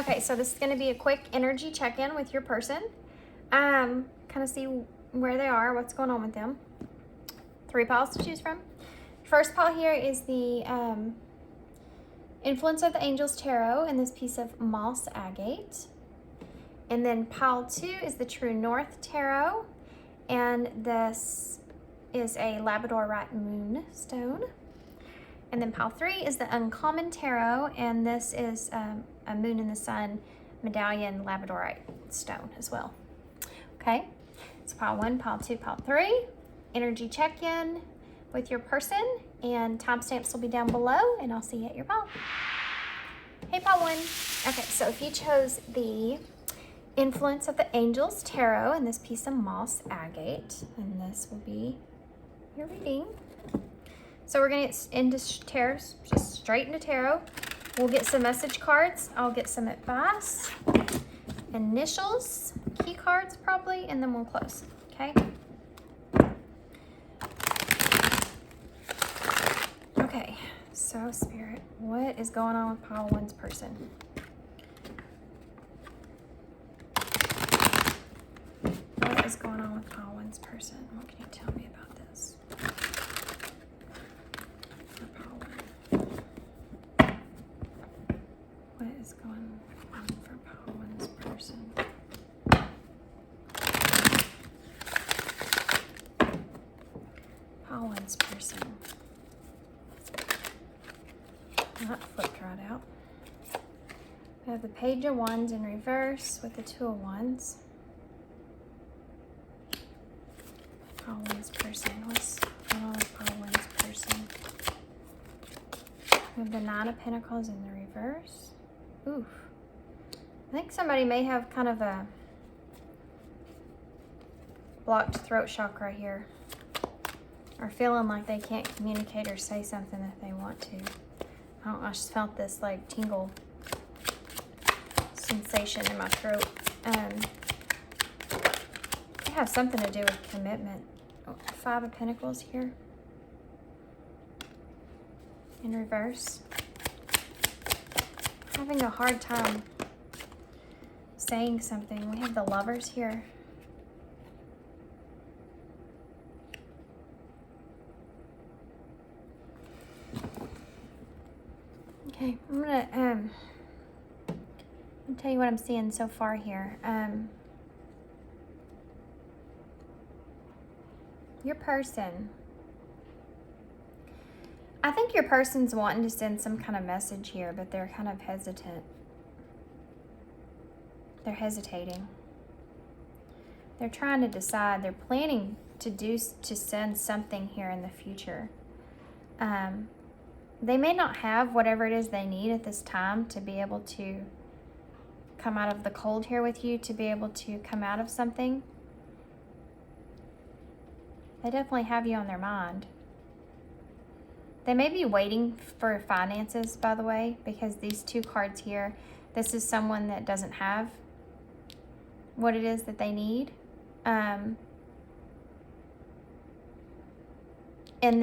Okay, so this is going to be a quick energy check-in with your person. Kind of see where they are, what's going on with them. 3 piles to choose from. First pile here is the Influence of the Angels Tarot and this piece of moss agate. And then pile 2 is the True North Tarot, and this is a Labradorite Moonstone. And then pile 3 is the Uncommon Tarot, and this is a Moon in the Sun Medallion Labradorite stone as well. Okay, so pile 1, pile 2, pile 3. Energy check-in with your person, and timestamps will be down below, and I'll see you at your pile. Hey, pile 1. Okay, so if you chose the Influence of the Angels Tarot and this piece of moss agate, and this will be your reading. So we're gonna get into tarot, just straight into tarot. We'll get some message cards. I'll get some advice, initials, key cards probably, and then we'll close, okay? Okay, so Spirit, what is going on with pile 1's person? What is going on with pile 1's person? What can you tell me about this? For pile 1. What is going on for pile 1's person? Pile 1's person. That flipped right out. We have the Page of Wands in reverse with the 2 of Wands. Pile 1's person. What's going on with pile 1's person? We have the 9 of Pentacles in the reverse. Oof. I think somebody may have kind of a blocked throat chakra here, or feeling like they can't communicate or say something that they want to. I don't know, I just felt this like tingle sensation in my throat. It has something to do with commitment. Oh, 5 of Pentacles here in reverse. Having a hard time saying something. We have the Lovers here. Okay, I'm gonna tell you what I'm seeing so far here. Your person, I think your person's wanting to send some kind of message here, but they're kind of hesitant. They're hesitating. They're trying to decide. They're planning to send something here in the future. They may not have whatever it is they need at this time to be able to come out of the cold here with you, to be able to come out of something. They definitely have you on their mind. They may be waiting for finances, by the way, because these 2 cards here, this is someone that doesn't have what it is that they need. And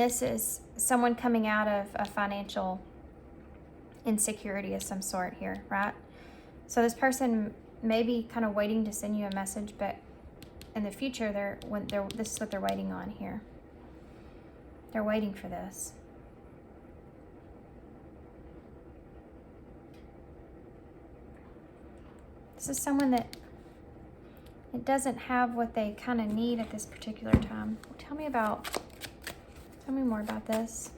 this is someone coming out of a financial insecurity of some sort here, right? So this person may be kind of waiting to send you a message, but in the future, this is what they're waiting on here. They're waiting for this. This is someone that it doesn't have what they kind of need at this particular time. Tell me more about this.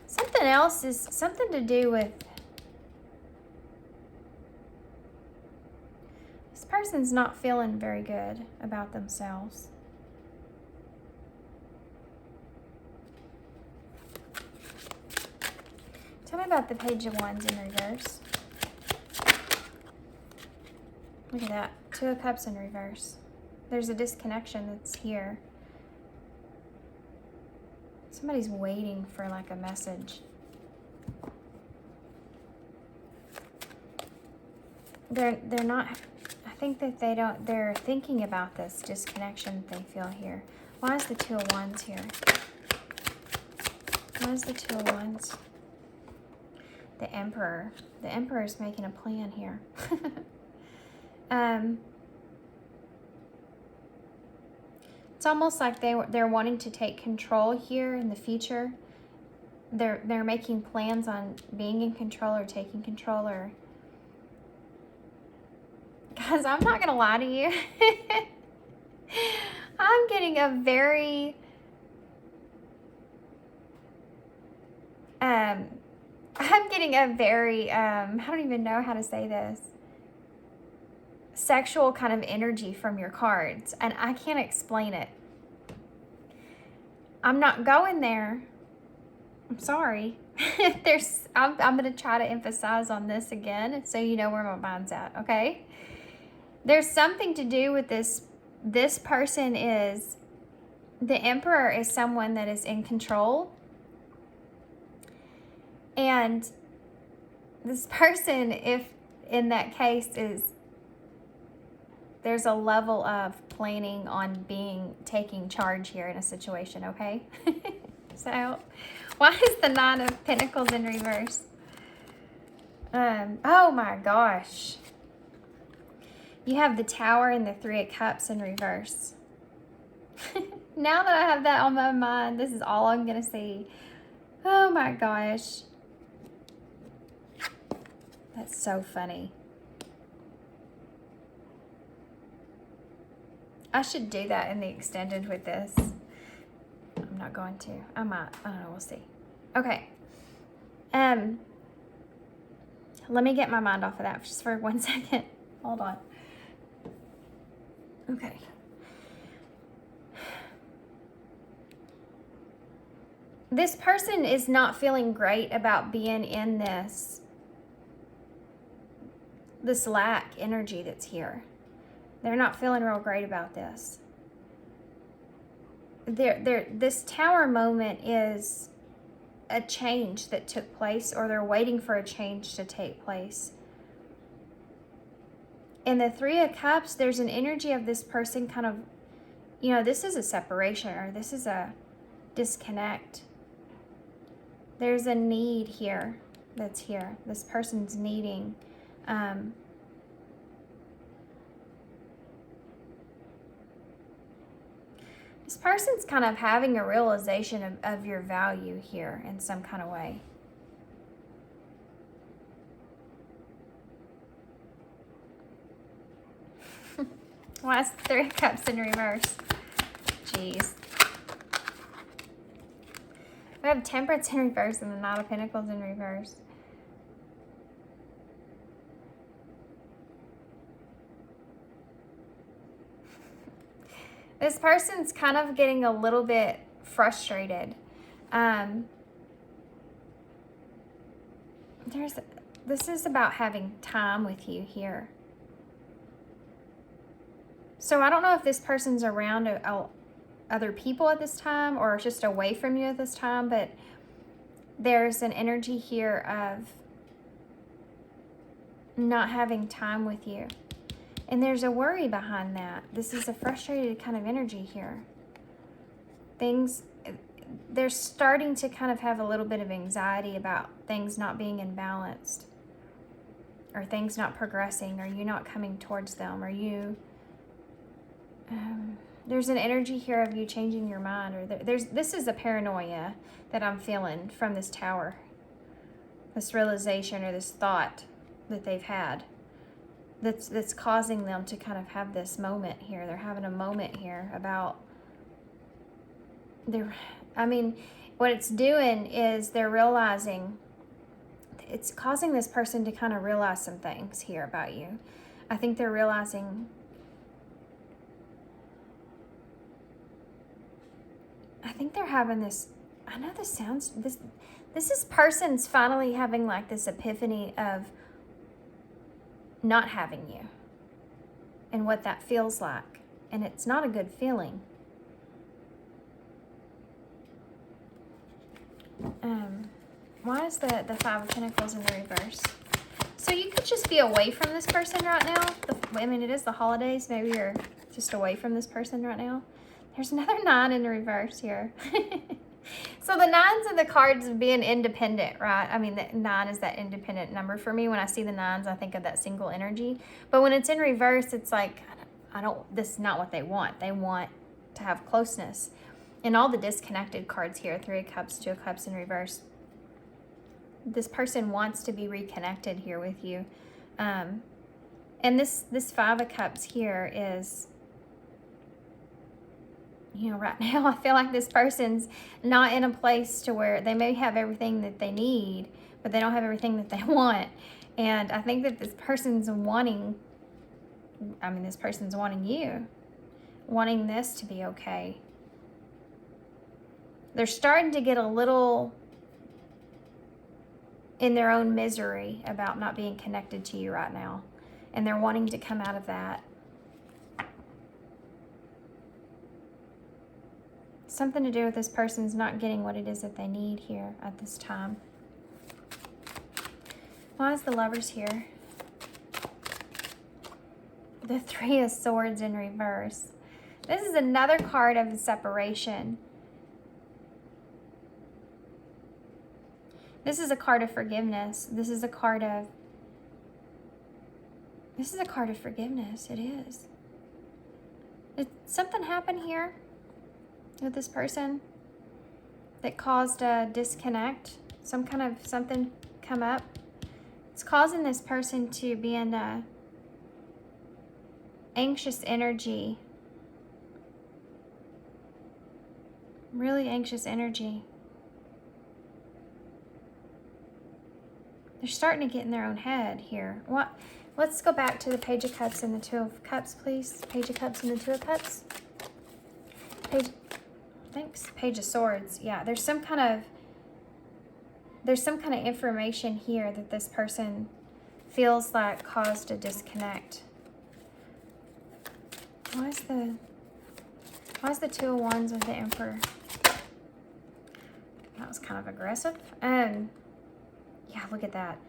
Something else is something to do with this person's not feeling very good about themselves. Tell me about the Page of Wands in reverse. Look at that. 2 of Cups in reverse. There's a disconnection that's here. Somebody's waiting for like a message. They're not, I think that they're thinking about this disconnection they feel here. Why is the 2 of Wands here? Why is the 2 of Wands? The Emperor. The Emperor is making a plan here. It's almost like they're wanting to take control here in the future. They're making plans on being in control or taking control. Or guys, I'm not gonna lie to you. I'm getting a very I don't even know how to say this, sexual kind of energy from your cards, and I can't explain it. I'm not going there. I'm sorry. I'm going to try to emphasize on this again so you know where my mind's at, okay? There's something to do with this person is, the Emperor is someone that is in control. And this person, if in that case, there's a level of planning on taking charge here in a situation, okay? So, why is the Nine of Pentacles in reverse? Oh my gosh. You have the Tower and the Three of Cups in reverse. Now that I have that on my mind, this is all I'm going to see. Oh my gosh. That's so funny. I should do that in the extended with this. I'm not going to. I might. I don't know. We'll see. Okay. Let me get my mind off of that just for 1 second. Hold on. Okay. This person is not feeling great about being in this lack energy that's here. They're not feeling real great about this. This Tower moment is a change that took place, or they're waiting for a change to take place. In the Three of Cups, there's an energy of this person kind of, this is a separation, or this is a disconnect. There's a need here that's here. This person's needing. This person's kind of having a realization of your value here in some kind of way. Why is the Three of Cups in reverse? Jeez. We have Temperance in reverse and the Knight of Pentacles in reverse. This person's kind of getting a little bit frustrated. This is about having time with you here. So I don't know if this person's around other people at this time or just away from you at this time, but there's an energy here of not having time with you. And there's a worry behind that. This is a frustrated kind of energy here. They're starting to kind of have a little bit of anxiety about things not being in balance, or things not progressing, or you not coming towards them, or you... there's an energy here of you changing your mind, or this is a paranoia that I'm feeling from this Tower. This realization or this thought that they've had. That's causing them to kind of have this moment here. They're having a moment here about what it's doing is they're realizing, it's causing this person to kind of realize some things here about you. I think they're realizing, I think they're having this, I know this sounds, this is person's finally having like this epiphany of not having you and what that feels like. And it's not a good feeling. Why is the Five of Pentacles in the reverse? So you could just be away from this person right now. It is the holidays. Maybe you're just away from this person right now. There's another 9 in the reverse here. So the 9s of the cards being independent, right? I mean, the 9 is that independent number for me. When I see the 9s, I think of that single energy. But when it's in reverse, it's like, this is not what they want. They want to have closeness. And all the disconnected cards here, 3 of Cups, 2 of Cups in reverse. This person wants to be reconnected here with you. And this 5 of Cups here is, you know, right now I feel like this person's not in a place to where they may have everything that they need, but they don't have everything that they want. And I think that this person's wanting you, wanting this to be okay. They're starting to get a little in their own misery about not being connected to you right now. And they're wanting to come out of that. Something to do with this person's not getting what it is that they need here at this time. Why is the Lovers here? The 3 of Swords in reverse. This is another card of separation. This is a card of forgiveness. This is a card of forgiveness. It is. Did something happen here with this person that caused a disconnect? Something come up? It's causing this person to be in a anxious energy. Really anxious energy. They're starting to get in their own head here. What? Let's go back to the Page of Cups and the 2 of Cups, please. Page of Cups and the 2 of Cups. Page of Swords. Yeah, there's some kind of information here that this person feels like caused a disconnect. Why is the 2 of Wands with the Emperor? That was kind of aggressive. Yeah, look at that.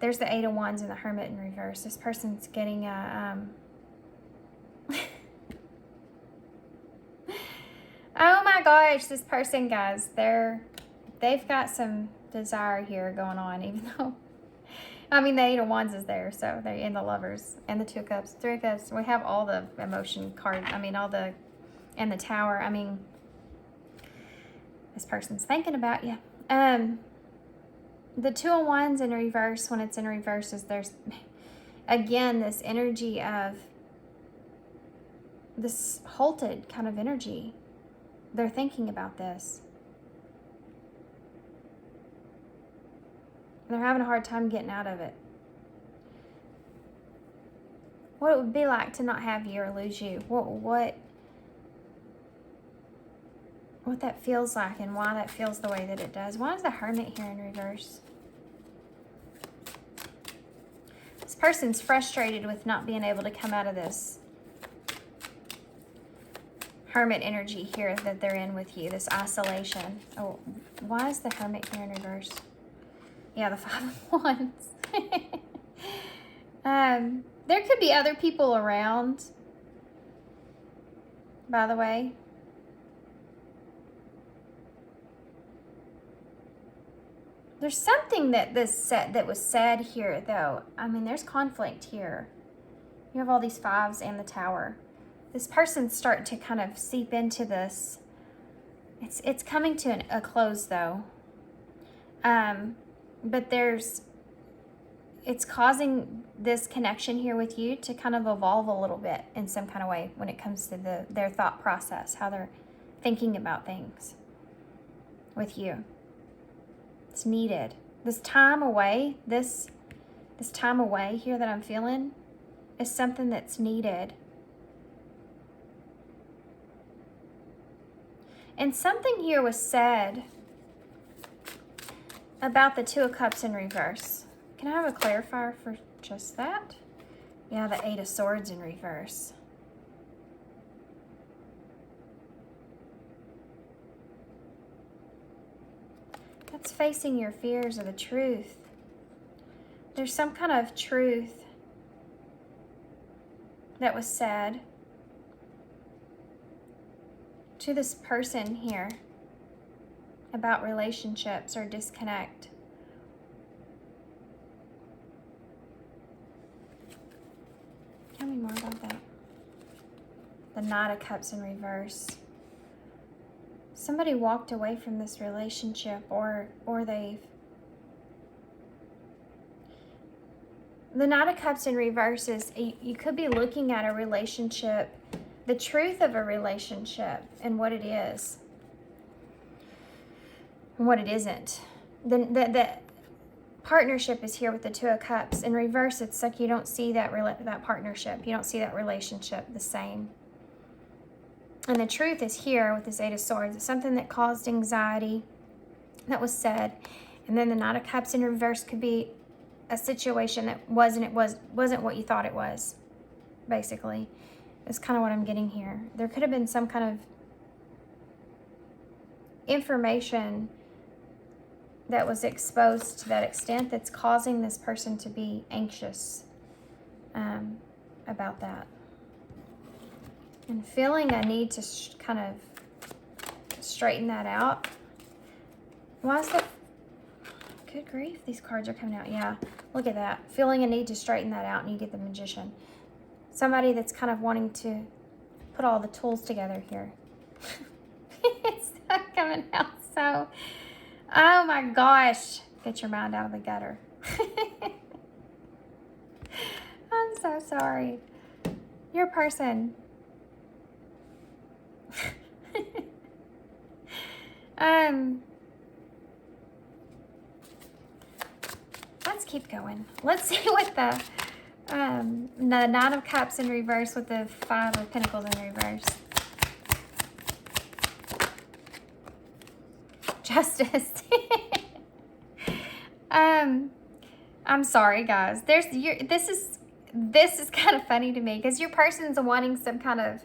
There's the 8 of Wands and the Hermit in reverse. This person's getting a oh my gosh, this person, guys, they've got some desire here going on, even though, I mean, the 8 of Wands is there, so they're in the Lovers, and the 2 of Cups, 3 of Cups. We have all the emotion card, and the Tower. I mean, this person's thinking about you. The 2 of Wands in reverse, when it's in reverse, is there's, again, this energy of this halted kind of energy. They're thinking about this. They're having a hard time getting out of it. What it would be like to not have you or lose you. What that feels like and why that feels the way that it does. Why is the Hermit here in reverse? This person's frustrated with not being able to come out of this Hermit energy here that they're in with you, this isolation. Oh, why is the Hermit here in reverse? Yeah, the 5 of Wands. There could be other people around, by the way. There's something that was said here, though. I mean, there's conflict here. You have all these 5s and the Tower. This person's starting to kind of seep into this. It's coming to a close, though. But it's causing this connection here with you to kind of evolve a little bit in some kind of way when it comes to their thought process, how they're thinking about things with you. It's needed. This time away, this time away here that I'm feeling is something that's needed. And something here was said about the 2 of Cups in reverse. Can I have a clarifier for just that? Yeah, the 8 of Swords in reverse. That's facing your fears of the truth. There's some kind of truth that was said to this person here. about relationships or disconnect. Tell me more about that. The Knight of Cups in reverse. Somebody walked away from this relationship, or they've... The Knight of Cups in reverse is, you could be looking at a relationship, the truth of a relationship and what it is and what it isn't. The partnership is here with the Two of Cups. In reverse, it's like you don't see that partnership. You don't see that relationship the same. And the truth is here with this Eight of Swords. It's something that caused anxiety that was said. And then the Knight of Cups in reverse could be a situation that wasn't what you thought it was, basically. That's kind of what I'm getting here. There could have been some kind of information that was exposed to that extent that's causing this person to be anxious about that. And feeling a need to kind of straighten that out. Why is that? Good grief, these cards are coming out. Yeah, look at that. Feeling a need to straighten that out, and you get the Magician. Somebody that's kind of wanting to put all the tools together here. It's not coming out so... Oh my gosh. Get your mind out of the gutter. I'm so sorry. Your person... Let's keep going. Let's see what the Nine of Cups in reverse with the Five of Pentacles in reverse. Justice. I'm sorry, guys. This is kind of funny to me because your person's wanting some kind of...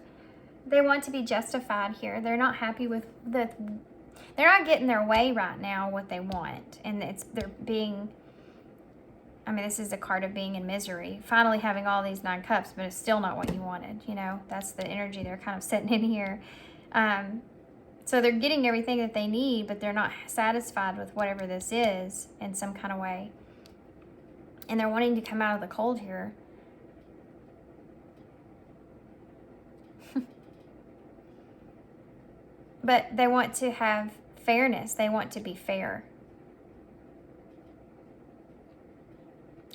They want to be justified here. They're not happy with they're not getting their way right now, what they want. And they're being... I mean, this is a card of being in misery. Finally having all these 9 cups, but it's still not what you wanted, you know? That's the energy they're kind of setting in here. So they're getting everything that they need, but they're not satisfied with whatever this is in some kind of way. And they're wanting to come out of the cold here. But they want to have fairness. They want to be fair.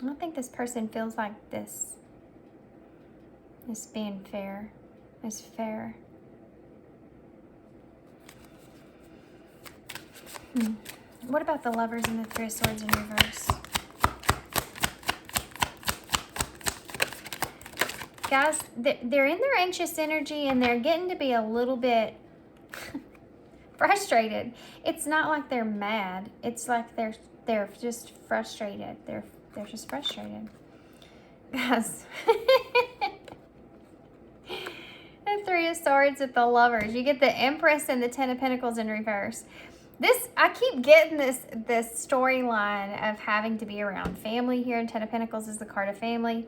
I don't think this person feels like this being fair is fair. What about the Lovers and the Three of Swords in reverse? Guys, they're in their anxious energy and they're getting to be a little bit frustrated. It's not like they're mad. It's like they're just frustrated. They're just frustrated. Guys. The Three of Swords with the Lovers. You get the Empress and the Ten of Pentacles in reverse. I keep getting this storyline of having to be around family here. And Ten of Pentacles is the card of family.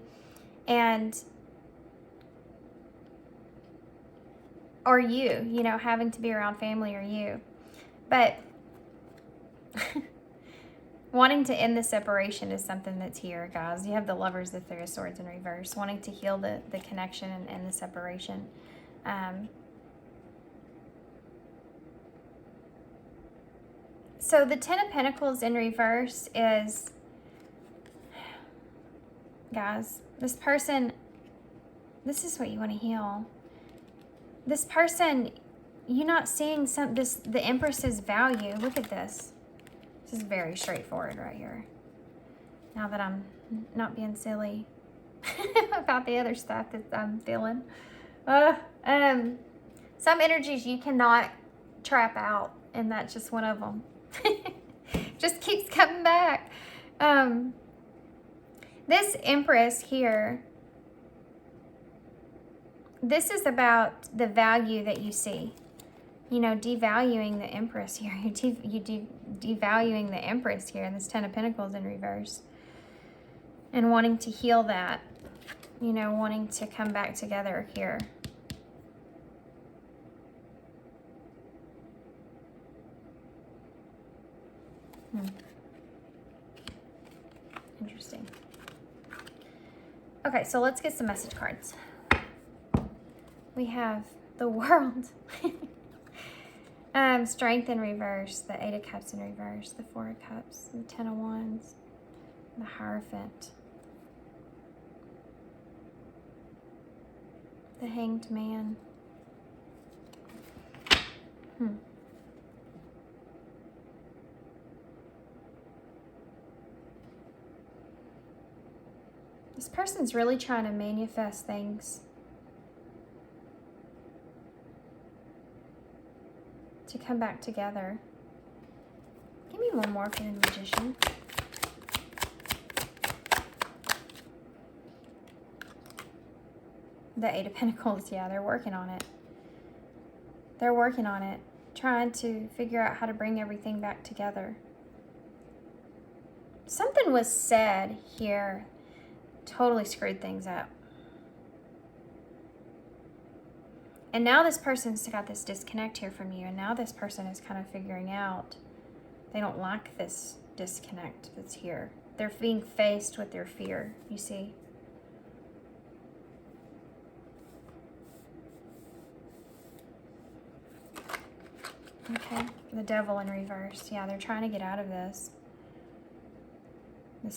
Or you know, having to be around family or you. But wanting to end the separation is something that's here, guys. You have the Lovers, the Three of Swords in reverse. Wanting to heal the connection and end the separation. So the Ten of Pentacles in reverse is, guys, this person, this is what you want to heal. This person, you're not seeing the Empress's value. Look at this. This is very straightforward right here. Now that I'm not being silly about the other stuff that I'm feeling. Some energies you cannot trap out, and that's just one of them. Just keeps coming back. This Empress here, this is about the value that you see. You know, devaluing the Empress here. You're devaluing the Empress here in this Ten of Pentacles in reverse. And wanting to heal that. You know, wanting to come back together here. Interesting. Okay, so let's get some message cards. We have the World. Strength in reverse, the Eight of Cups in reverse, the Four of Cups, the Ten of Wands, the Hierophant, the Hanged Man. This person's really trying to manifest things to come back together. Give me one more for the Magician. The Eight of Pentacles, yeah, they're working on it. They're working on it, trying to figure out how to bring everything back together. Something was said here, totally screwed things up. And now this person's got this disconnect here from you, and now this person is kind of figuring out they don't like this disconnect that's here. They're being faced with their fear, you see. Okay, the Devil in reverse. Yeah, they're trying to get out of this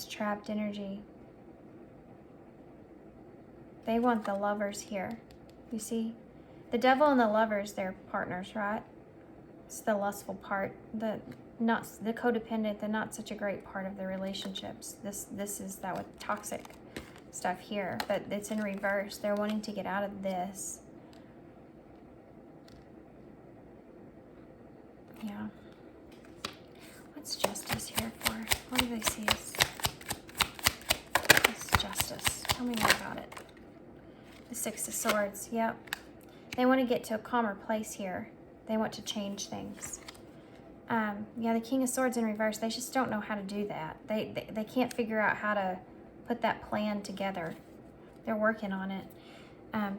trapped energy. They want the Lovers here, you see. The Devil and the Lovers, they're partners, right? It's the lustful part, the codependent, the not such a great part of the relationships. This is that with toxic stuff here, but it's in reverse. They're wanting to get out of this. Yeah. What's Justice here for? What do they see as Justice? Tell me more about it. The Six of Swords, yep. They want to get to a calmer place here. They want to change things. Yeah, the King of Swords in reverse, they just don't know how to do that. They can't figure out how to put that plan together. They're working on it.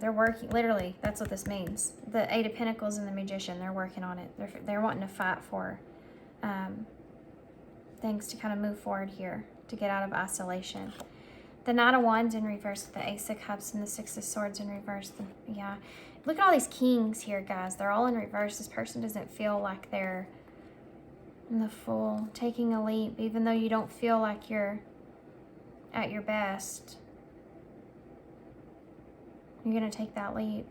They're working, literally, that's what this means. The Eight of Pentacles and the Magician, they're working on it. They're wanting to fight for things to kind of move forward here, to get out of isolation. The Knight of Wands in reverse, the Ace of Cups and the Six of Swords in reverse. Yeah, look at all these kings here, guys. They're all in reverse. This person doesn't feel like they're in the Fool, taking a leap, even though you don't feel like you're at your best. You're going to take that leap.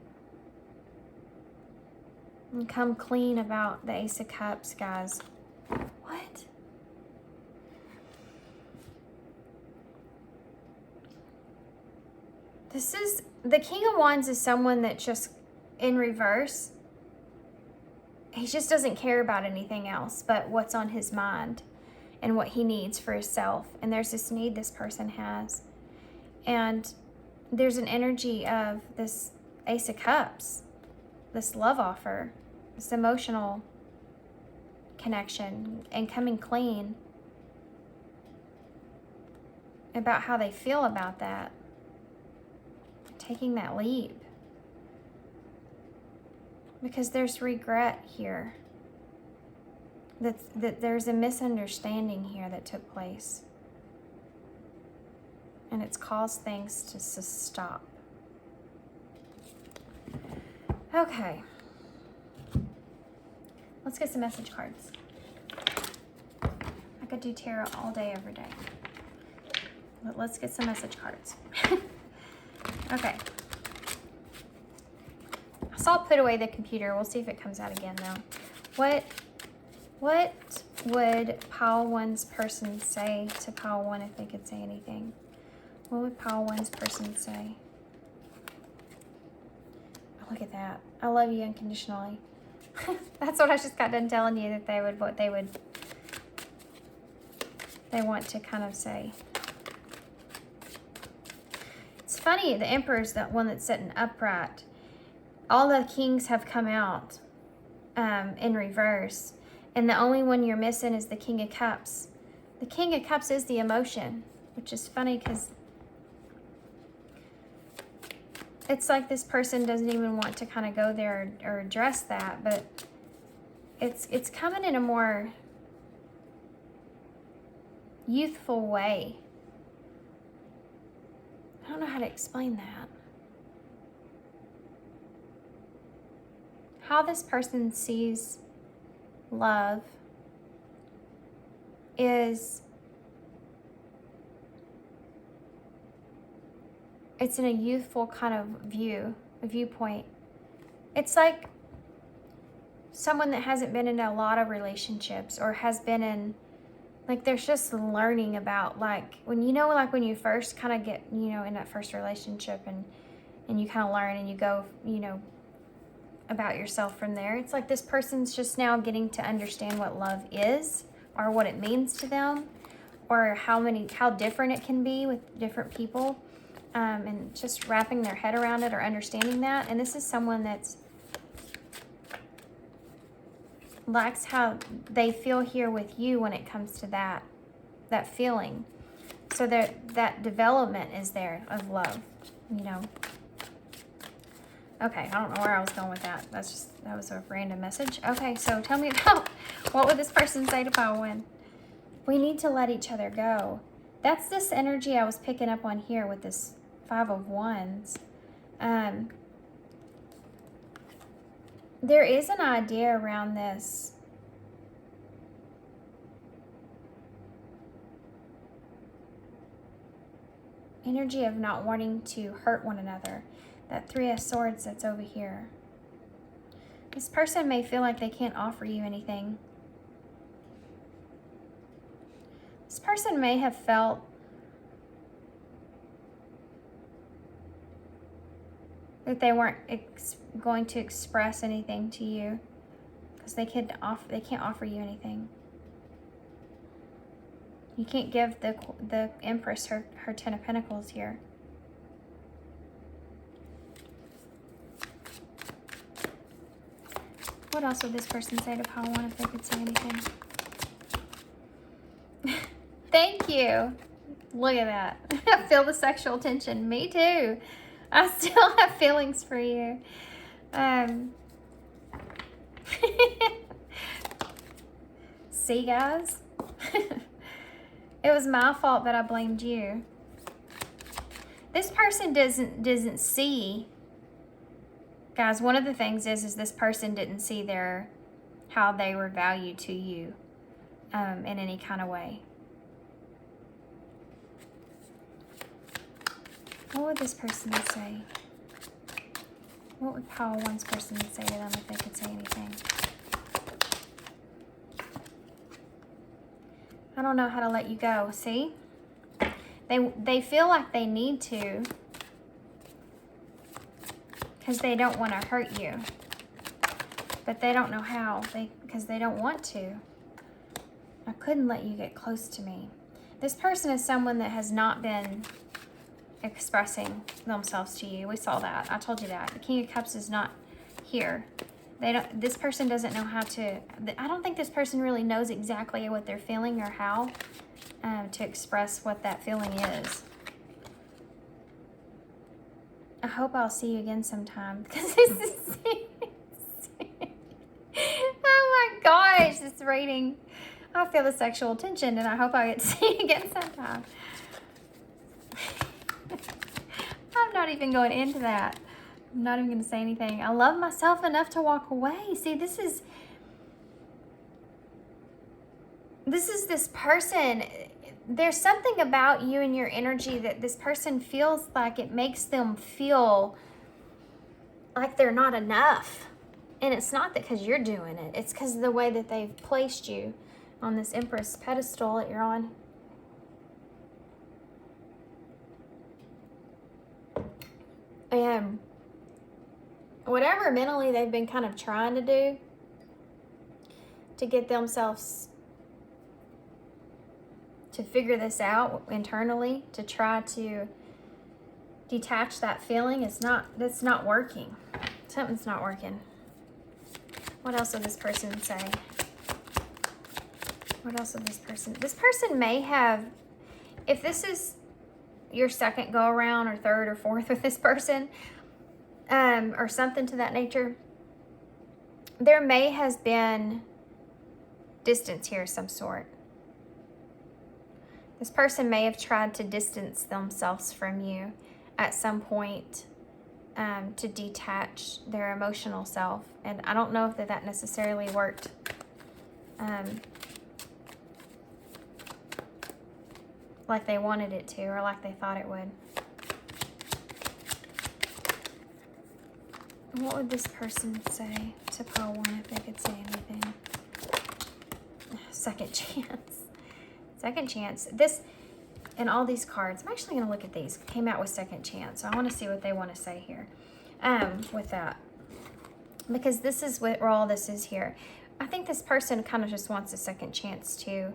And come clean about the Ace of Cups, guys. What? This is, the King of Wands is someone that just, in reverse, he just doesn't care about anything else but what's on his mind and what he needs for himself. And there's this need this person has. And there's an energy of this Ace of Cups, this love offer, this emotional connection, and coming clean about how they feel about that. Taking that leap. Because there's regret here. That there's a misunderstanding here that took place. And it's caused things to stop. Okay. Let's get some message cards. I could do tarot all day, every day. But let's get some message cards. Okay. I saw it put away the computer. We'll see if it comes out again, though. What would pile one's person say to pile one if they could say anything? What would pile one's person say? Oh, look at that. I love you unconditionally. That's what I just got done telling you, that they want to kind of say. It's funny, the Emperor's the one that's sitting upright. All the kings have come out in reverse. And the only one you're missing is the King of Cups. The King of Cups is the emotion, which is funny because it's like this person doesn't even want to kind of go there or address that, but it's coming in a more youthful way. I don't know how to explain that. How this person sees love is, it's in a youthful kind of viewpoint. It's like someone that hasn't been in a lot of relationships, or has been in, like, there's just learning about, like, when you first kind of get, in that first relationship, and you kind of learn and you go, about yourself from there. It's like this person's just now getting to understand what love is, or what it means to them, or how different it can be with different people, and just wrapping their head around it or understanding that. And this is someone that's likes how they feel here with you when it comes to that feeling. So that development is there of love, Okay, I don't know where I was going with that. That was a random message. Okay, so tell me about, what would this person say to pile 1? We need to let each other go. That's this energy I was picking up on here with this 5 of Wands. There is an idea around this. Energy of not wanting to hurt one another. That 3 of Swords that's over here. This person may feel like they can't offer you anything. This person may have felt that they weren't going to express anything to you because they can't offer you anything. You can't give the Empress her 10 of Pentacles here. What else would this person say to pile 1 if they could say anything? Thank you. Look at that. I feel the sexual tension. Me too. I still have feelings for you. See, guys? It was my fault that I blamed you. This person doesn't see. Guys, one of the things is this person didn't see how they were valued to you in any kind of way. What would this person say? What would pile 1's person say to them if they could say anything? I don't know how to let you go. See? They feel like they need to, because they don't want to hurt you, but they don't know how, because they don't want to. I couldn't let you get close to me. This person is someone that has not been expressing themselves to you. We saw that. I told you that. The King of Cups is not here. This person doesn't know how to, I don't think this person really knows exactly what they're feeling or how to express what that feeling is. I hope I'll see you again sometime, because this is oh my gosh, this reading. I feel the sexual tension, and I hope I get to see you again sometime. I'm not even going into that. I'm not even going to say anything. I love myself enough to walk away. See, this is this person. There's something about you and your energy that this person feels like it makes them feel like they're not enough. And it's not because you're doing it. It's because of the way that they've placed you on this Empress pedestal that you're on. And whatever mentally they've been kind of trying to do to get themselves to figure this out internally, to try to detach that feeling, that's not working. Something's not working. What else will this person say? What else will this person may have, if this is your second go around or third or fourth with this person, or something to that nature, there may have been distance here of some sort. This person may have tried to distance themselves from you at some point, to detach their emotional self. And I don't know if that necessarily worked like they wanted it to, or like they thought it would. What would this person say to pile 1 if they could say anything? Second chance. Second chance. This, and all these cards, I'm actually going to look at these. Came out with second chance. So I want to see what they want to say here with that. Because this is where all this is here. I think this person kind of just wants a second chance to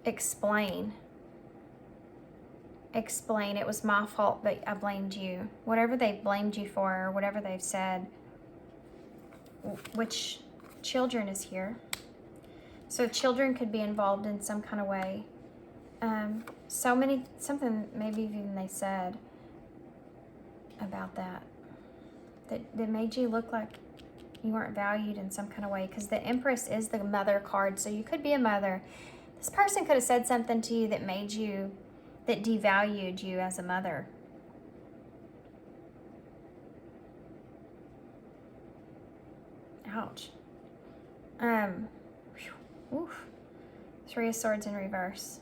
explain. It was my fault, but I blamed you. Whatever they blamed you for, or whatever they've said. Which children is here. So children could be involved in some kind of way. Something maybe even they said about that made you look like you weren't valued in some kind of way, because the Empress is the mother card, so you could be a mother. This person could have said something to you that devalued you as a mother. Ouch. Oof. 3 of Swords in reverse.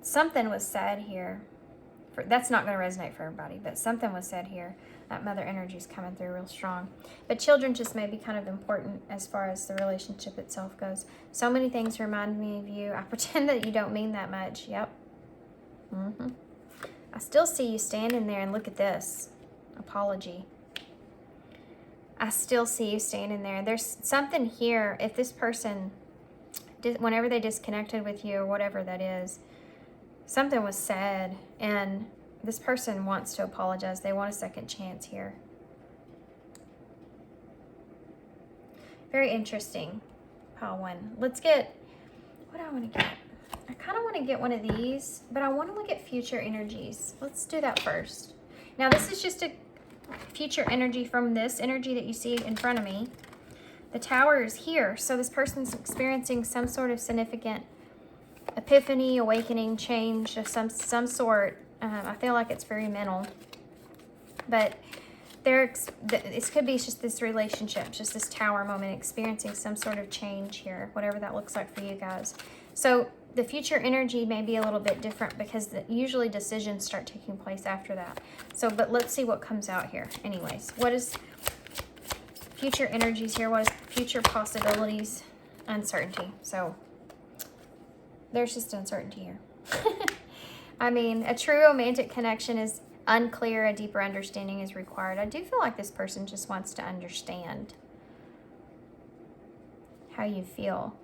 Something was said here. That's not going to resonate for everybody, but something was said here. That mother energy is coming through real strong. But children just may be kind of important as far as the relationship itself goes. So many things remind me of you. I pretend that you don't mean that much. Yep. I still see you standing there, and look at this. Apology. I still see you standing there. There's something here. If this person, whenever they disconnected with you or whatever that is, something was said, and this person wants to apologize. They want a second chance here. Very interesting. Pile 1. Let's get, what do I want to get? I kind of want to get one of these, but I want to look at future energies. Let's do that first. Now, this is just a future energy from this energy that you see in front of me. The Tower is here, so this person's experiencing some sort of significant epiphany, awakening, change of some sort. I feel like it's very mental, but this could be just this relationship, just this Tower moment, experiencing some sort of change here, whatever that looks like for you guys. So the future energy may be a little bit different, because usually decisions start taking place after that. So, but let's see what comes out here. Anyways, what is future energies here? What is future possibilities? Uncertainty. So there's just uncertainty here. I mean, a true romantic connection is unclear. A deeper understanding is required. I do feel like this person just wants to understand how you feel.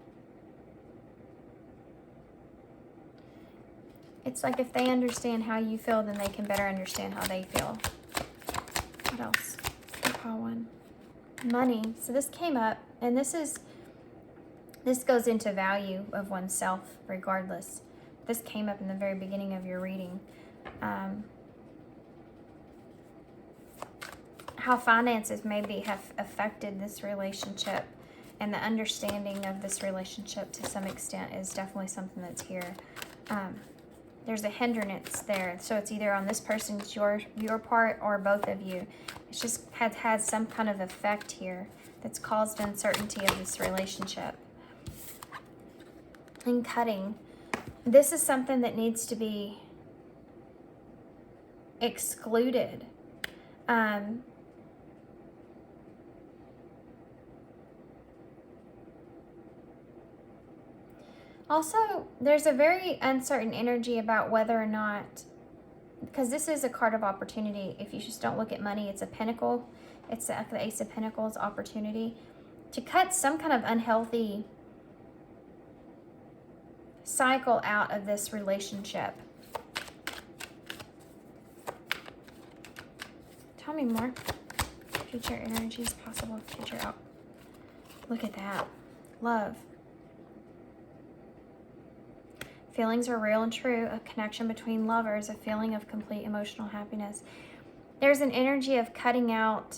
It's like if they understand how you feel, then they can better understand how they feel. What else? Pile 1. Money. So this came up, and this goes into value of oneself regardless. This came up in the very beginning of your reading. How finances maybe have affected this relationship, and the understanding of this relationship to some extent is definitely something that's here. There's a hindrance there, so it's either on this person's your part or both of you. It's just had some kind of effect here that's caused uncertainty of this relationship. And cutting. This is something that needs to be excluded. Also, there's a very uncertain energy about whether or not, because this is a card of opportunity. If you just don't look at money, it's a pentacle. It's the Ace of Pentacles, opportunity to cut some kind of unhealthy cycle out of this relationship. Tell me more. Future energies, possible future out. Look at that. Love. Feelings are real and true. A connection between lovers, a feeling of complete emotional happiness. There's an energy of cutting out.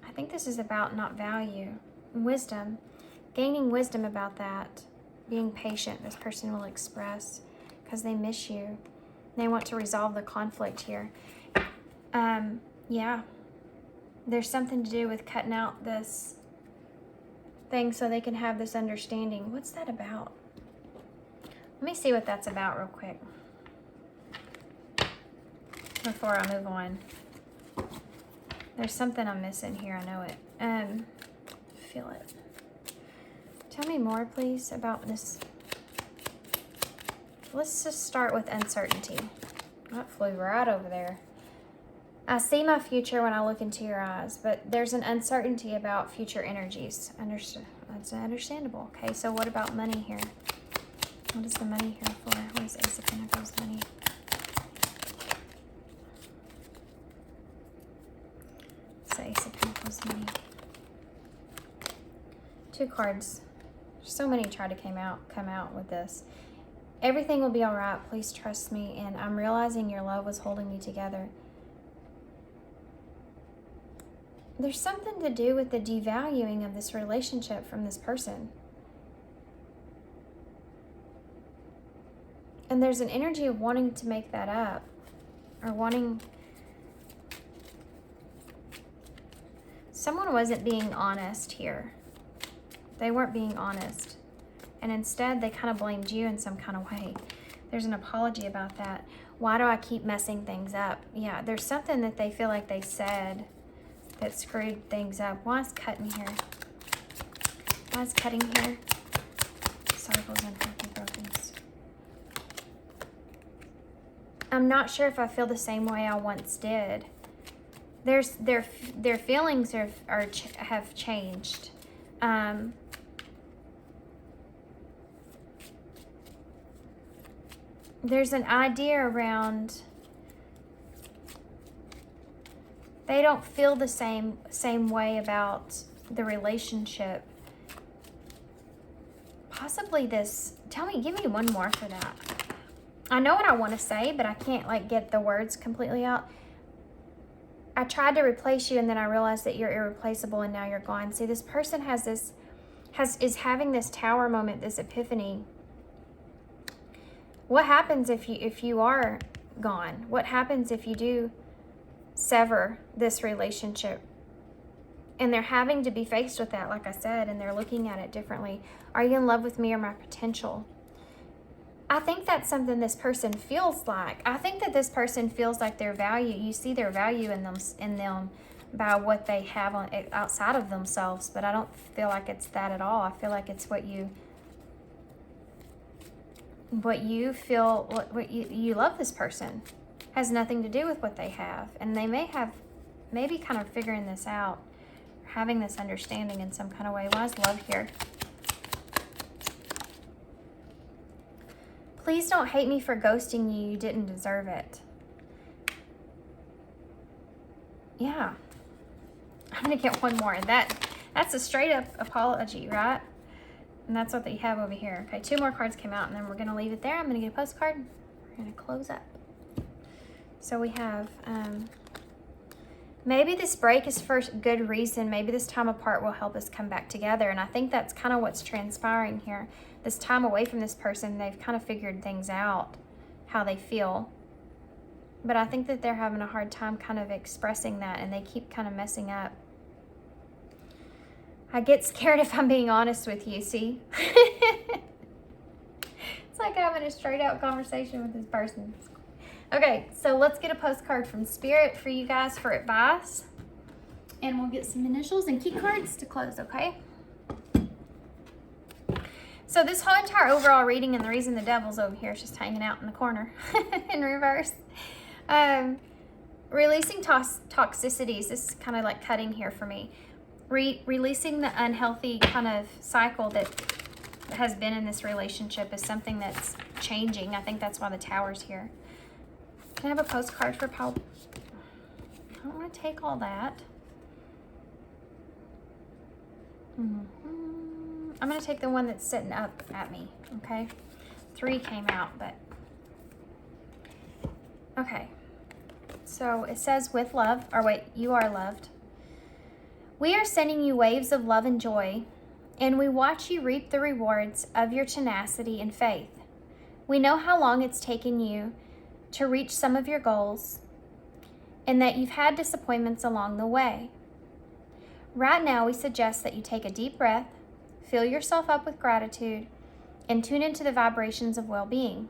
I think this is about not value. Wisdom. Gaining wisdom about that. Being patient, this person will express because they miss you. They want to resolve the conflict here. Yeah. There's something to do with cutting out this thing so they can have this understanding. What's that about? Let me see what that's about real quick before I move on. There's something I'm missing here. I know it. Feel it. Tell me more, please, about this. Let's just start with uncertainty. That flew right over there. I see my future when I look into your eyes, but there's an uncertainty about future energies. That's understandable. Okay, so what about money here? What is the money here for? What is Ace of Pentacles money? It's the Ace of Pentacles money. 2 cards. So many try to come out with this. Everything will be all right. Please trust me. And I'm realizing your love was holding me together. There's something to do with the devaluing of this relationship from this person. And there's an energy of wanting to make that up. Or wanting... Someone wasn't being honest here. They weren't being honest. And instead, they kind of blamed you in some kind of way. There's an apology about that. Why do I keep messing things up? Yeah, there's something that they feel like they said that screwed things up. Why is cutting here? Why is cutting here? Cycles, unhealthy, brokenness. I'm not sure if I feel the same way I once did. Their feelings have changed. There's an idea around they don't feel the same way about the relationship. Possibly this, give me one more for that. I know what I want to say, but I can't like get the words completely out. I tried to replace you and then I realized that you're irreplaceable and now you're gone. See, this person is having this tower moment, this epiphany. What happens if you are gone? What happens if you do sever this relationship? And they're having to be faced with that, like I said, and they're looking at it differently. Are you in love with me or my potential? I think that's something this person feels like. I think that this person feels like their value, you see their value in them by what they have outside of themselves, but I don't feel like it's that at all. I feel like it's what you feel, you love this person. Has nothing to do with what they have. And they may be kind of figuring this out, having this understanding in some kind of way. Why is love here? Please don't hate me for ghosting you. You didn't deserve it. Yeah. I'm going to get one more. That's a straight up apology, right? And that's what they have over here. Okay, 2 more cards came out, and then we're going to leave it there. I'm going to get a postcard. We're going to close up. So we have, maybe this break is for good reason. Maybe this time apart will help us come back together. And I think that's kind of what's transpiring here. This time away from this person, they've kind of figured things out, how they feel. But I think that they're having a hard time kind of expressing that, and they keep kind of messing up. I get scared if I'm being honest with you, see? It's like having a straight out conversation with this person. Okay, so let's get a postcard from Spirit for you guys for advice. And we'll get some initials and key cards to close, okay? So this whole entire overall reading, and the reason the devil's over here is just hanging out in the corner in reverse. Releasing toxicities. This is kind of like cutting here for me. Releasing the unhealthy kind of cycle that has been in this relationship is something that's changing. I think that's why the tower's here. Can I have a postcard for Paul? I don't want to take all that. I'm going to take the one that's sitting up at me, okay? 3 came out, but... Okay. So it says with love, or wait, you are loved. We are sending you waves of love and joy, and we watch you reap the rewards of your tenacity and faith. We know how long it's taken you to reach some of your goals, and that you've had disappointments along the way. Right now, we suggest that you take a deep breath, fill yourself up with gratitude, and tune into the vibrations of well-being.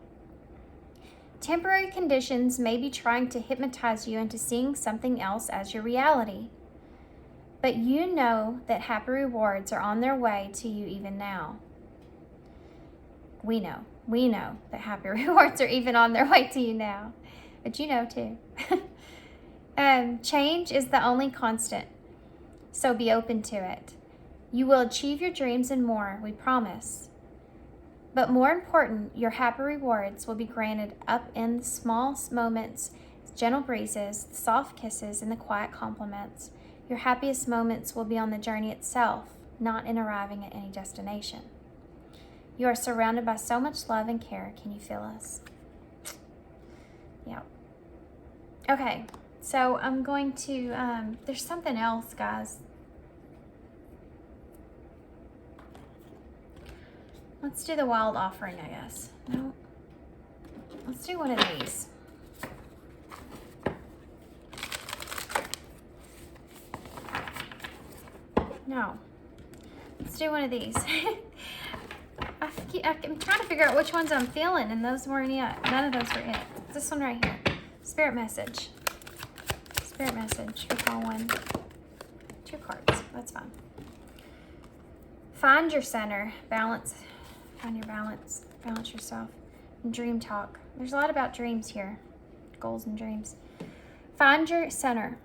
Temporary conditions may be trying to hypnotize you into seeing something else as your reality. But you know that happy rewards are on their way to you even now. We know that happy rewards are even on their way to you now. But you know too. Change is the only constant, so be open to it. You will achieve your dreams and more, we promise. But more important, your happy rewards will be granted up in the small moments, gentle breezes, soft kisses, and the quiet compliments. Your happiest moments will be on the journey itself, not in arriving at any destination. You are surrounded by so much love and care. Can you feel us? Yeah. Okay, so I'm going to, there's something else, guys. Let's do the wild offering, I guess. No. Let's do one of these. No. Let's do one of these. I'm trying to figure out which ones I'm feeling, and those weren't it. None of those were it. This one right here. Spirit message. Spirit message for call one. 2 cards. That's fine. Find your center. Balance. Find your balance. Balance yourself. And dream talk. There's a lot about dreams here. Goals and dreams. Find your center.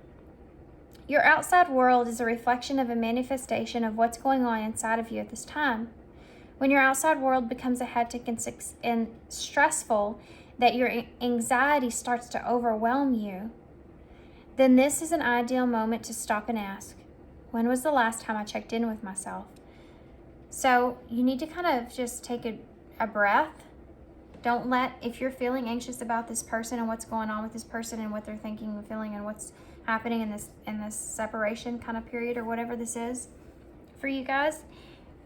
Your outside world is a reflection of a manifestation of what's going on inside of you at this time. When your outside world becomes a hectic and stressful, that your anxiety starts to overwhelm you, then this is an ideal moment to stop and ask, when was the last time I checked in with myself? So you need to kind of just take a breath. Don't let, if you're feeling anxious about this person and what's going on with this person and what they're thinking and feeling and what's happening in this separation kind of period or whatever this is for you guys,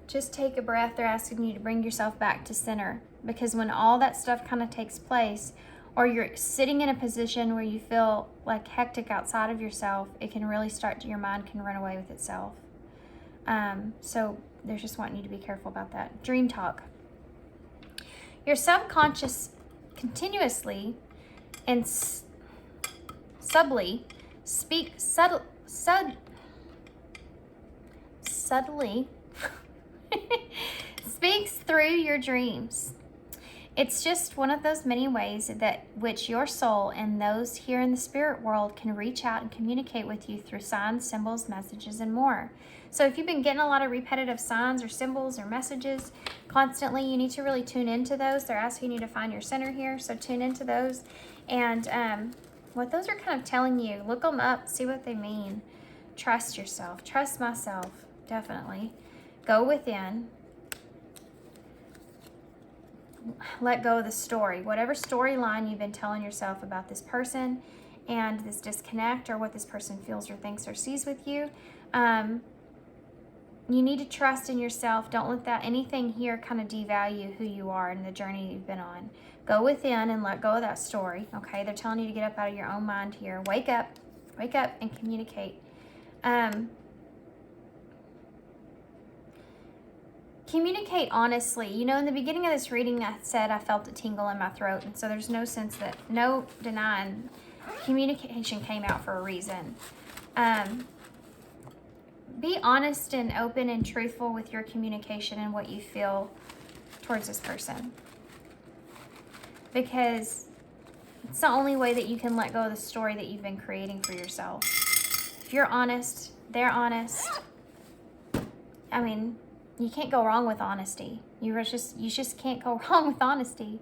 just take a breath. They're asking you to bring yourself back to center, because when all that stuff kind of takes place, or you're sitting in a position where you feel like hectic outside of yourself, it can really your mind can run away with itself. So they're just wanting you to be careful about that. Dream talk. Your subconscious continuously and subtly speaks through your dreams. It's just one of those many ways that which your soul and those here in the spirit world can reach out and communicate with you through signs, symbols, messages, and more. So if you've been getting a lot of repetitive signs or symbols or messages constantly, you need to really tune into those. They're asking you to find your center here, so tune into those. And what those are kind of telling you, look them up, see what they mean. Trust yourself. Trust myself, definitely. Go within. Let go of the story. Whatever storyline you've been telling yourself about this person and this disconnect, or what this person feels or thinks or sees with you, you need to trust in yourself. Don't let anything here kind of devalue who you are and the journey you've been on. Go within and let go of that story, okay? They're telling you to get up out of your own mind here. Wake up and communicate. Communicate honestly. You know, in the beginning of this reading, I said I felt a tingle in my throat, and so there's no denying communication came out for a reason. Be honest and open and truthful with your communication and what you feel towards this person, because it's the only way that you can let go of the story that you've been creating for yourself. If you're honest, they're honest. I mean, you can't go wrong with honesty. You just can't go wrong with honesty.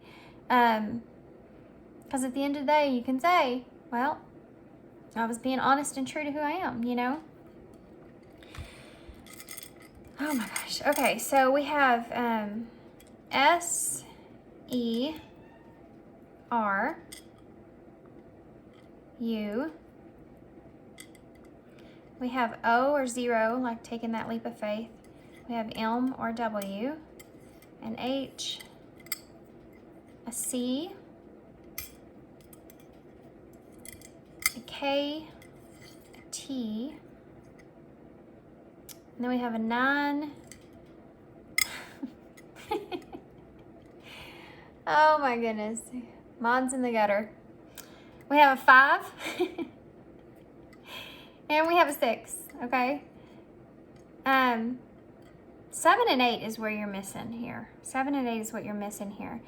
Because at the end of the day, you can say, well, I was being honest and true to who I am, you know? Oh my gosh. Okay, so we have We have O or 0, like taking that leap of faith. We have M or W, an H, a C, a K, a T, and then we have a 9. Oh my goodness. Mine's in the gutter. We have a 5. And we have a 6, okay? 7 and 8 is where you're missing here. 7 and 8 is what you're missing here.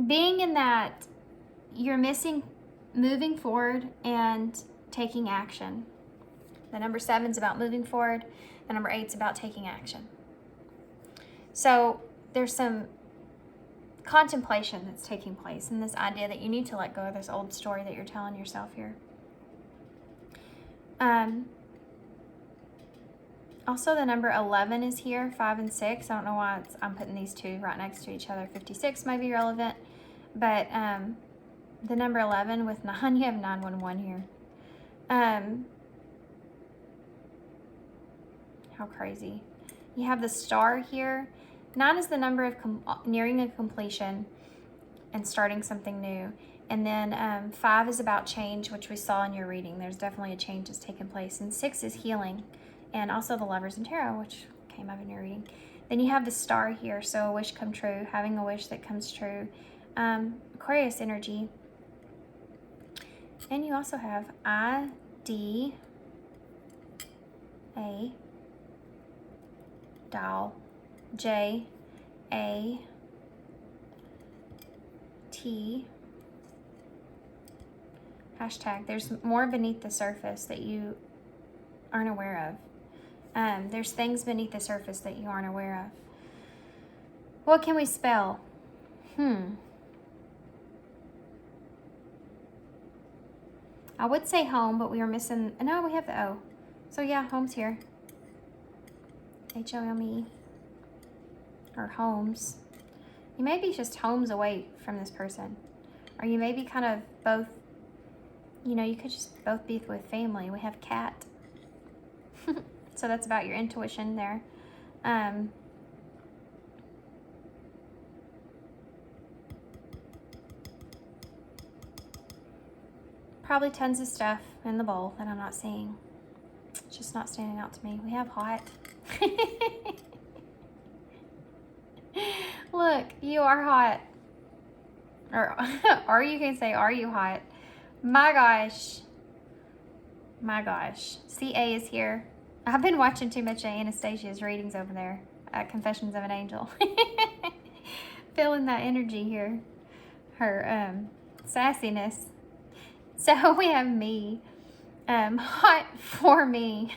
Being in that, you're missing moving forward and taking action. The number 7 is about moving forward. The number 8 is about taking action. So there's some contemplation that's taking place in this idea that you need to let go of this old story that you're telling yourself here. Also, the number 11 is here, 5 and 6. I don't know why I'm putting these two right next to each other. 56 might be relevant, but the number 11 with 9, you have 911 here. How crazy. You have the star here. 9 is the number of nearing a completion and starting something new. And then 5 is about change, which we saw in your reading. There's definitely a change that's taken place. And 6 is healing. And also the Lovers and Tarot, which came up in your reading. Then you have the star here, so a wish come true, having a wish that comes true. Aquarius energy. And you also have I, D, A, doll, J, A, T, hashtag. There's more beneath the surface that you aren't aware of. There's things beneath the surface that you aren't aware of. What can we spell? I would say home, but we are missing, no, we have the O. So yeah, home's here. H-O-M-E. Or homes. You may be just homes away from this person. Or you may be kind of both, you know, you could just both be with family. We have cat. So that's about your intuition there. Probably tons of stuff in the bowl that I'm not seeing. It's just not standing out to me. We have hot. Look, you are hot. Or you can say, are you hot? My gosh. My gosh. CA is here. I've been watching too much of Anastasia's readings over there at Confessions of an Angel. Feeling that energy here. Her sassiness. So we have me. Hot for me.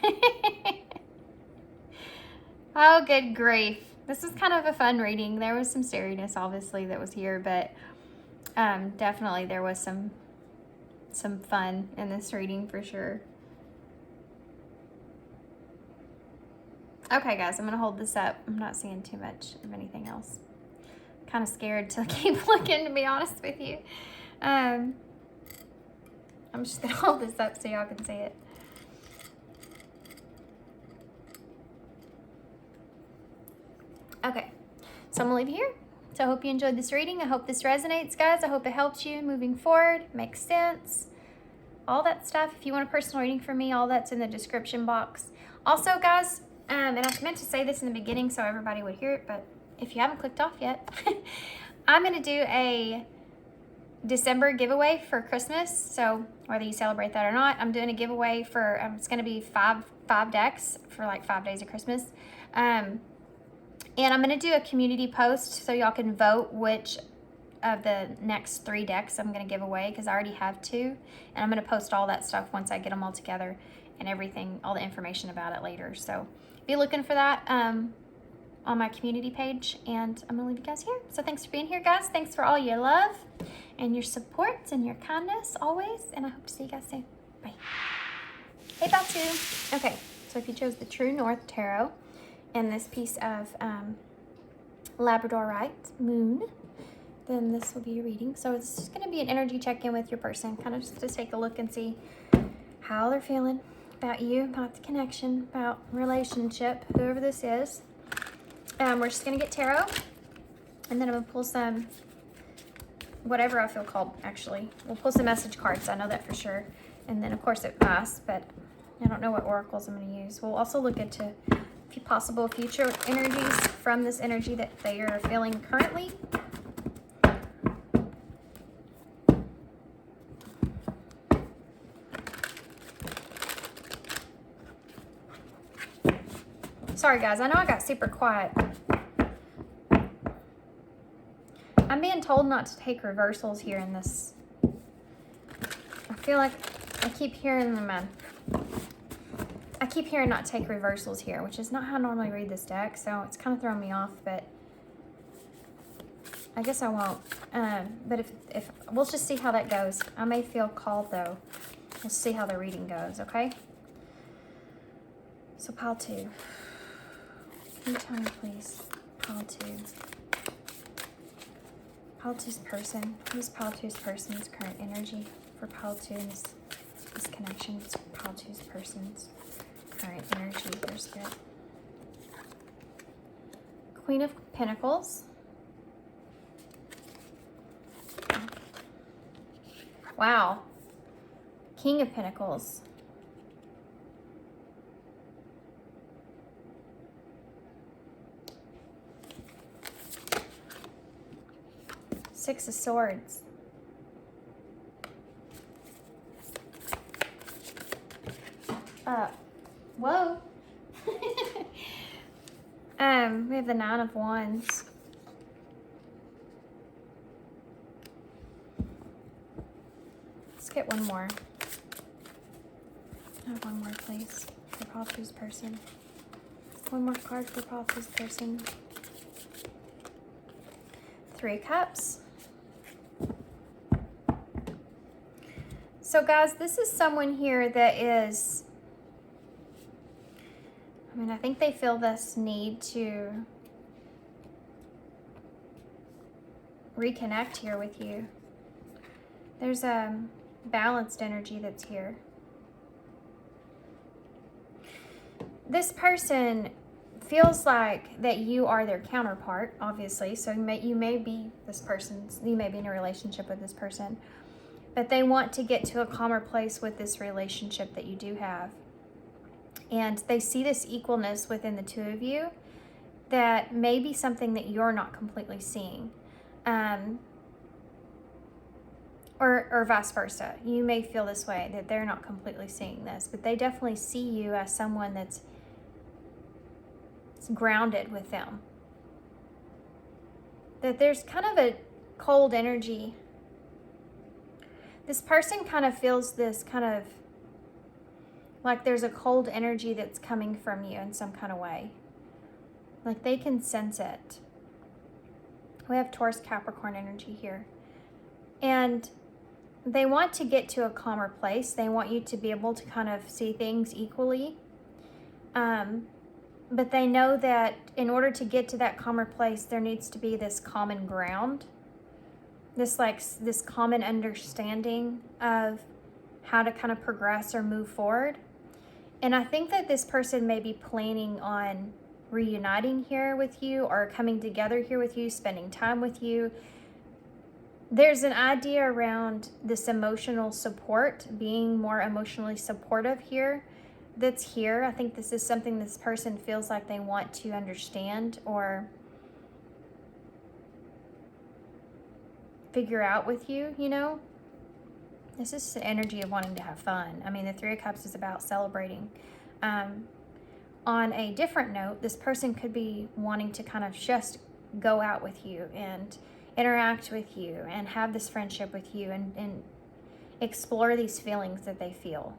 Oh, good grief. This was kind of a fun reading. There was some seriness, obviously, that was here, but definitely there was some fun in this reading for sure. Okay, guys, I'm going to hold this up. I'm not seeing too much of anything else. Kind of scared to keep looking, to be honest with you. I'm just going to hold this up so y'all can see it. Okay, so I'm going to leave you here. So I hope you enjoyed this reading. I hope this resonates, guys. I hope it helps you moving forward, makes sense, all that stuff. If you want a personal reading from me, all that's in the description box. Also, guys, and I meant to say this in the beginning so everybody would hear it, but if you haven't clicked off yet, I'm going to do a December giveaway for Christmas. So whether you celebrate that or not, I'm doing a giveaway for, it's going to be five decks for like 5 days of Christmas. And I'm going to do a community post so y'all can vote which of the next 3 decks I'm going to give away, because I already have 2. And I'm going to post all that stuff once I get them all together and everything, all the information about it later. So be looking for that on my community page. And I'm going to leave you guys here. So thanks for being here, guys. Thanks for all your love and your support and your kindness always. And I hope to see you guys soon. Bye. Hey, Batu. Okay, so if you chose the True North Tarot and this piece of Labradorite Moon, then this will be your reading. So it's just going to be an energy check-in with your person, kind of just to take a look and see how they're feeling. about you, about the connection, about relationship, whoever this is. We're just going to get tarot, and then I'm going to pull some, whatever I feel called, actually. We'll pull some message cards, I know that for sure. And then, of course, it us, but I don't know what oracles I'm going to use. We'll also look into possible future energies from this energy that they are feeling currently. Sorry guys, I know I got super quiet. I'm being told not to take reversals here in this. I feel like I keep hearing them. I keep hearing not take reversals here, which is not how I normally read this deck, so it's kind of throwing me off, but I guess I won't. But if we'll just see how that goes. I may feel called though. Let's see how the reading goes, okay? So pile 2. Can you tell me, please? Pile 2. Pile 2's person. Who's Pile 2's person's current energy for Pile 2 in this connection? It's Pile 2's person's current energy. There's the Queen of Pentacles. Wow. King of Pentacles. Six of Swords. Whoa. We have the Nine of Wands. Let's get one more. I have one more, please, for Pile 2's person. One more card for Pile 2's person. 3 Cups. So guys, this is someone here that is, I think they feel this need to reconnect here with you. There's a balanced energy that's here. This person feels like that you are their counterpart, obviously. So you may be in a relationship with this person, but they want to get to a calmer place with this relationship that you do have. And they see this equalness within the two of you that may be something that you're not completely seeing. Or vice versa. You may feel this way, that they're not completely seeing this, but they definitely see you as someone that's grounded with them. That there's kind of a cold energy. This person kind of feels this kind of like there's a cold energy that's coming from you in some kind of way. Like they can sense it. We have Taurus Capricorn energy here. And they want to get to a calmer place. They want you to be able to kind of see things equally. But they know that in order to get to that calmer place, there needs to be this common ground. This common understanding of how to kind of progress or move forward. And I think that this person may be planning on reuniting here with you or coming together here with you, spending time with you. There's an idea around this emotional support, being more emotionally supportive here that's here. I think this is something this person feels like they want to understand or figure out with you, you know? This is the energy of wanting to have fun. I mean, the Three of Cups is about celebrating. On a different note, this person could be wanting to kind of just go out with you and interact with you and have this friendship with you and explore these feelings that they feel.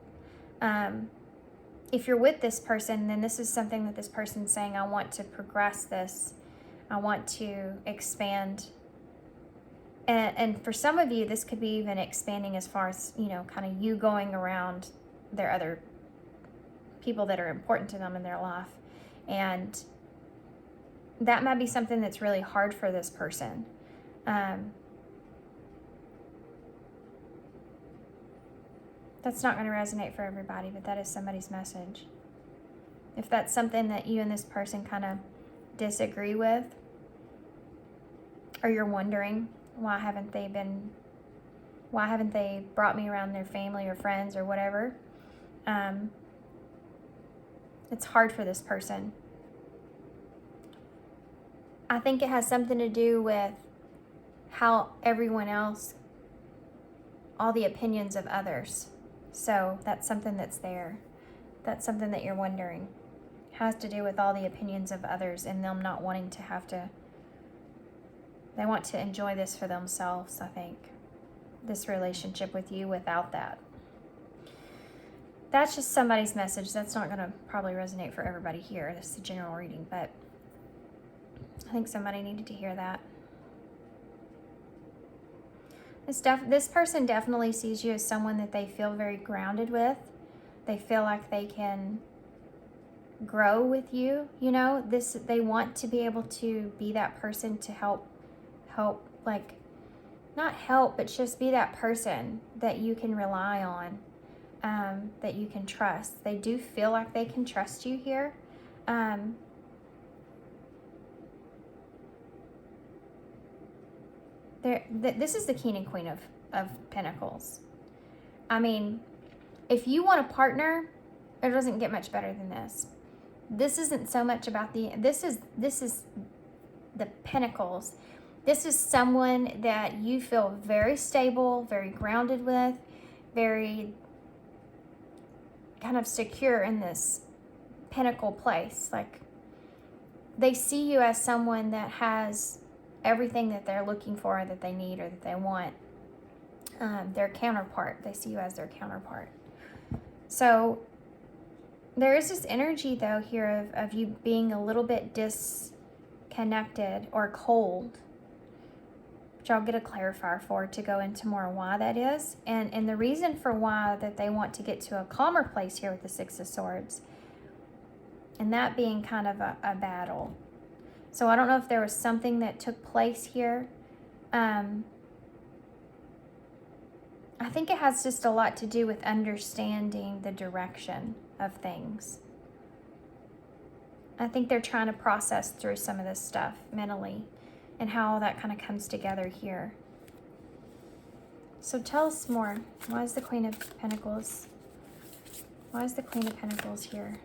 If you're with this person, then this is something that this person's saying, I want to progress this. I want to expand. And for some of you, this could be even expanding as far as, you know, kind of you going around their other people that are important to them in their life. And that might be something that's really hard for this person. That's not going to resonate for everybody, but that is somebody's message. If that's something that you and this person kind of disagree with, or you're wondering, why haven't they brought me around their family or friends or whatever, it's hard for this person. I think it has something to do with how everyone else, all the opinions of others. So that's something that's there. That's something that you're wondering. It has to do with all the opinions of others and them not wanting to have to, they want to enjoy this for themselves, I think. This relationship with you without that. That's just somebody's message. That's not going to probably resonate for everybody here. This is a general reading, but I think somebody needed to hear that. This person definitely sees you as someone that they feel very grounded with. They feel like they can grow with you. You know, they want to be able to be that person to help, like, not help, but just be that person that you can rely on, that you can trust. They do feel like they can trust you here. This is the King and Queen of Pentacles. I mean, if you want a partner, it doesn't get much better than this. This isn't so much about this is the Pentacles. This is someone that you feel very stable, very grounded with, very kind of secure in this Pentacle place. Like, they see you as someone that has everything that they're looking for, that they need, or that they want. Their counterpart. They see you as their counterpart. So there is this energy, though, here of you being a little bit disconnected or cold, which I'll get a clarifier for to go into more why that is. And the reason for why that they want to get to a calmer place here with the Six of Swords, and that being kind of a battle. So I don't know if there was something that took place here. I think it has just a lot to do with understanding the direction of things. I think they're trying to process through some of this stuff mentally and how all that kind of comes together here. So tell us more. Why is the Queen of Pentacles? Why is the Queen of Pentacles here?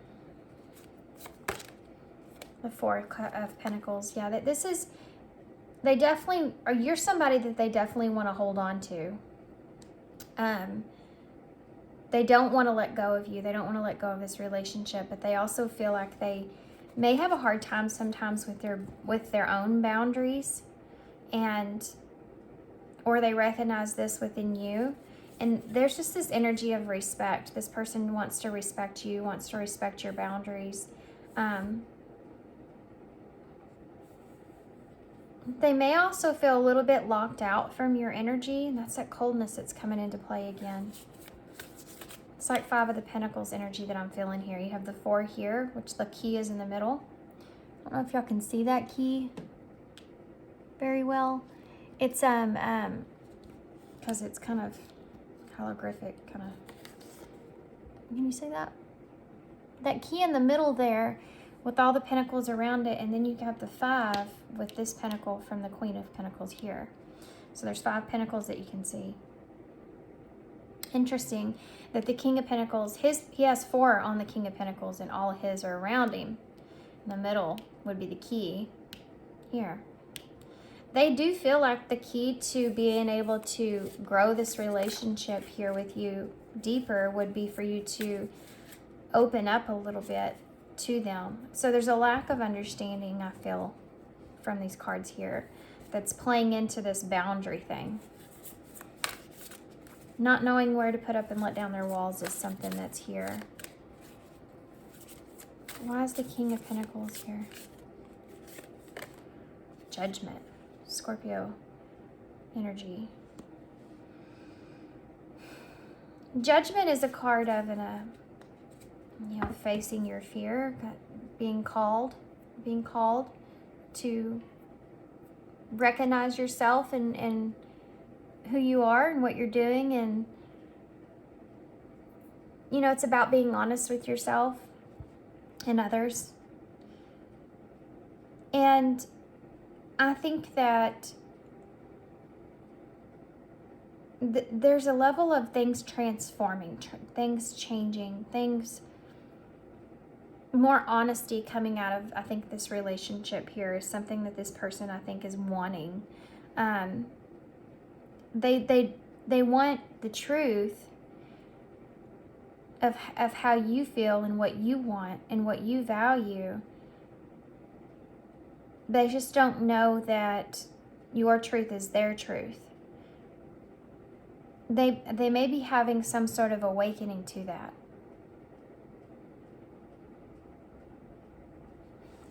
The Four of Pentacles. Yeah, this is, they definitely, or you're somebody that they definitely want to hold on to. They don't want to let go of you. They don't want to let go of this relationship, but they also feel like they may have a hard time sometimes with their own boundaries, or they recognize this within you. And there's just this energy of respect. This person wants to respect you, wants to respect your boundaries. They may also feel a little bit locked out from your energy, and that's that coldness that's coming into play again. It's like Five of the Pentacles energy that I'm feeling here. You have the Four here, which the key is in the middle. I don't know if y'all can see that key very well. It's because it's kind of holographic, kind of. Can you see that? That key in the middle there, with all the pentacles around it, and then you got the Five with this pentacle from the Queen of Pentacles here. So there's 5 pentacles that you can see. Interesting that the King of Pentacles, he has 4 on the King of Pentacles, and all of his are around him. In the middle would be the key here. They do feel like the key to being able to grow this relationship here with you deeper would be for you to open up a little bit to them. So there's a lack of understanding, I feel, from these cards here, that's playing into this boundary thing. Not knowing where to put up and let down their walls is something that's here. Why is the King of Pentacles here? Judgment. Scorpio energy. Judgment is a card of facing your fear, being called to recognize yourself and who you are and what you're doing, and you know, it's about being honest with yourself and others. And I think that there's a level of things transforming, things changing, things, more honesty coming out of, I think, this relationship here is something that this person, I think, is wanting. They want the truth of how you feel and what you want and what you value. They just don't know that your truth is their truth. They may be having some sort of awakening to that.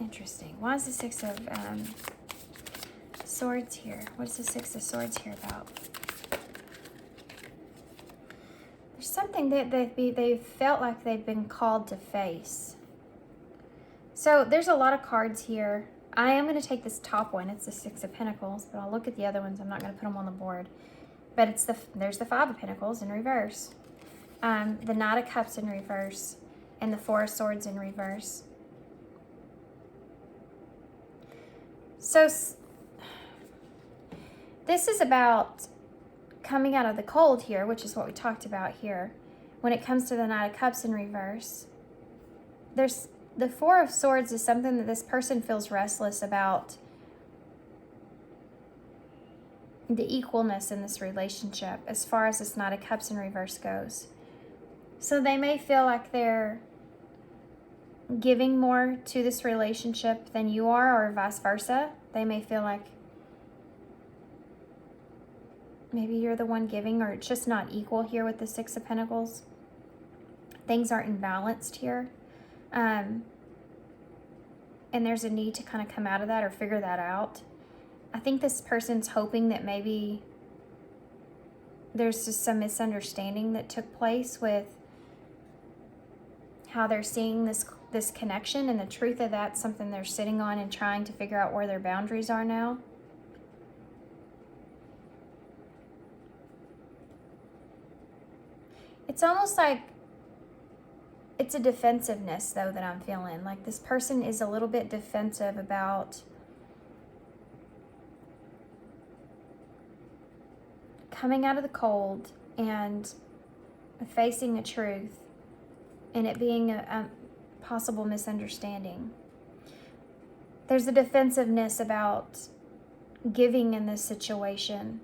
Interesting. Why is the Six of Swords here? What is the Six of Swords here about? There's something that they've felt like they've been called to face. So there's a lot of cards here. I am going to take this top one. It's the Six of Pentacles, but I'll look at the other ones. I'm not going to put them on the board. But there's the Five of Pentacles in reverse. The Knight of Cups in reverse. And the Four of Swords in reverse. So this is about coming out of the cold here, which is what we talked about here. When it comes to the Knight of Cups in reverse, there's the Four of Swords is something that this person feels restless about, the equalness in this relationship as far as this Knight of Cups in reverse goes. So they may feel like they're giving more to this relationship than you are, or vice versa. They may feel like maybe you're the one giving, or it's just not equal here with the Six of Pentacles. Things aren't imbalanced here. And there's a need to kind of come out of that or figure that out. I think this person's hoping that maybe there's just some misunderstanding that took place with how they're seeing this connection, and the truth of that's something they're sitting on and trying to figure out where their boundaries are now. It's almost like it's a defensiveness, though, that I'm feeling. Like this person is a little bit defensive about coming out of the cold and facing the truth, and it being a possible misunderstanding. There's a defensiveness about giving in this situation.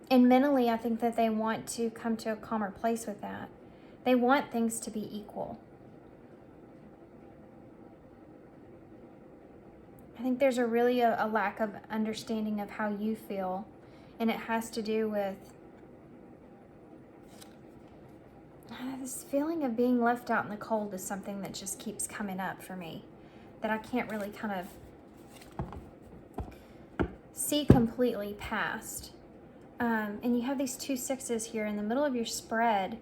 And mentally, I think that they want to come to a calmer place with that. They want things to be equal. I think there's really a lack of understanding of how you feel, and it has to do with this feeling of being left out in the cold is something that just keeps coming up for me, that I can't really kind of see completely past. And you have these two sixes here in the middle of your spread,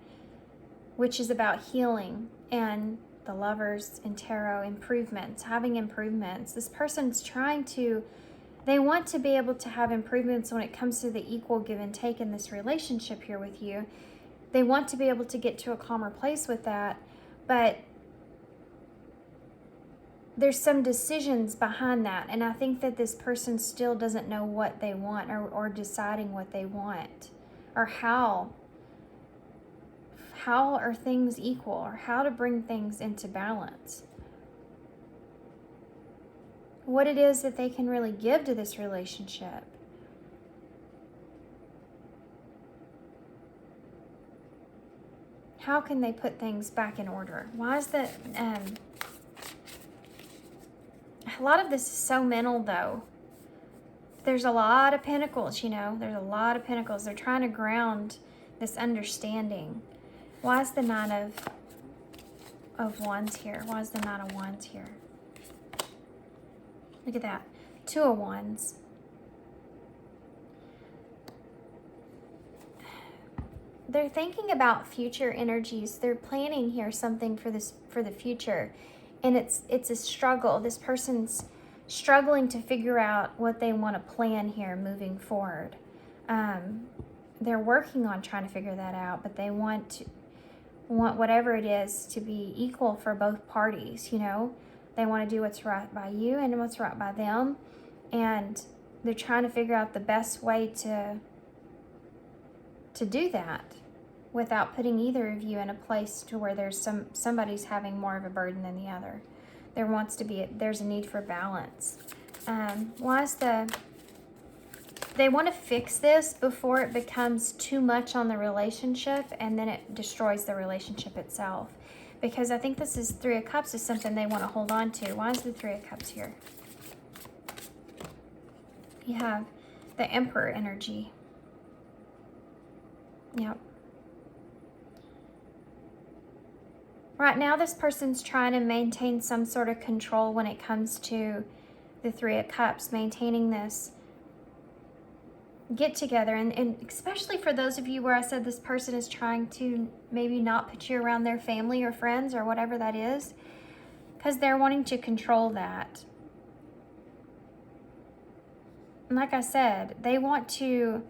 which is about healing, and the Lovers in tarot, improvements, having improvements. This person's they want to be able to have improvements when it comes to the equal give and take in this relationship here with you. They want to be able to get to a calmer place with that, but there's some decisions behind that, and I think that this person still doesn't know what they want, or deciding what they want, or how are things equal, or how to bring things into balance. What it is that they can really give to this relationship. How can they put things back in order? Why is that? A lot of this is so mental, though. There's a lot of pentacles, you know. There's a lot of pentacles. They're trying to ground this understanding. Why is the Nine of Wands here? Why is the Nine of Wands here? Look at that. Two of Wands. They're thinking about future energies. They're planning here something for the future. And it's a struggle. This person's struggling to figure out what they want to plan here moving forward. they're working on trying to figure that out, but they want whatever it is to be equal for both parties, you know. They want to do what's right by you and what's right by them, and they're trying to figure out the best way to do that without putting either of you in a place to where there's somebody's having more of a burden than the other. There's a need for balance. They want to fix this before it becomes too much on the relationship and then it destroys the relationship itself. Because I think this is Three of Cups is something they want to hold on to. Why is the Three of Cups here? You have the Emperor energy. Yep. Right now, this person's trying to maintain some sort of control when it comes to the Three of Cups, maintaining this get together. And especially for those of you where I said this person is trying to maybe not put you around their family or friends or whatever that is, because they're wanting to control that. And like I said, they want to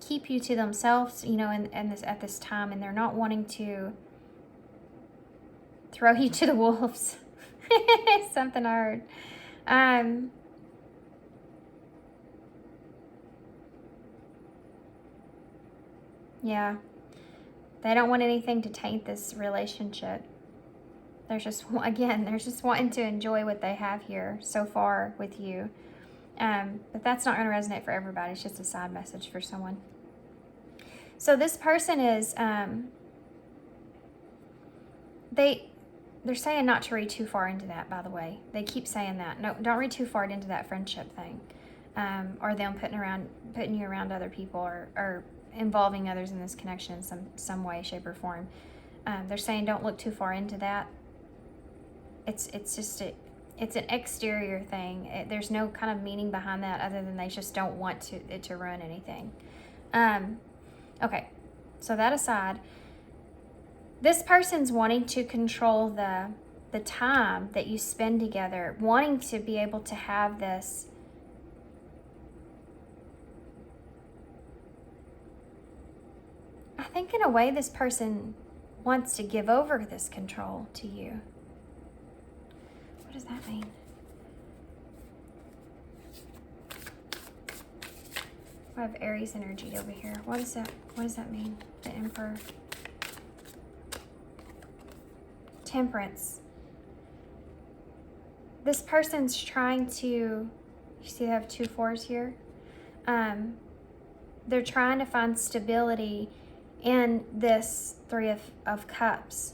keep you to themselves, you know, at this time, and they're not wanting to throw you to the wolves. Something I heard. Yeah. They don't want anything to taint this relationship. They're just wanting to enjoy what they have here so far with you. But that's not going to resonate for everybody. It's just a side message for someone. So this person is, they're saying not to read too far into that, by the way. They keep saying that. No, don't read too far into that friendship thing. Or them putting you around other people or involving others in this connection in some way, shape, or form. They're saying don't look too far into that. It's an exterior thing. There's no kind of meaning behind that other than they just don't want it to ruin anything. Okay, so that aside, this person's wanting to control the time that you spend together, wanting to be able to have this I think in a way this person wants to give over this control to you. What does that mean? I have Aries energy over here. What does that mean? The Emperor. Temperance. This person's trying to, you see I have 2 4s here? They're trying to find stability in this Three of Cups.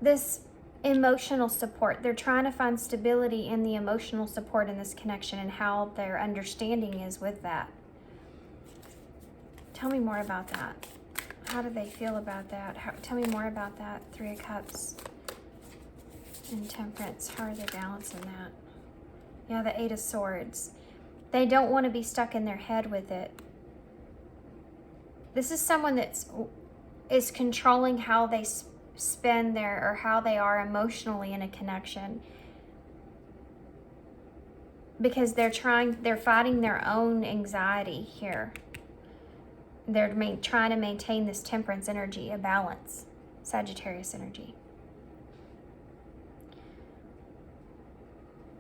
This emotional support. They're trying to find stability in the emotional support in this connection and how their understanding is with that. Tell me more about that. How do they feel about that? Tell me more about that Three of Cups and Temperance. How are they balancing that? Yeah, the Eight of Swords. They don't want to be stuck in their head with it. This is someone is controlling how they spend or how they are emotionally in a connection, because they're fighting their own anxiety here. They're trying to maintain this Temperance energy, a balance, Sagittarius energy.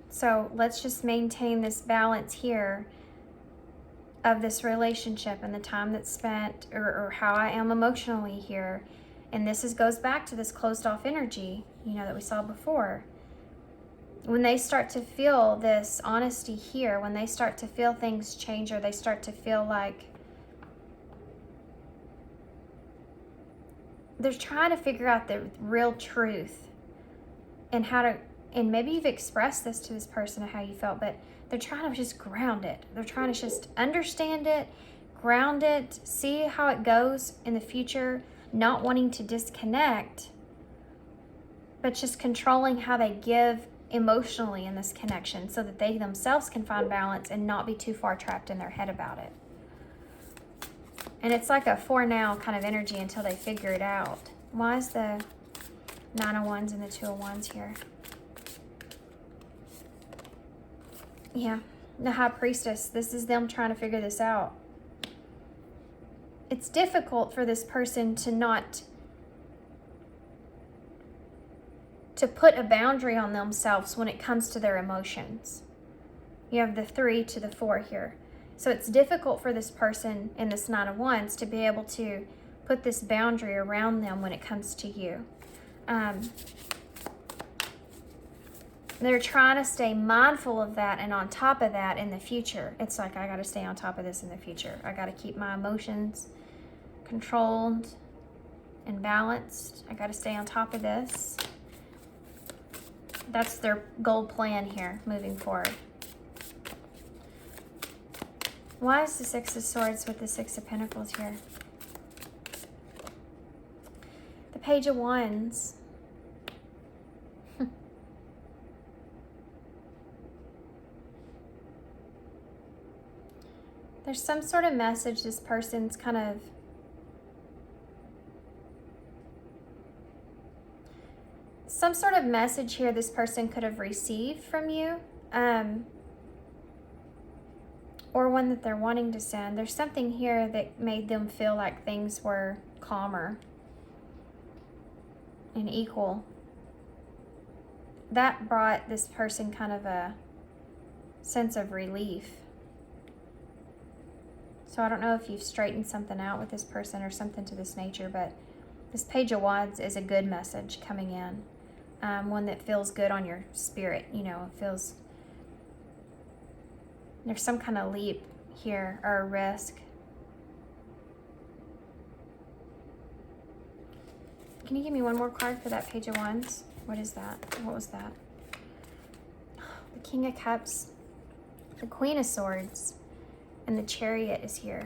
So let's just maintain this balance here of this relationship and the time that's spent, or how I am emotionally here. And this goes back to this closed off energy, you know, that we saw before. When they start to feel this honesty here, when they start to feel things change, or they start to feel like they're trying to figure out the real truth and and maybe you've expressed this to this person of how you felt, but they're trying to just ground it. They're trying to just understand it, ground it, see how it goes in the future, not wanting to disconnect, but just controlling how they give emotionally in this connection so that they themselves can find balance and not be too far trapped in their head about it. And it's like a for now kind of energy until they figure it out. Why is the Nine of Wands and the Two of Wands here? Yeah, the High Priestess. This is them trying to figure this out. it's difficult for this person to put a boundary on themselves when it comes to their emotions. You have the 3 to the 4 here. So it's difficult for this person in this 9 of Wands to be able to put this boundary around them when it comes to you. They're trying to stay mindful of that and on top of that in the future. It's like, I got to stay on top of this in the future. I got to keep my emotions controlled and balanced. I got to stay on top of this. That's their goal plan here moving forward. Why is the 6 of Swords with the 6 of Pentacles here? The Page of Wands. There's some sort of message this person's kind of some sort of message here this person could have received from you, or one that they're wanting to send. There's something here that made them feel like things were calmer and equal. That brought this person kind of a sense of relief. So I don't know if you've straightened something out with this person or something to this nature, but this Page of Wands is a good message coming in. One that feels good on your spirit, you know, it feels, there's some kind of leap here or a risk. Can you give me one more card for that Page of Wands? What is that? What was that? The King of Cups, the Queen of Swords, and the Chariot is here.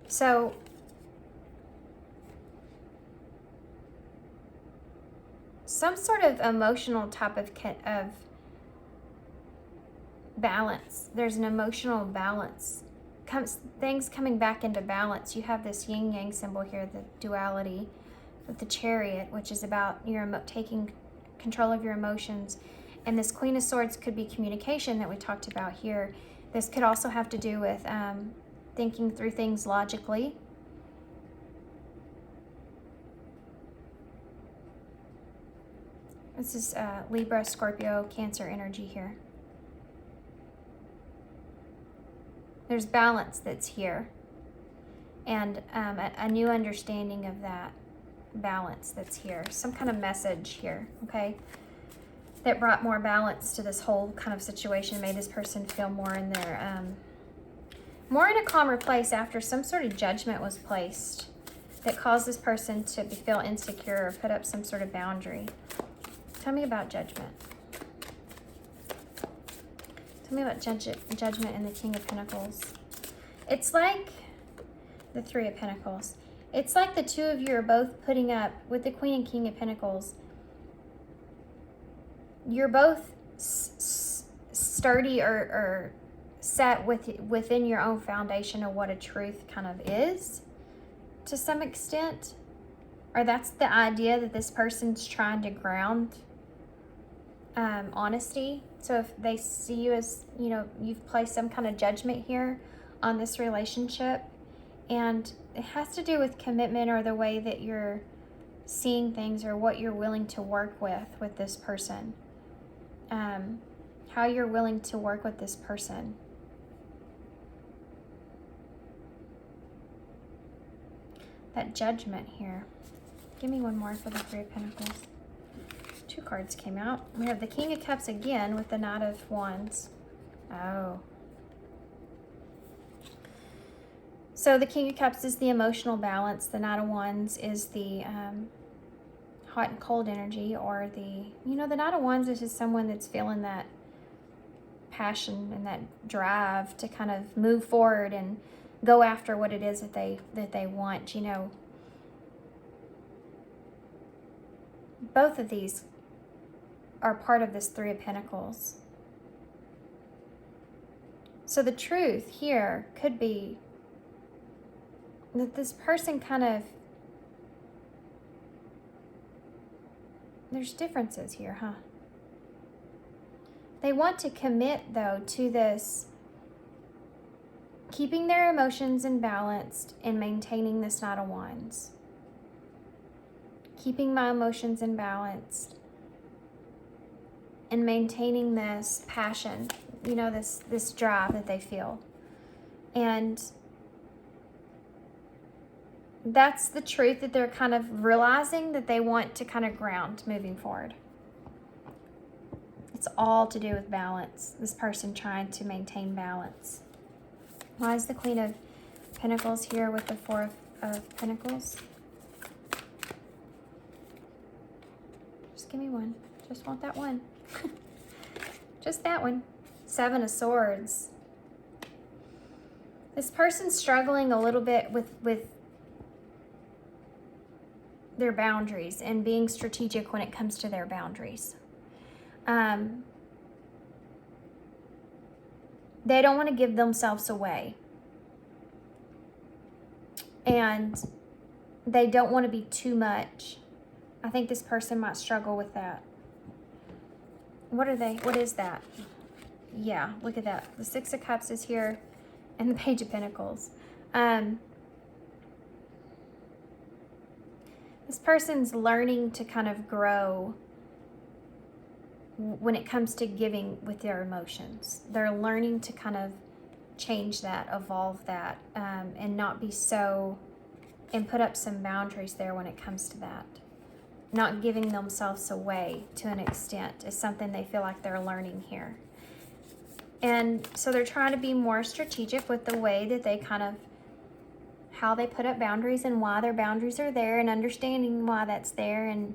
So some sort of emotional type of balance. There's an emotional balance. Things coming back into balance. You have this yin yang symbol here, the duality with the Chariot, which is about your taking control of your emotions. And this Queen of Swords could be communication that we talked about here. This could also have to do with thinking through things logically. This is Libra, Scorpio, Cancer energy here. There's balance that's here. And a new understanding of that balance that's here. Some kind of message here, okay? That brought more balance to this whole kind of situation, made this person feel more in their, more in a calmer place after some sort of judgment was placed that caused this person to feel insecure or put up some sort of boundary. Tell me about judgment. Tell me about judgment and the King of Pentacles. It's like the 3 of Pentacles. It's like the two of you are both putting up, with the Queen and King of Pentacles, you're both sturdy or set within your own foundation of what a truth kind of is to some extent. Or that's the idea that this person's trying to ground honesty. So if they see you as, you know, you've placed some kind of judgment here on this relationship, and it has to do with commitment or the way that you're seeing things or what you're willing to work with this person. How you're willing to work with this person. That judgment here. Give me one more for the 3 of Pentacles. 2 cards came out. We have the King of Cups again with the Knight of Wands. Oh. So the King of Cups is the emotional balance. The Knight of Wands is the hot and cold energy, or the, you know, the Knight of Wands is just someone that's feeling that passion and that drive to kind of move forward and go after what it is that they want, you know. Both of these are part of this 3 of Pentacles. So the truth here could be that this person kind of, there's differences here, huh? They want to commit, though, to this keeping their emotions in balance and maintaining this Knight of Wands. Keeping my emotions in balance and maintaining this passion, you know, this drive that they feel. And that's the truth that they're kind of realizing, that they want to kind of ground moving forward. It's all to do with balance. This person trying to maintain balance. Why is the Queen of Pentacles here with the Four of Pentacles? Just give me one. Just want that one. Just that one. Seven of Swords. This person's struggling a little bit with their boundaries and being strategic when it comes to their boundaries. They don't want to give themselves away. And they don't want to be too much. I think this person might struggle with that. What are they? What is that? Yeah, look at that. The Six of Cups is here and the Page of Pentacles. This person's learning to kind of grow when it comes to giving with their emotions. They're learning to kind of change that, evolve that, and not be so, and put up some boundaries there when it comes to that. Not giving themselves away to an extent is something they feel like they're learning here. And so they're trying to be more strategic with the way that they kind of, how they put up boundaries and why their boundaries are there, and understanding why that's there, and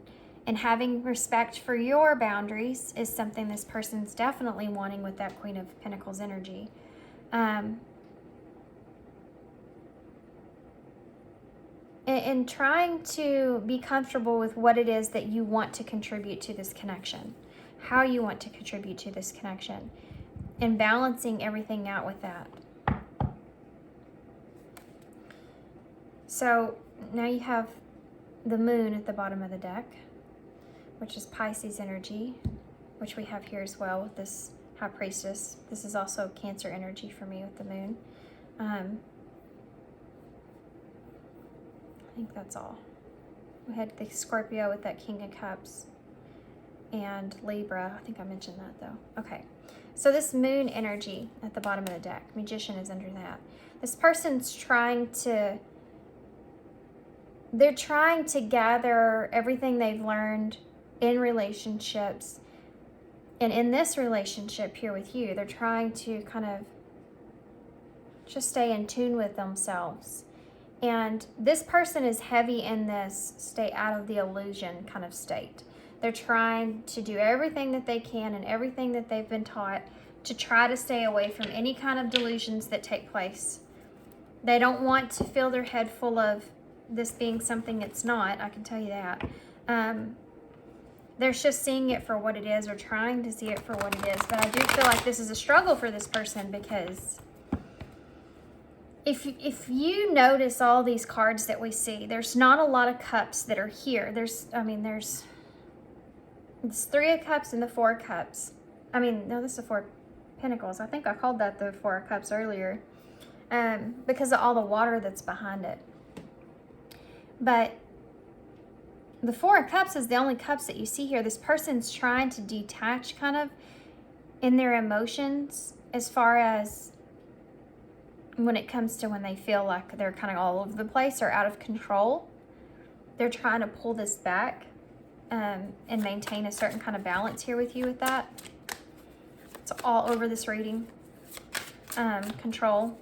having respect for your boundaries is something this person's definitely wanting with that Queen of Pentacles energy. And trying to be comfortable with what it is that you want to contribute to this connection, how you want to contribute to this connection, and balancing everything out with that. So now you have the Moon at the bottom of the deck, which is Pisces energy, which we have here as well with this High Priestess. This is also Cancer energy for me with the Moon. I think that's all. We had the Scorpio with that King of Cups and Libra. I think I mentioned that though. Okay, so this Moon energy at the bottom of the deck, Magician is under that. This person's trying to, they're trying to gather everything they've learned in relationships, and in this relationship here with you, they're trying to kind of just stay in tune with themselves. And this person is heavy in this stay out of the illusion kind of state. They're trying to do everything that they can and everything that they've been taught to try to stay away from any kind of delusions that take place. They don't want to fill their head full of this being something it's not, I can tell you that. They're just seeing it for what it is, or trying to see it for what it is. But I do feel like this is a struggle for this person, because if you notice all these cards that we see, there's not a lot of cups that are here. There's it's Three of Cups and the Four of Cups. I mean, no, this is the Four of Pentacles. I think I called that the Four of Cups earlier, because of all the water that's behind it. But the Four of Cups is the only cups that you see here. This person's trying to detach kind of in their emotions, as far as when it comes to when they feel like they're kind of all over the place or out of control. They're trying to pull this back and maintain a certain kind of balance here with you with that. It's all over this reading. Controlling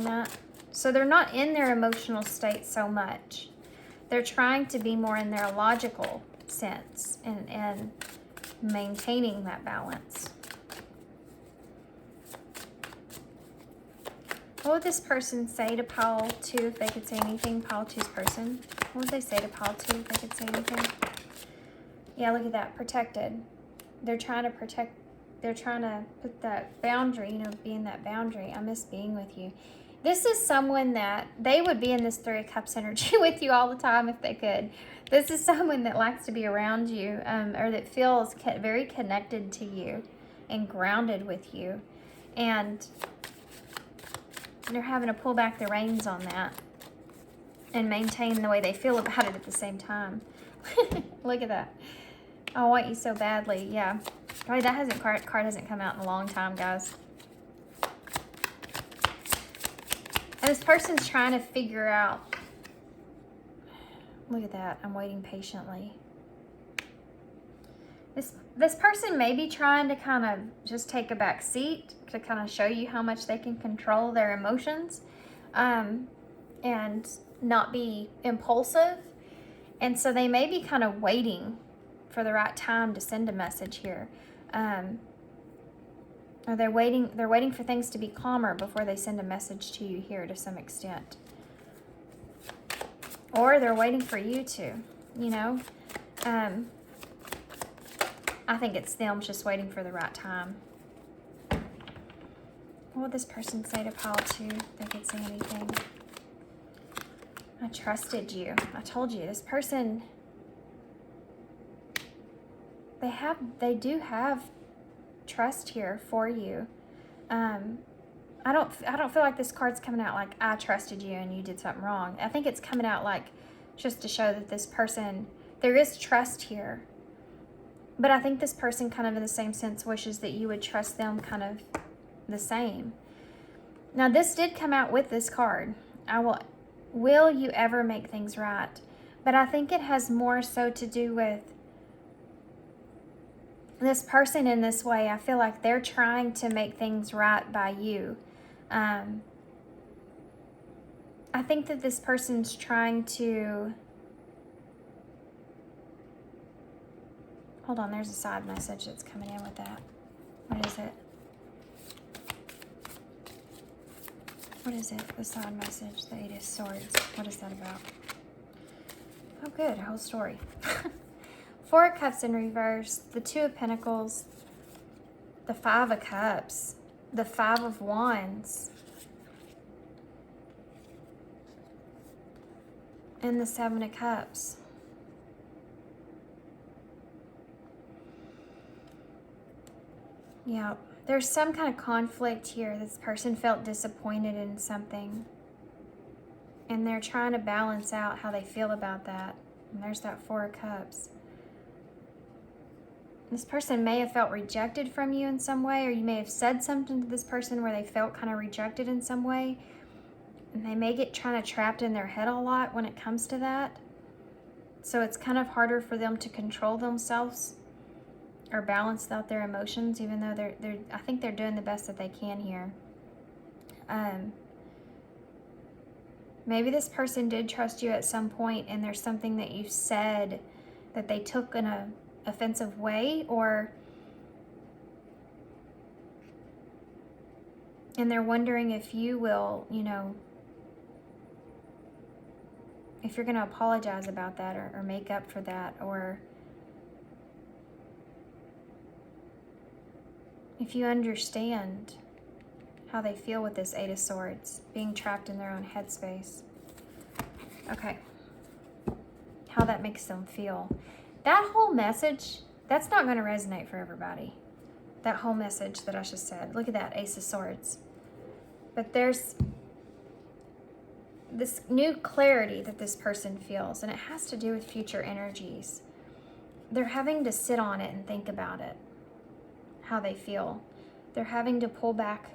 that. So they're not in their emotional state so much. They're trying to be more in their logical sense and maintaining that balance. What would this person say to Pile 2 if they could say anything? Pile 2's person. What would they say to Pile 2 if they could say anything? Yeah, look at that. Protected. They're trying to protect. They're trying to put that boundary, you know, being that boundary. I miss being with you. This is someone that they would be in this Three of Cups energy with you all the time if they could. This is someone that likes to be around you, or that feels very connected to you and grounded with you. And They're having to pull back the reins on that and maintain the way they feel about it at the same time. Look at that. I want you so badly. Yeah. Right, that card hasn't come out in a long time, guys. And this person's trying to figure out. Look at that. I'm waiting patiently. This person may be trying to kind of just take a back seat to kind of show you how much they can control their emotions, and not be impulsive. And so they may be kind of waiting for the right time to send a message here. Or they're waiting for things to be calmer before they send a message to you here to some extent. Or they're waiting for you to, you know. I think it's them just waiting for the right time. What would this person say to pile 2 if they could say anything? I trusted you. I told you, this person, they do have trust here for you. I don't feel like this card's coming out like I trusted you and you did something wrong. I think it's coming out like just to show that this person, there is trust here. But I think this person kind of in the same sense wishes that you would trust them kind of the same. Now this did come out with this card. Will you ever make things right? But I think it has more so to do with this person in this way. I feel like they're trying to make things right by you. I think that this person's trying to... Hold on, there's a side message that's coming in with that. What is it? What is it? The side message, the 8 of Swords. What is that about? Oh, good, a whole story. 4 of Cups in reverse, the 2 of Pentacles, the 5 of Cups, the 5 of Wands, and the 7 of Cups. Yeah, there's some kind of conflict here. This person felt disappointed in something, and they're trying to balance out how they feel about that. And there's that 4 of Cups. This person may have felt rejected from you in some way, or you may have said something to this person where they felt kind of rejected in some way. And they may get kind of trapped in their head a lot when it comes to that. So it's kind of harder for them to control themselves or balance out their emotions, even though I think they're doing the best that they can here. Maybe this person did trust you at some point, and there's something that you said that they took in a offensive way, and they're wondering if you will, you know, if you're going to apologize about that, or make up for that, or if you understand how they feel with this 8 of Swords, being trapped in their own headspace. Okay. How that makes them feel. That whole message, that's not going to resonate for everybody. That whole message that I just said. Look at that, Ace of Swords. But there's this new clarity that this person feels, and it has to do with future energies. They're having to sit on it and think about it, how they feel. They're having to pull back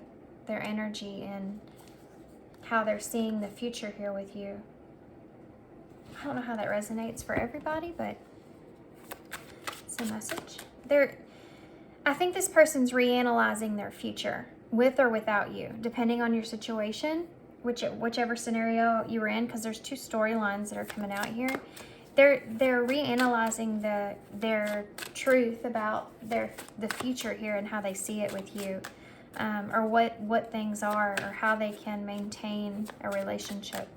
their energy and how they're seeing the future here with you. I don't know how that resonates for everybody, but it's a message. I think this person's reanalyzing their future, with or without you, depending on your situation, whichever scenario you were in, because there's 2 storylines that are coming out here. They're reanalyzing their truth about the future here and how they see it with you, or what things are, or how they can maintain a relationship.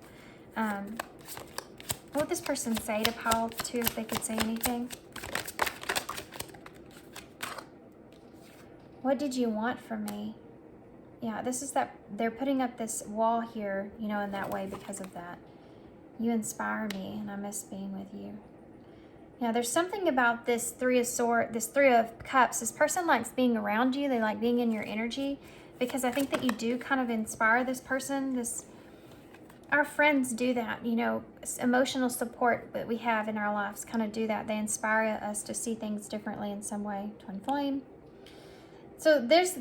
What would this person say to pile 2 if they could say anything? What did you want from me? Yeah, this is that they're putting up this wall here, you know, in that way because of that. You inspire me, and I miss being with you. Yeah, there's something about this Three of Cups. This person likes being around you. They like being in your energy, because I think that you do kind of inspire this person. Our friends do that, you know, emotional support that we have in our lives kind of do that. They inspire us to see things differently in some way. Twin flame. So this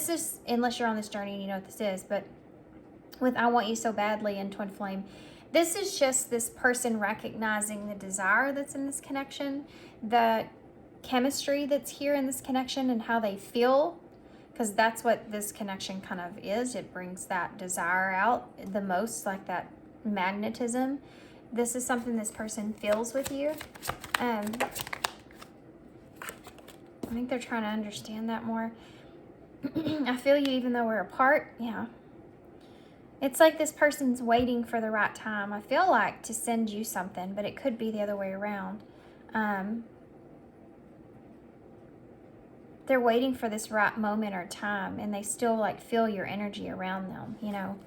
is, unless you're on this journey and you know what this is, but with I Want You So Badly and Twin Flame, this is just this person recognizing the desire that's in this connection, the chemistry that's here in this connection, and how they feel, because that's what this connection kind of is. It brings that desire out the most, like that magnetism. This is something this person feels with you. I think they're trying to understand that more. I feel you even though we're apart. Yeah. It's like this person's waiting for the right time, I feel like, to send you something, but it could be the other way around. They're waiting for this right moment or time, and they still like feel your energy around them, you know.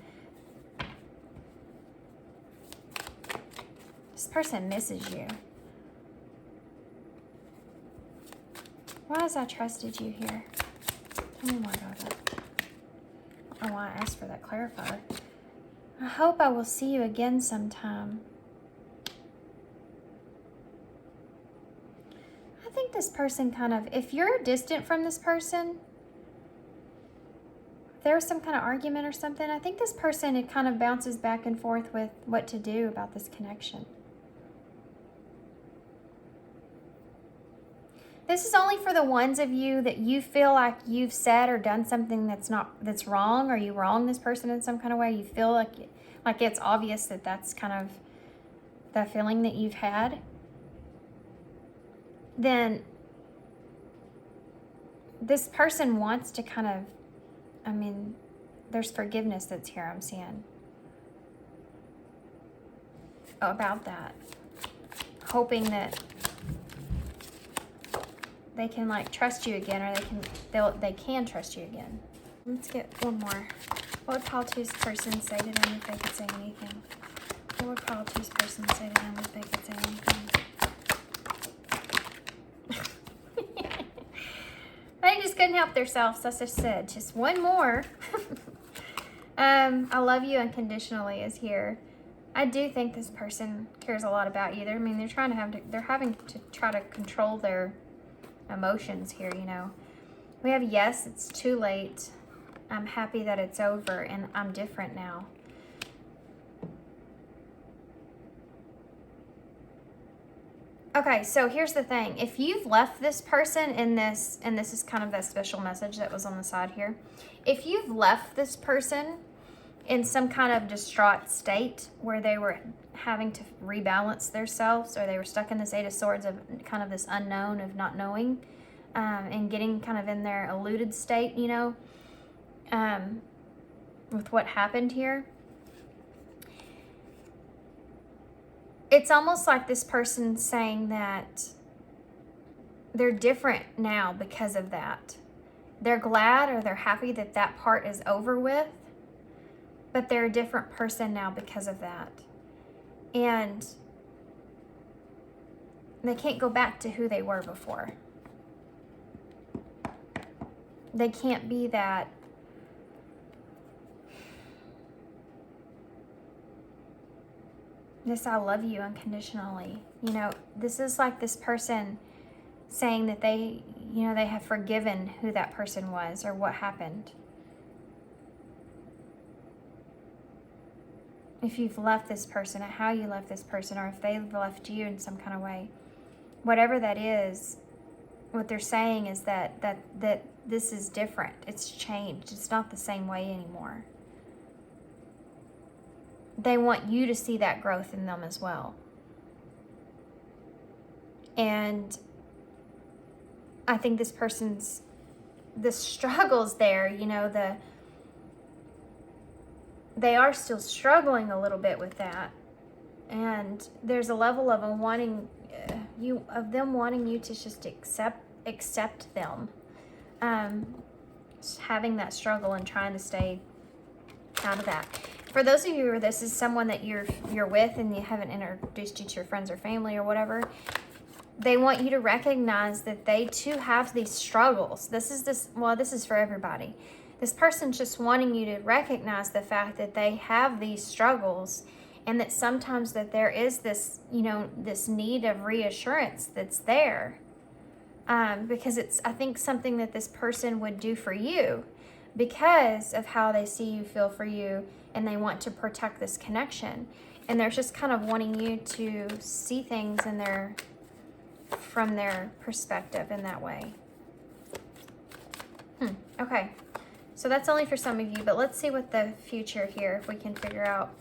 This person misses you. Why has I trusted you here? Tell me more about it. I don't know why I asked for that clarifier. I hope I will see you again sometime. I think this person kind of, if you're distant from this person, if there was some kind of argument or something, I think this person, it kind of bounces back and forth with what to do about this connection. This is only for the ones of you that you feel like you've said or done something that's wrong, or you wrong this person in some kind of way. You feel like it's obvious that that's kind of the feeling that you've had. Then this person wants to kind of, I mean, there's forgiveness that's here, I'm seeing. About that. Hoping that they can like trust you again, or they can trust you again. Let's get one more. What would Pile 2's person say to them if they could say anything? What would Pile 2's person say to them if they could say anything? They just couldn't help themselves, as I said. Just one more. I love you unconditionally is here. I do think this person cares a lot about you. They're having to try to control their emotions here, you know. We have yes, it's too late. I'm happy that it's over, and I'm different now. Okay, so here's the thing. If you've left this person in this, and this is kind of that special message that was on the side here. If you've left this person in some kind of distraught state where they were having to rebalance themselves, or they were stuck in this Eight of Swords of kind of this unknown of not knowing, and getting kind of in their eluded state, you know, with what happened here. It's almost like this person saying that they're different now because of that. They're glad, or they're happy that that part is over with, but they're a different person now because of that. And they can't go back to who they were before. They can't be that this I love you unconditionally. You know, this is like this person saying that they, you know, they have forgiven who that person was or what happened. If you've left this person, or how you left this person, or if they've left you in some kind of way, whatever that is, what they're saying is that this is different. It's changed. It's not the same way anymore. They want you to see that growth in them as well. And I think this person's, the struggles there, you know, they are still struggling a little bit with that. And there's a level of them wanting you to just accept them. Just having that struggle and trying to stay out of that. for those of you where this is someone that you're with and you haven't introduced you to your friends or family or whatever, they want you to recognize that they too have these struggles. This is for everybody. This person's just wanting you to recognize the fact that they have these struggles, and that sometimes that there is this, this need of reassurance that's there. Because it's, I think, something that this person would do for you because of how they see you, feel for you, and they want to protect this connection. And they're just kind of wanting you to see things from their perspective in that way. Okay, so that's only for some of you, but let's see what the future here, if we can figure out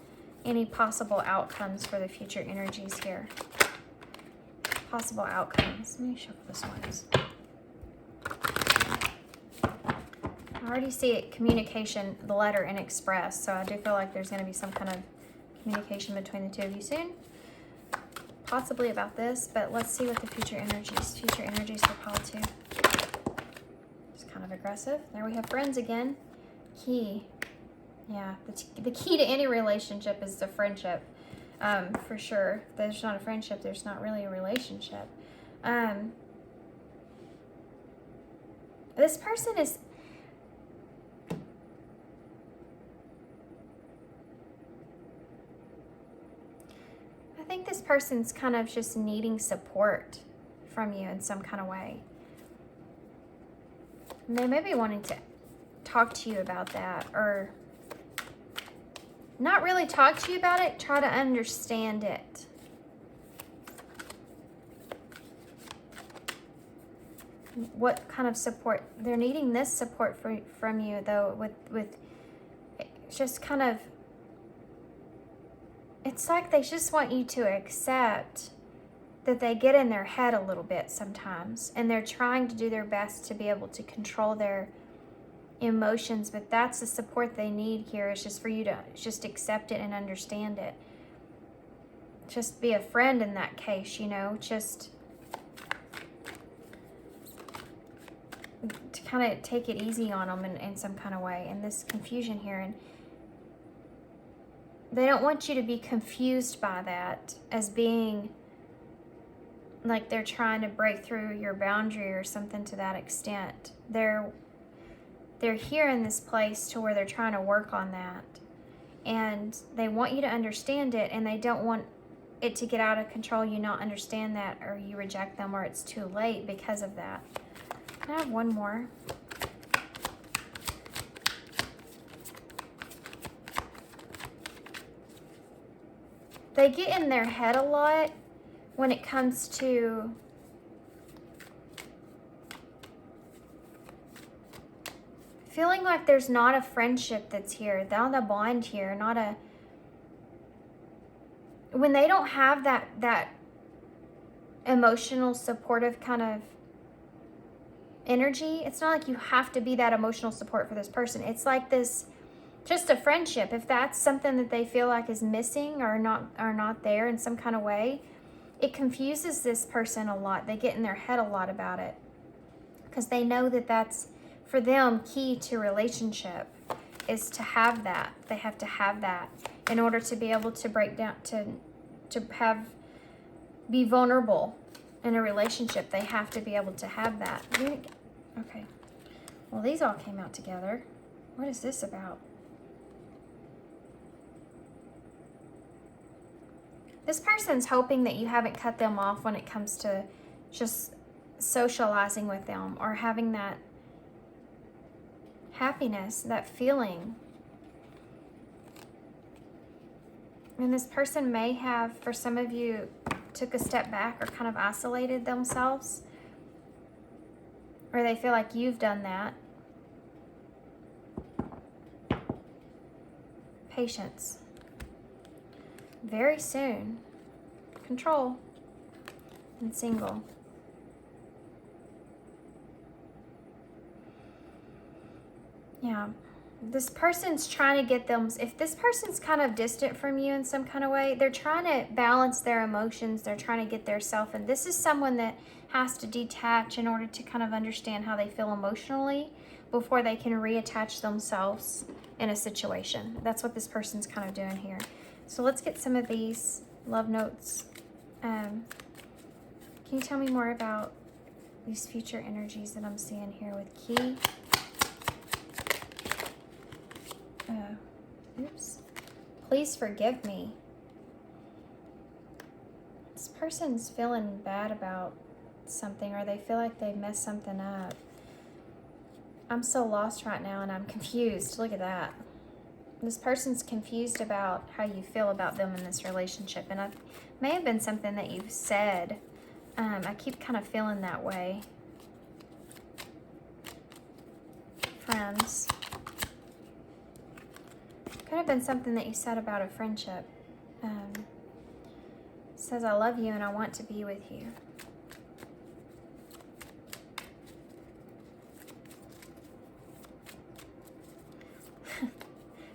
any possible outcomes for the future energies here. Possible outcomes. Let me shuffle this ones. I already see it, communication, the letter, and express, so I do feel like there's going to be some kind of communication between the two of you soon. Possibly about this, but let's see what the future energies for pile 2. It's kind of aggressive. There we have friends again. Key. Yeah, the key to any relationship is the friendship. For sure. If there's not a friendship, there's not really a relationship. This person is... I think this person's kind of just needing support from you in some kind of way. And they may be wanting to talk to you about that, or not really talk to you about it, try to understand it. What kind of support? They're needing this support from you, though, with just kind of, it's like they just want you to accept that they get in their head a little bit sometimes, and they're trying to do their best to be able to control their emotions, but that's the support they need here, is just for you to just accept it and understand it. Just be a friend in that case, just to kind of take it easy on them in some kind of way. And this confusion here, and they don't want you to be confused by that as being like they're trying to break through your boundary or something to that extent. They're here in this place to where they're trying to work on that, and they want you to understand it, and they don't want it to get out of control, you not understand that, or you reject them, or it's too late because of that. I have one more. They get in their head a lot when it comes to feeling like there's not a friendship that's here, not a bond here, when they don't have that emotional supportive kind of energy. It's not like you have to be that emotional support for this person. It's like this, just a friendship. If that's something that they feel like is missing or not there in some kind of way, it confuses this person a lot. They get in their head a lot about it because they know that that's, for them, key to relationship is to have that. They have to have that in order to be able to break down, be vulnerable in a relationship. They have to be able to have that. Okay. Well, these all came out together. What is this about? This person's hoping that you haven't cut them off when it comes to just socializing with them or having that happiness, that feeling. And this person may have, for some of you, took a step back or kind of isolated themselves, or they feel like you've done that. Patience. Very soon. Control. And single. Yeah. this person's trying to get them, if this person's kind of distant from you in some kind of way, they're trying to balance their emotions. They're trying to get their self. And this is someone that has to detach in order to kind of understand how they feel emotionally before they can reattach themselves in a situation. That's what this person's kind of doing here. So let's get some of these love notes. Can you tell me more about these future energies that I'm seeing here with Key? Oops. Please forgive me. This person's feeling bad about something, or they feel like they messed something up. I'm so lost right now and I'm confused. Look at that. This person's confused about how you feel about them in this relationship. And it may have been something that you've said. I keep kind of feeling that way. Friends. Could have been something that you said about a friendship. Says, I love you and I want to be with you.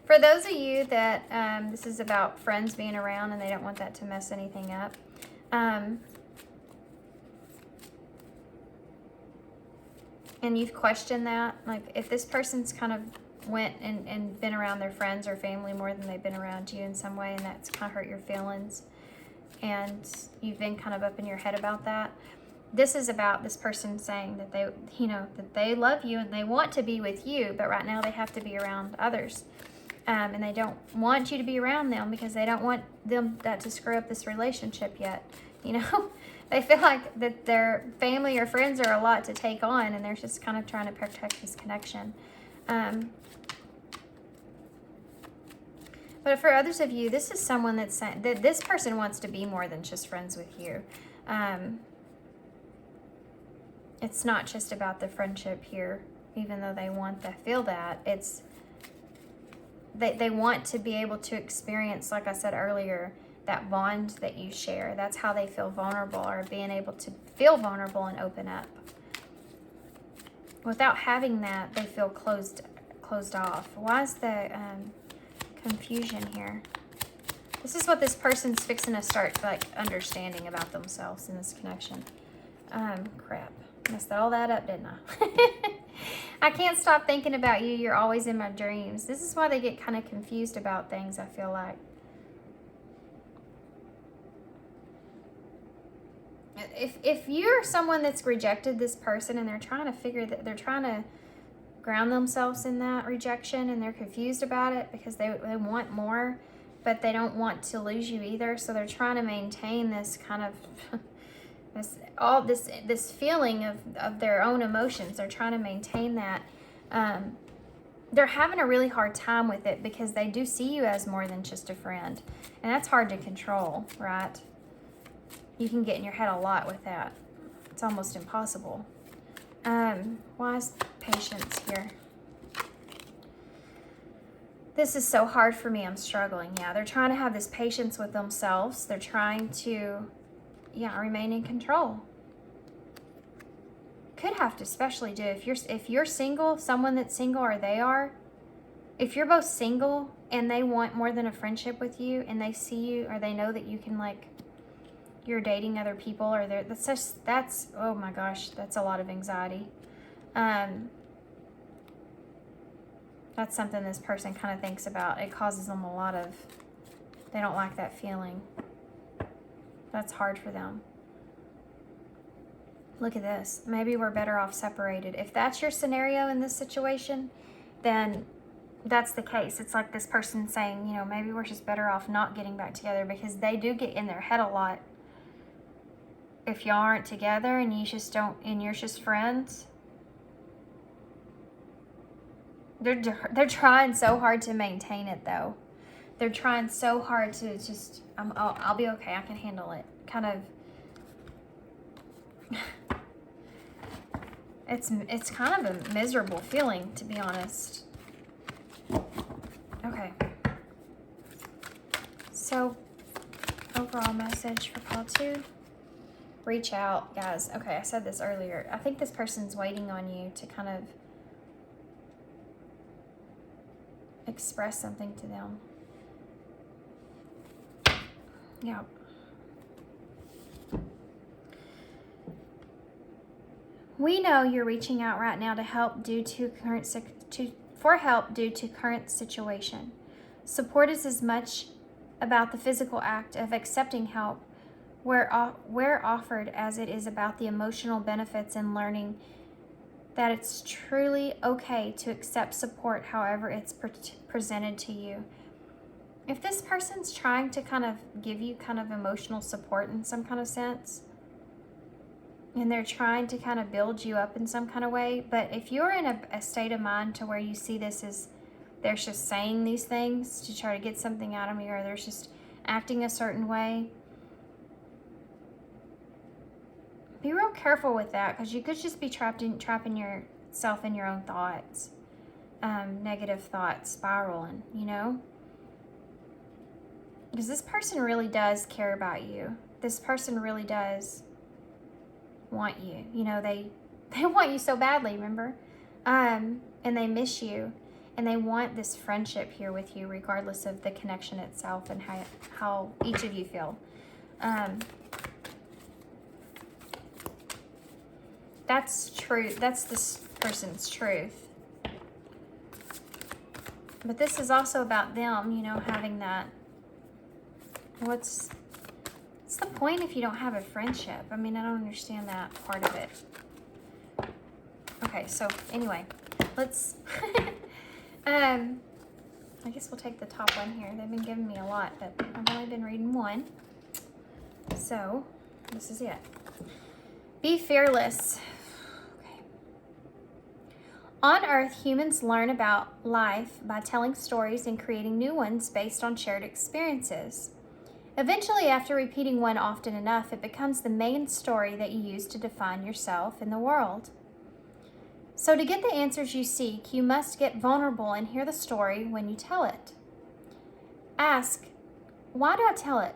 For those of you that this is about friends being around and they don't want that to mess anything up. And you've questioned that. Like if this person's kind of went and been around their friends or family more than they've been around you in some way, and that's kind of hurt your feelings, and you've been kind of up in your head about that. This is about this person saying that they, that they love you and they want to be with you, but right now they have to be around others. And they don't want you to be around them because they don't want that to screw up this relationship yet. They feel like that their family or friends are a lot to take on, and they're just kind of trying to protect this connection. But for others of you, this is someone that's saying that this person wants to be more than just friends with you. It's not just about the friendship here, even though they want to feel that. It's they want to be able to experience, like I said earlier, that bond that you share. That's how they feel vulnerable, or being able to feel vulnerable and open up. Without having that, they feel closed off. Why is the confusion here? This is what this person's fixing to start understanding about themselves in this connection. Crap. Messed all that up, didn't I? I can't stop thinking about you. You're always in my dreams. This is why they get kind of confused about things, I feel like. If you're someone that's rejected this person and they're trying to ground themselves in that rejection, and they're confused about it because they want more, but they don't want to lose you either. So they're trying to maintain this kind of this feeling of their own emotions. They're trying to maintain that. They're having a really hard time with it because they do see you as more than just a friend, and that's hard to control, right? You can get in your head a lot with that. It's almost impossible. Why is patience here? This is so hard for me. I'm struggling. Yeah, they're trying to have this patience with themselves. They're trying to, remain in control. Could have to especially do if you're single, someone that's single, or they are. If you're both single and they want more than a friendship with you, and they see you, or they know that you can you're dating other people, or that's oh my gosh, that's a lot of anxiety. That's something this person kind of thinks about. It causes them they don't like that feeling. That's hard for them. Look at this. Maybe we're better off separated. If that's your scenario in this situation, then that's the case. It's like this person saying, maybe we're just better off not getting back together, because they do get in their head a lot. If y'all aren't together and you're just friends, they're trying so hard to maintain it though. They're trying so hard to just, I'll be okay, I can handle it. Kind of, it's kind of a miserable feeling, to be honest. Okay. So, overall message for call 2. Reach out, guys. Okay, I said this earlier. I think this person's waiting on you to kind of express something to them. Yeah. We know you're reaching out right now to help due to for help due to current situation. Support is as much about the physical act of accepting help where offered as it is about the emotional benefits and learning that it's truly okay to accept support however it's presented to you. If this person's trying to kind of give you kind of emotional support in some kind of sense, and they're trying to kind of build you up in some kind of way, but if you're in a state of mind to where you see this as they're just saying these things to try to get something out of me, or they're just acting a certain way, be real careful with that, because you could just be trapping yourself in your own thoughts, negative thoughts spiraling, you know? Because this person really does care about you. This person really does want you. You know, they want you so badly, remember? And they miss you. And they want this friendship here with you, regardless of the connection itself and how each of you feel. That's truth. That's this person's truth. But this is also about them, you know, having that. What's the point if you don't have a friendship? I mean, I don't understand that part of it. Okay, so anyway, let's, I guess we'll take the top one here. They've been giving me a lot, but I've only been reading one. So, this is it. Be fearless. Okay. On Earth, humans learn about life by telling stories and creating new ones based on shared experiences. Eventually, after repeating one often enough, it becomes the main story that you use to define yourself in the world. So to get the answers you seek, you must get vulnerable and hear the story when you tell it. Ask, why do I tell it?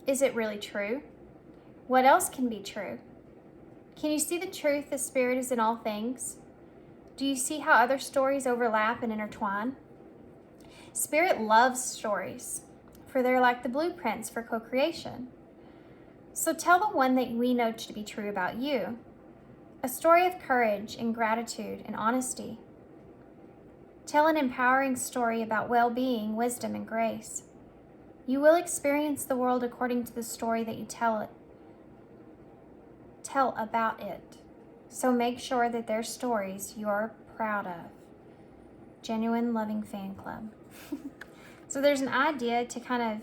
Is it really true? What else can be true? Can you see the truth the Spirit is in all things? Do you see how other stories overlap and intertwine? Spirit loves stories, for they're like the blueprints for co-creation. So tell the one that we know to be true about you. A story of courage and gratitude and honesty. Tell an empowering story about well-being, wisdom, and grace. You will experience the world according to the story that you tell about it. So make sure that they're stories you're proud of. Genuine Loving Fan Club. So there's an idea to kind of,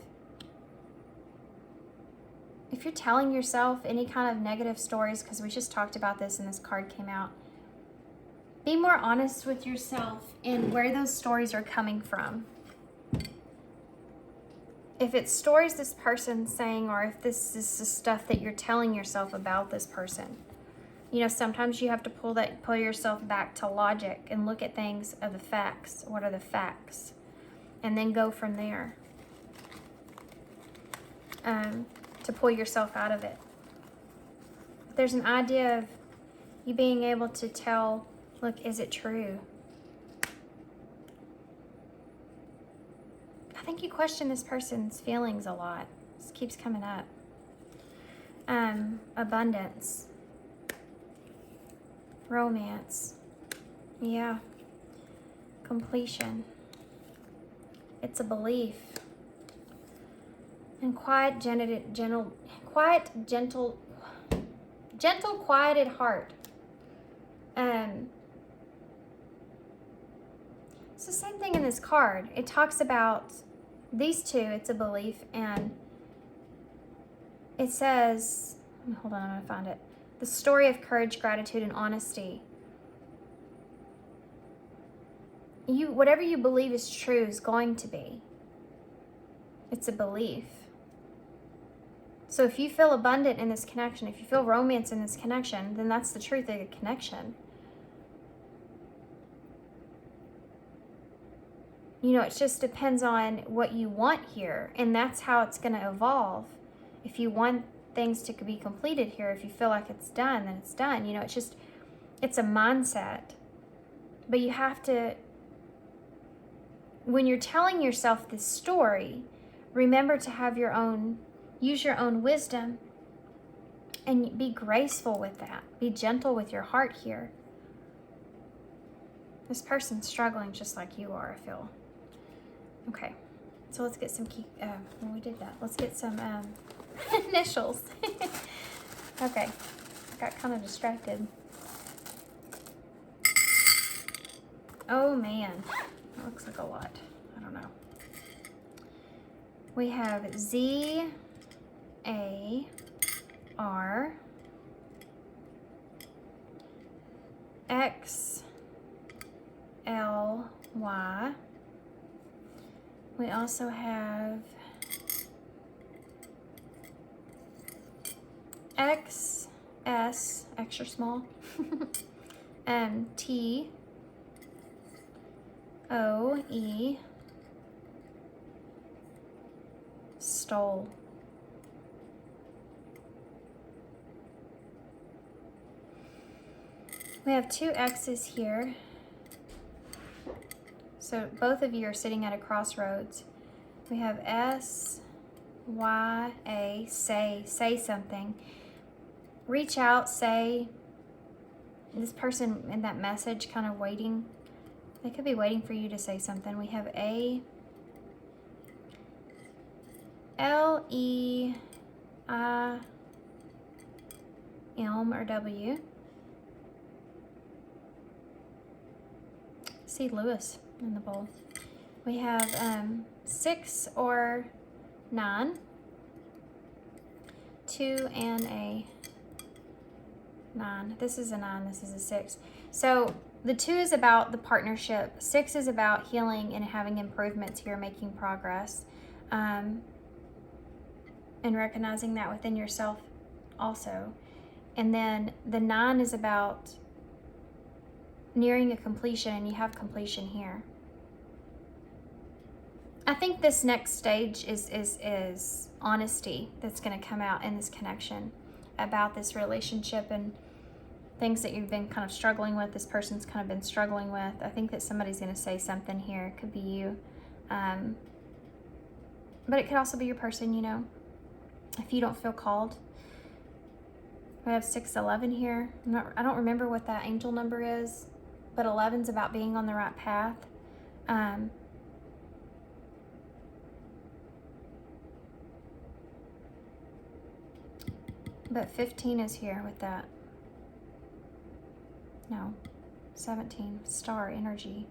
if you're telling yourself any kind of negative stories, because we just talked about this and this card came out, be more honest with yourself and where those stories are coming from. If it's stories this person's saying, or if this is the stuff that you're telling yourself about this person. You know, sometimes you have to pull yourself back to logic and look at things of the facts. What are the facts? And then go from there. To pull yourself out of it. There's an idea of you being able to tell, look, is it true? I think you question this person's feelings a lot. This keeps coming up. Abundance. Romance. Yeah. Completion. It's a belief. And gentle, quieted heart. It's the same thing in this card. It talks about these two. It's a belief, and it says, hold on, I'm going to find it. The story of courage, gratitude, and honesty. Whatever you believe is true is going to be. It's a belief. So if you feel abundant in this connection, if you feel romance in this connection, then that's the truth of the connection. You know, it just depends on what you want here, and that's how it's going to evolve. If you want things to be completed here, if you feel like it's done, then it's done. You know, it's a mindset. But you have to when you're telling yourself this story, remember to have use your own wisdom and be graceful with that. Be gentle with your heart here. This person's struggling just like you are, I feel. Okay, so let's get some key, we did that. Let's get some initials. Okay, I got kind of distracted. Oh man, that looks like a lot. I don't know. We have Z, A, R, X, L, Y. We also have X, S, extra small, T, O, E, stole. We have 2 X's here. So both of you are sitting at a crossroads. We have S, Y, A, say something. Reach out, say. This person in that message kind of waiting. They could be waiting for you to say something. We have A, L, E, I, M, or W. See Lewis in the bowl. We have 6 or 9, 2 and a 9. This is a 9, this is a 6. So the 2 is about the partnership. 6 is about healing and having improvements here, making progress. And recognizing that within yourself also. And then the 9 is about nearing a completion, and you have completion here. I think this next stage is honesty that's going to come out in this connection about this relationship and things that you've been kind of struggling with. This person's kind of been struggling with. I think that somebody's going to say something here. It could be you. But it could also be your person, you know, if you don't feel called. We have 611 here. I don't remember what that angel number is, but 11's about being on the right path. But 15 is here with that. No, 17, star energy.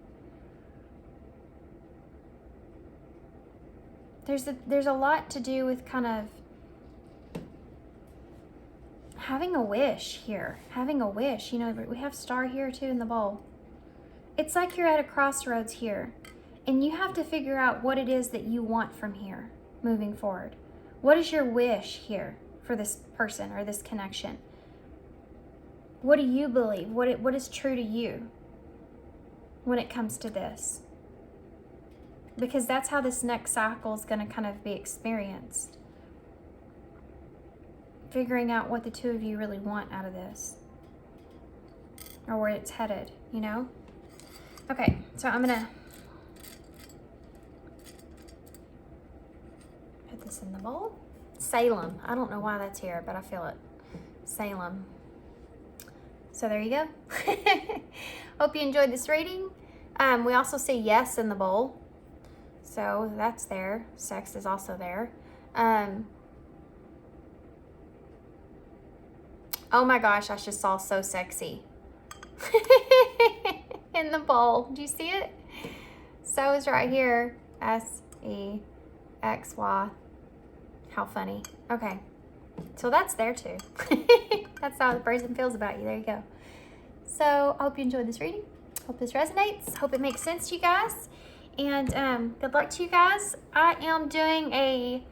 There's a lot to do with kind of having a wish here. Having a wish, you know, we have star here too in the bowl. It's like you're at a crossroads here, and you have to figure out what it is that you want from here moving forward. What is your wish here for this person or this connection? What do you believe? What is true to you when it comes to this? Because that's how this next cycle is going to kind of be experienced. Figuring out what the 2 of you really want out of this, or where it's headed, you know? Okay, so I'm gonna put this in the bowl. Salem. I don't know why that's here, but I feel it. Salem. So there you go. Hope you enjoyed this reading. We also see yes in the bowl. So that's there. Sex is also there. Oh my gosh, I just saw so sexy in the bowl. Do you see it? So is right here. SEXY. How funny. Okay. So that's there too. That's how the person feels about you. There you go. So I hope you enjoyed this reading. Hope this resonates. Hope it makes sense to you guys. And good luck to you guys. I'm going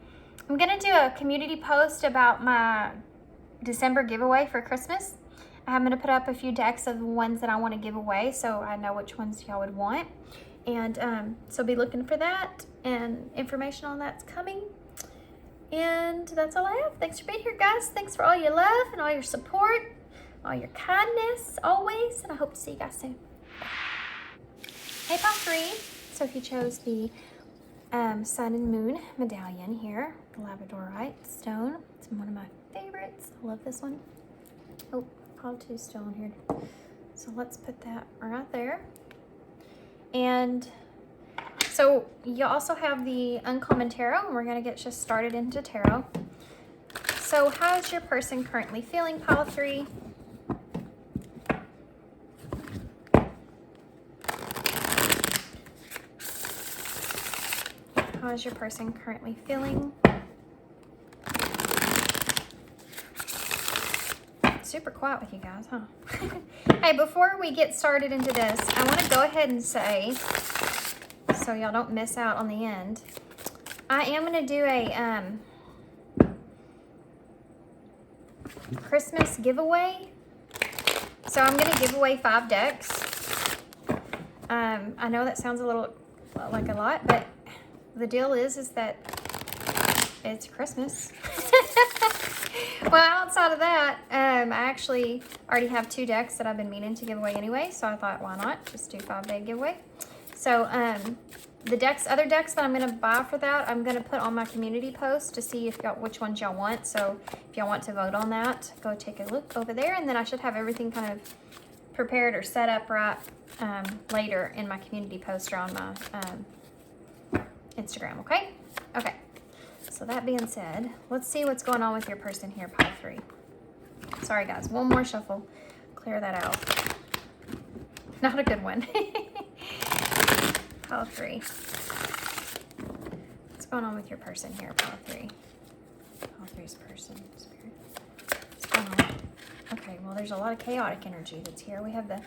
to do a community post about my December giveaway for Christmas. I'm going to put up a few decks of the ones that I want to give away, so I know which ones y'all would want. And so be looking for that, and information on that's coming. And that's all I have. Thanks for being here, guys. Thanks for all your love and all your support, all your kindness always, and I hope to see you guys soon. Hey, Pile 3. So he chose the Sun and Moon medallion here, the labradorite stone. It's one of my favorites. I love this one. Oh, pile 2 still on here. So let's put that right there. And so you also have the Uncommon Tarot, and we're going to get just started into tarot. So how's your person currently feeling, pile 3? How's your person currently feeling? Super quiet with you guys, huh? Hey, before we get started into this, I want to go ahead and say, so y'all don't miss out on the end, I am going to do a Christmas giveaway. So I'm going to give away 5 decks. I know that sounds a little like a lot, but the deal is that it's Christmas. Well, outside of that, I actually already have 2 decks that I've been meaning to give away anyway, so I thought, why not? Just do 5-day giveaway. So the other decks that I'm going to buy for that, I'm going to put on my community post to see if which ones y'all want. So if y'all want to vote on that, go take a look over there, and then I should have everything kind of prepared or set up right later in my community post or on my Instagram, okay? Okay. So that being said, let's see what's going on with your person here, pile 3. Sorry guys, one more shuffle. Clear that out. Not a good one. Pile 3. What's going on with your person here, pile 3? Pile 3's person, spirit. What's going on? Okay, well there's a lot of chaotic energy that's here. We have the...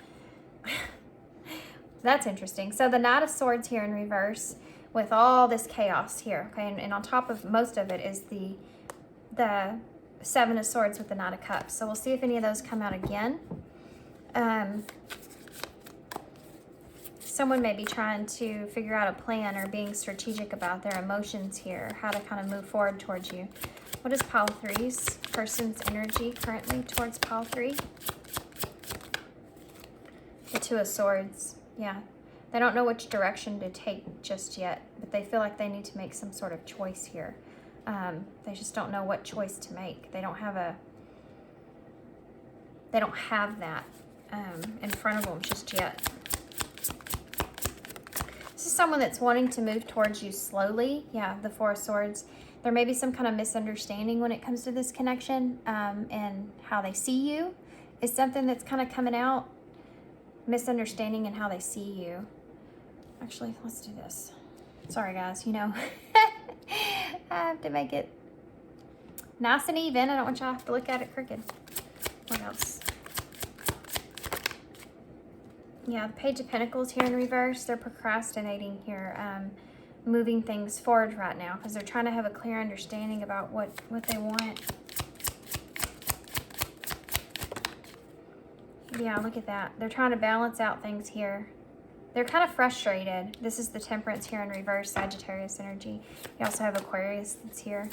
That's interesting. So the Knight of Swords here in reverse, with all this chaos here, okay, and on top of most of it is the 7 of Swords with the Knight of Cups. So we'll see if any of those come out again. Someone may be trying to figure out a plan or being strategic about their emotions here, how to kind of move forward towards you. What is pile 3's person's energy currently towards pile 3? The 2 of Swords, yeah. They don't know which direction to take just yet, but they feel like they need to make some sort of choice here. They just don't know what choice to make. They don't have that in front of them just yet. This is someone that's wanting to move towards you slowly. Yeah, the 4 of Swords. There may be some kind of misunderstanding when it comes to this connection, and how they see you is something that's kind of coming out. Misunderstanding in how they see you. Actually, let's do this. Sorry guys, you know, I have to make it nice and even. I don't want y'all to have to look at it crooked. What else? Yeah, the Page of Pentacles here in reverse. They're procrastinating here, moving things forward right now because they're trying to have a clear understanding about what they want. Yeah, look at that. They're trying to balance out things here. They're kind of frustrated. This is the Temperance here in reverse, Sagittarius energy. You also have Aquarius that's here.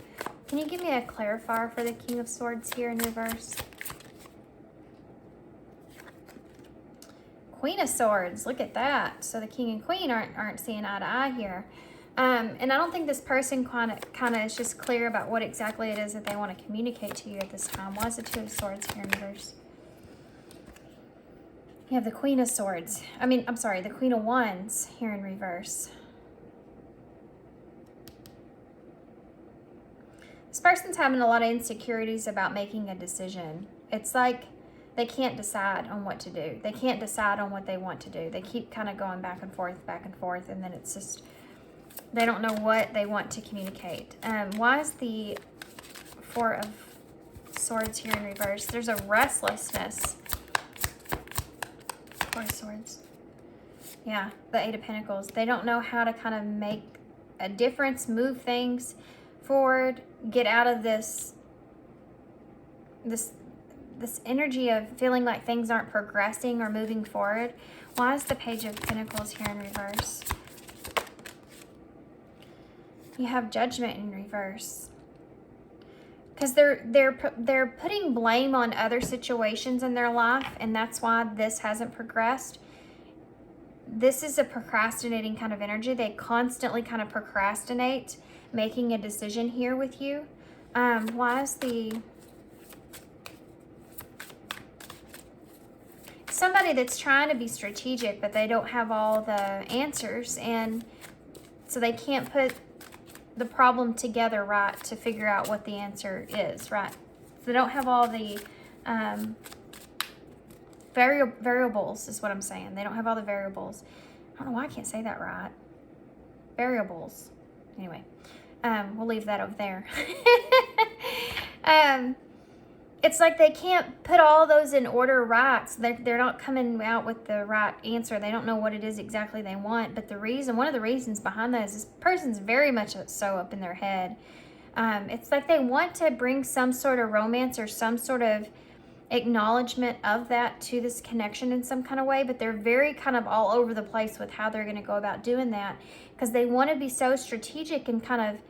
Can you give me a clarifier for the King of Swords here in reverse? Queen of Swords, look at that. So the King and Queen aren't seeing eye to eye here. And I don't think this person kind of is just clear about what exactly it is that they want to communicate to you at this time. Why is the 2 of Swords here in reverse? You have the Queen of Swords. I'm sorry, the Queen of Wands here in reverse. This person's having a lot of insecurities about making a decision. It's like they can't decide on what to do. They can't decide on what they want to do. They keep kind of going back and forth, and then it's just, they don't know what they want to communicate. Why is the 4 of Swords here in reverse? There's a restlessness. 4 of Swords. Yeah, the 8 of Pentacles. They don't know how to kind of make a difference, move things forward, get out of this energy of feeling like things aren't progressing or moving forward. Why is the Page of Pentacles here in reverse? You have Judgment in reverse. Because they're putting blame on other situations in their life, and that's why this hasn't progressed. this is a procrastinating kind of energy. They constantly kind of procrastinate making a decision here with you. Why is the... Somebody that's trying to be strategic, but they don't have all the answers, and so they can't put the problem together right to figure out what the answer is, right? So they don't have all the variables is what I'm saying. They don't have all the variables. I don't know why I can't say that right. Variables. Anyway, we'll leave that over there. It's like they can't put all those in order right. So they're not coming out with the right answer. They don't know what it is exactly they want. But one of the reasons behind that is this person's very much so up in their head. It's like they want to bring some sort of romance or some sort of acknowledgement of that to this connection in some kind of way, but they're very kind of all over the place with how they're going to go about doing that, because they want to be so strategic and kind of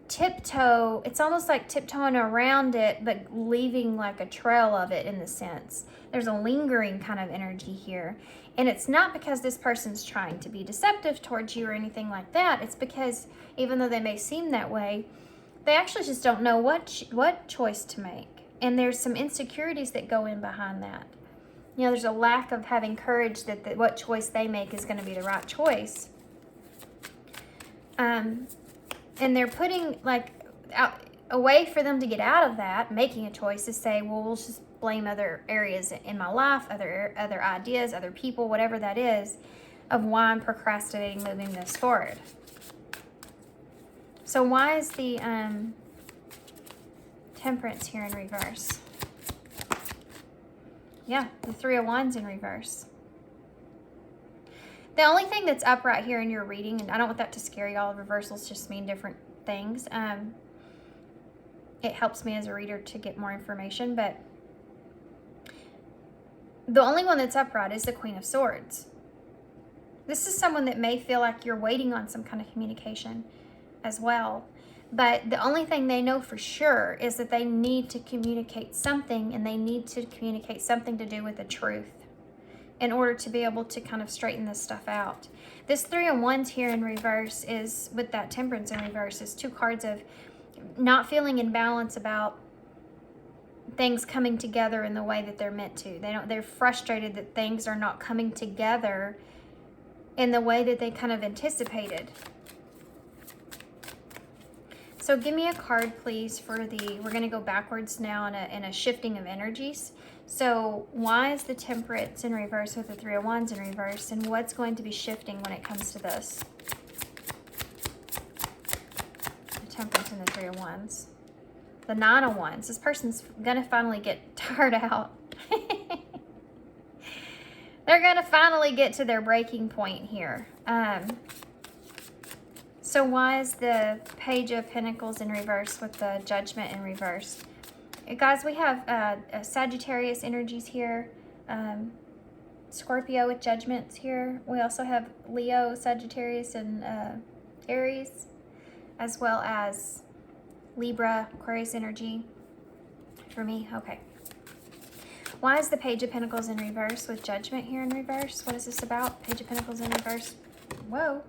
tiptoe. It's almost like tiptoeing around it, but leaving like a trail of it in the sense. There's a lingering kind of energy here. And it's not because this person's trying to be deceptive towards you or anything like that. It's because even though they may seem that way, they actually just don't know what choice to make. And there's some insecurities that go in behind that. You know, there's a lack of having courage that what choice they make is going to be the right choice. And they're putting like a way for them to get out of that, making a choice, is say, well, we'll just blame other areas in my life, other ideas, other people, whatever that is, of why I'm procrastinating moving this forward. So why is the Temperance here in reverse? Yeah, the Three of Wands in reverse. The only thing that's upright here in your reading, and I don't want that to scare y'all, reversals just mean different things. It helps me as a reader to get more information, but the only one that's upright is the Queen of Swords. This is someone that may feel like you're waiting on some kind of communication as well. But the only thing they know for sure is that they need to communicate something, and they need to communicate something to do with the truth in order to be able to kind of straighten this stuff out. This Three of Wands here in reverse is, with that Temperance in reverse, is two cards of not feeling in balance about things coming together in the way that they're meant to. They're frustrated that things are not coming together in the way that they kind of anticipated. So give me a card, please, for we're going to go backwards now in a shifting of energies. So why is the Temperance in reverse with the Three of Wands in reverse, and what's going to be shifting when it comes to this? The Temperance and the Three of Wands. The Nine of Wands. This person's going to finally get tired out. They're going to finally get to their breaking point here. So why is the Page of Pentacles in reverse with the Judgment in reverse? Guys, we have Sagittarius energies here. Scorpio with Judgments here. We also have Leo, Sagittarius, and Aries, as well as Libra, Aquarius energy for me. Okay. Why is the Page of Pentacles in reverse with Judgment here in reverse? What is this about? Page of Pentacles in reverse. Whoa.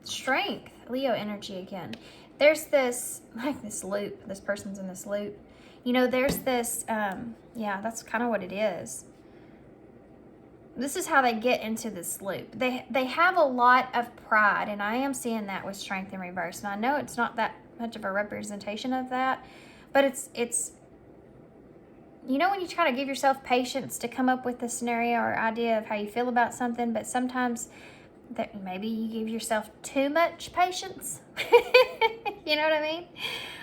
Strength, Leo energy again. There's this, like this loop. This person's in this loop. You know, there's this, yeah, that's kind of what it is. This is how they get into this loop. They have a lot of pride, and I am seeing that with Strength in reverse. And I know it's not that much of a representation of that, but it's you know, when you try to give yourself patience to come up with a scenario or idea of how you feel about something, but sometimes that maybe you give yourself too much patience. You know what I mean?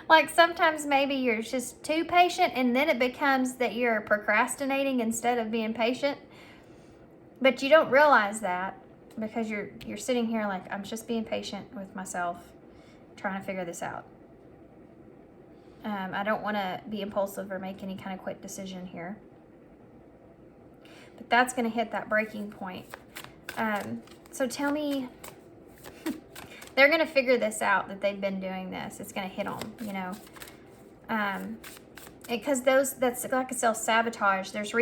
Like sometimes maybe you're just too patient, and then it becomes that you're procrastinating instead of being patient. But you don't realize that because you're sitting here like, I'm just being patient with myself, trying to figure this out. I don't want to be impulsive or make any kind of quick decision here. But that's going to hit that breaking point. So tell me, they're going to figure this out, that they've been doing this. It's going to hit them, you know. Because that's like a self-sabotage. There's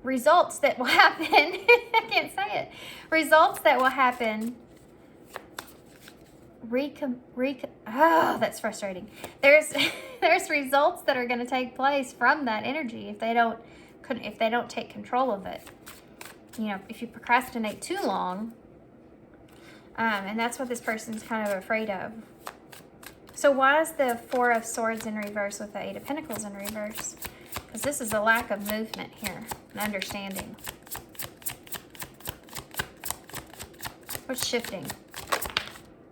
results that will happen. I can't say it. Results that will happen. Oh, that's frustrating. There's results that are going to take place from that energy if they don't take control of it. You know, if you procrastinate too long, and that's what this person's kind of afraid of. So why is the Four of Swords in reverse with the Eight of Pentacles in reverse? Because this is a lack of movement here, and understanding. What's shifting?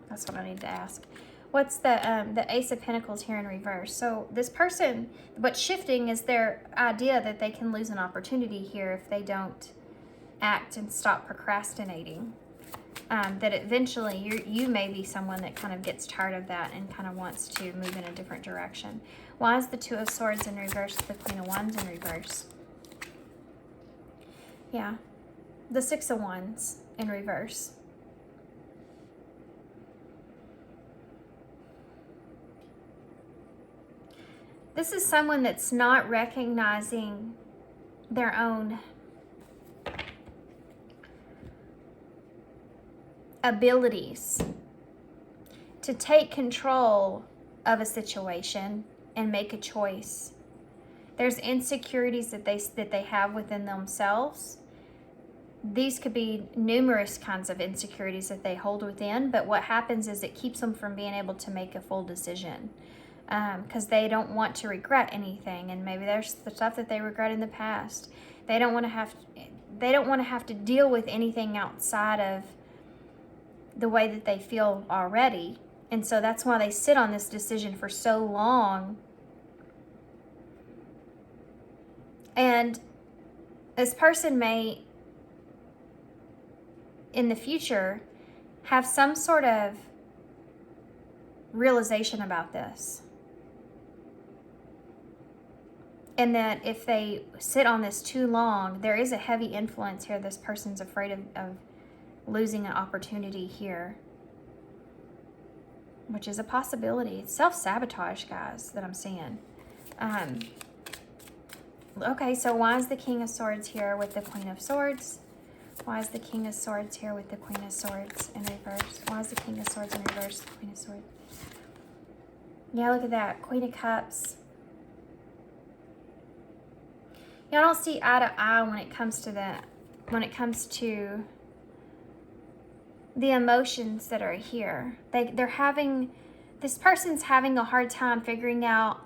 That's what I need to ask. What's the Ace of Pentacles here in reverse? So this person, what's shifting is their idea that they can lose an opportunity here if they don't act and stop procrastinating. That eventually you may be someone that kind of gets tired of that and kind of wants to move in a different direction. Why is the Two of Swords in reverse, the Queen of Wands in reverse? Yeah, the Six of Wands in reverse. This is someone that's not recognizing their own abilities to take control of a situation and make a choice. There's insecurities that they have within themselves. These could be numerous kinds of insecurities that they hold within, but what happens is it keeps them from being able to make a full decision because they don't want to regret anything, and maybe there's the stuff that they regret in the past. They don't want to have to deal with anything outside of the way that they feel already. And so that's why they sit on this decision for so long. And this person may, in the future, have some sort of realization about this. And that if they sit on this too long, there is a heavy influence here. This person's afraid of losing an opportunity here, which is a possibility. It's self-sabotage, guys, that I'm seeing. Okay, so why is the King of Swords here with the Queen of Swords? Why is the King of Swords here with the Queen of Swords in reverse? Why is the King of Swords in reverse, the Queen of Swords? Yeah, look at that. Queen of Cups. Yeah, I don't see eye to eye when it comes to that. When it comes to the emotions that are here. This person's having a hard time figuring out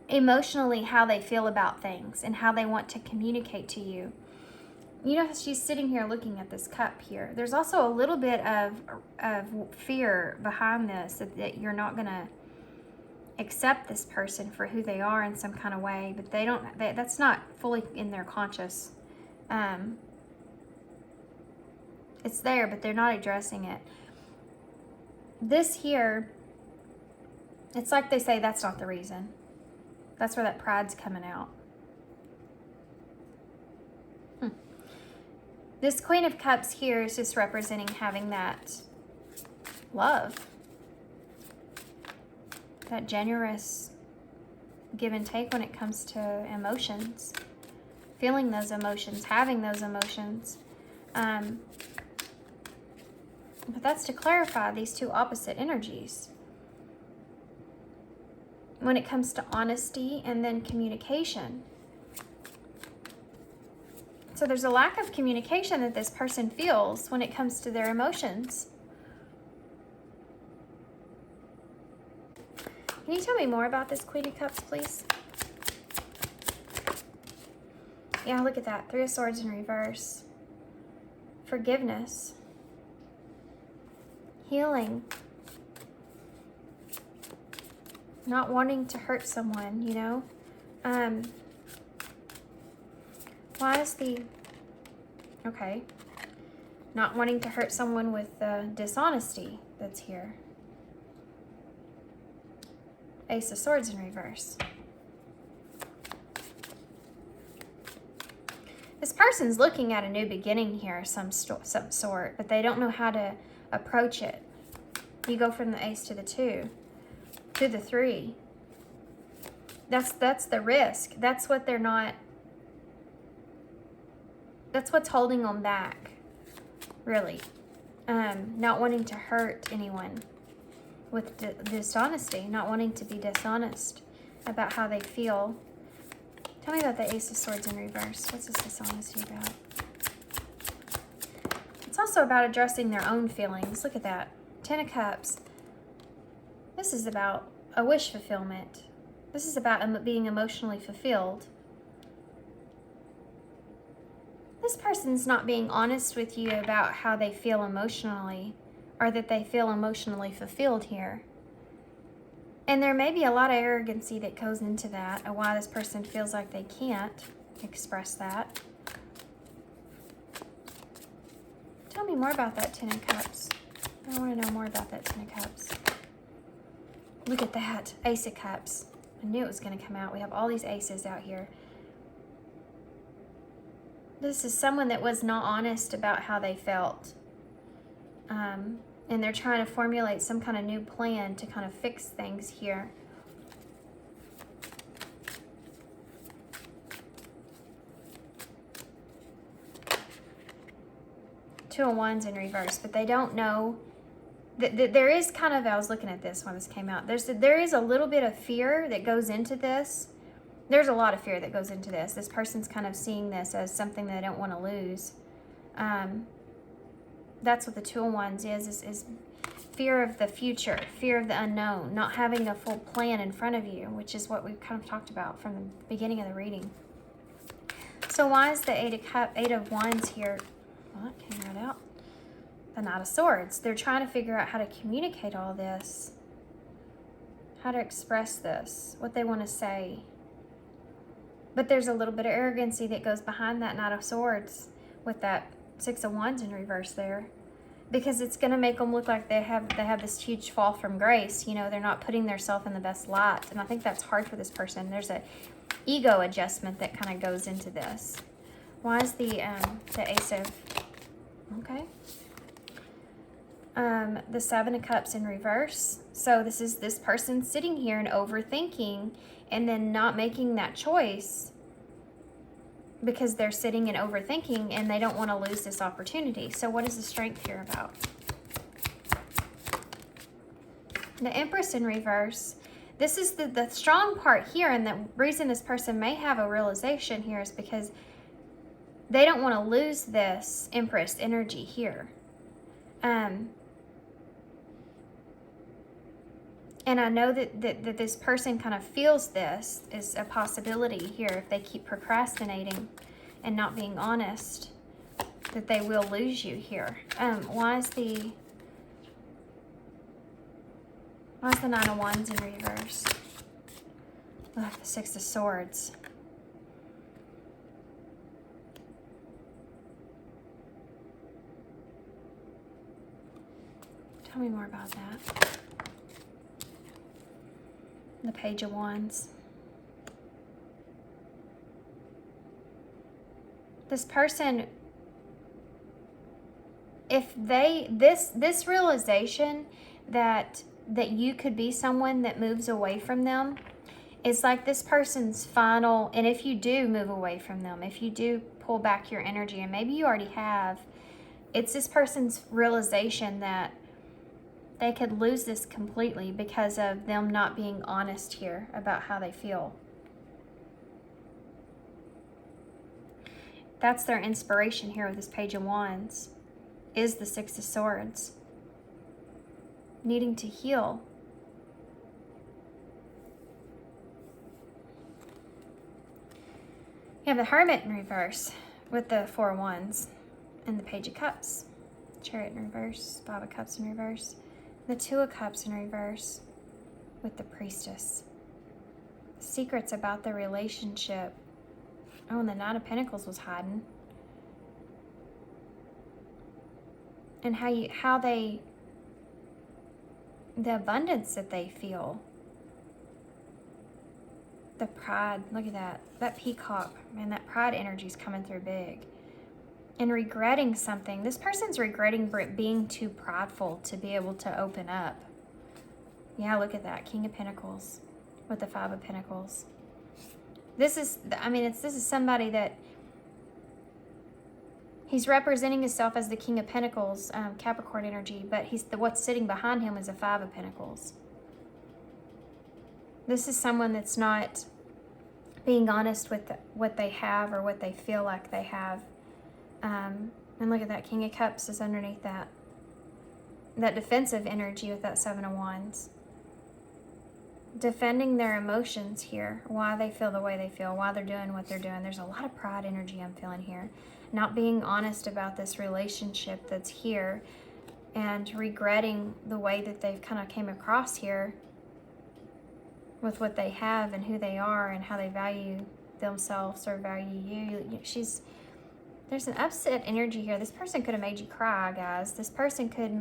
emotionally how they feel about things and how they want to communicate to you. You know, she's sitting here looking at this cup here. There's also a little bit of fear behind this, that you're not going to accept this person for who they are in some kind of way, but that's not fully in their conscious. It's there, but they're not addressing it. This here, it's like they say that's not the reason. That's where that pride's coming out. This Queen of Cups here is just representing having that love. That generous give and take when it comes to emotions. Feeling those emotions, having those emotions. But that's to clarify these two opposite energies. When it comes to honesty and then communication. So there's a lack of communication that this person feels when it comes to their emotions. Can you tell me more about this Queen of Cups, please? Yeah, look at that. Three of Swords in reverse. Forgiveness. Healing. Not wanting to hurt someone, you know? Why is the... Okay. Not wanting to hurt someone with dishonesty that's here. Ace of Swords in reverse. This person's looking at a new beginning here, some sort, but they don't know how to approach it. You go from the Ace to the 2, to the 3. That's the risk. That's what they're not, that's what's holding them back, really. Not wanting to hurt anyone with dishonesty, not wanting to be dishonest about how they feel. Tell me about the Ace of Swords in reverse. What's this dishonesty about? It's also about addressing their own feelings. Look at that. Ten of Cups. This is about a wish fulfillment. This is about being emotionally fulfilled. This person's not being honest with you about how they feel emotionally, or that they feel emotionally fulfilled here. And there may be a lot of arrogancy that goes into that, and why this person feels like they can't express that. Tell me more about that Ten of Cups. I want to know more about that Ten of Cups. Look at that, Ace of Cups. I knew it was going to come out. We have all these aces out here. This is someone that was not honest about how they felt. And they're trying to formulate some kind of new plan to kind of fix things here. Two of Wands in reverse, but they don't know. There is kind of, I was looking at this when this came out, there is a little bit of fear that goes into this. There's a lot of fear that goes into this. This person's kind of seeing this as something they don't want to lose. That's what the Two of Wands is fear of the future, fear of the unknown, not having a full plan in front of you, which is what we've kind of talked about from the beginning of the reading. So why is the Eight of Wands here? Well, that came right out. The Knight of Swords. They're trying to figure out how to communicate all this, how to express this, what they want to say. But there's a little bit of arrogancy that goes behind that Knight of Swords with that Six of Wands in reverse there, because it's going to make them look like they have this huge fall from grace. You know, they're not putting themselves in the best light, and I think that's hard for this person. There's a ego adjustment that kind of goes into this. Why is the Ace of, okay, the Seven of Cups in reverse? So this is this person sitting here and overthinking, and then not making that choice because they're sitting and overthinking, and they don't want to lose this opportunity. So what is the Strength here about? The Empress in reverse. This is the strong part here, and the reason this person may have a realization here is because they don't want to lose this Empress energy here. And I know that this person kind of feels this is a possibility here if they keep procrastinating and not being honest, that they will lose you here. Why is the Nine of Wands in reverse? Ugh, the Six of Swords. Tell me more about that. The Page of Wands. This person, if they, this realization that you could be someone that moves away from them, it's like this person's final, and if you do move away from them, if you do pull back your energy, and maybe you already have, it's this person's realization that they could lose this completely because of them not being honest here about how they feel. That's their inspiration here with this Page of Wands, is the Six of Swords. Needing to heal. You have the Hermit in reverse with the Four of Wands and the Page of Cups. Chariot in reverse, Five of Cups in reverse. The Two of Cups in reverse with the Priestess. Secrets about the relationship. Oh, and the Knight of Pentacles was hiding. And the abundance that they feel. The pride, look at that. That peacock, man, that pride energy is coming through big. And regretting something. This person's regretting being too prideful to be able to open up. Yeah, look at that. King of Pentacles with the Five of Pentacles. This is, this is somebody that he's representing himself as the King of Pentacles, Capricorn energy, but what's sitting behind him is a Five of Pentacles. This is someone that's not being honest with what they have or what they feel like they have. And look at that, King of Cups is underneath that. That defensive energy with that Seven of Wands. Defending their emotions here, why they feel the way they feel, why they're doing what they're doing. There's a lot of pride energy I'm feeling here. Not being honest about this relationship that's here and regretting the way that they've kind of came across here with what they have and who they are and how they value themselves or value you. There's an upset energy here. This person could have made you cry, guys. This person could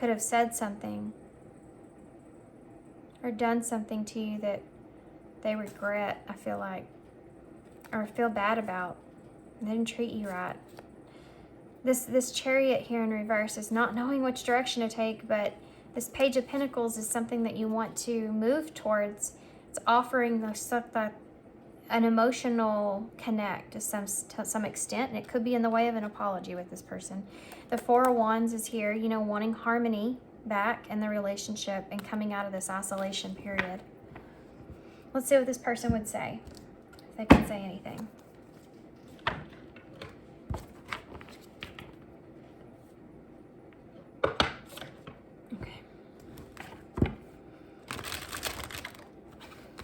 have said something or done something to you that they regret, I feel like, or feel bad about. They didn't treat you right. This Chariot here in reverse is not knowing which direction to take, but this Page of Pentacles is something that you want to move towards. It's offering an emotional connect to some extent, and it could be in the way of an apology with this person. The Four of Wands is here, wanting harmony back in the relationship and coming out of this isolation period. Let's see what this person would say, if they can say anything. Okay.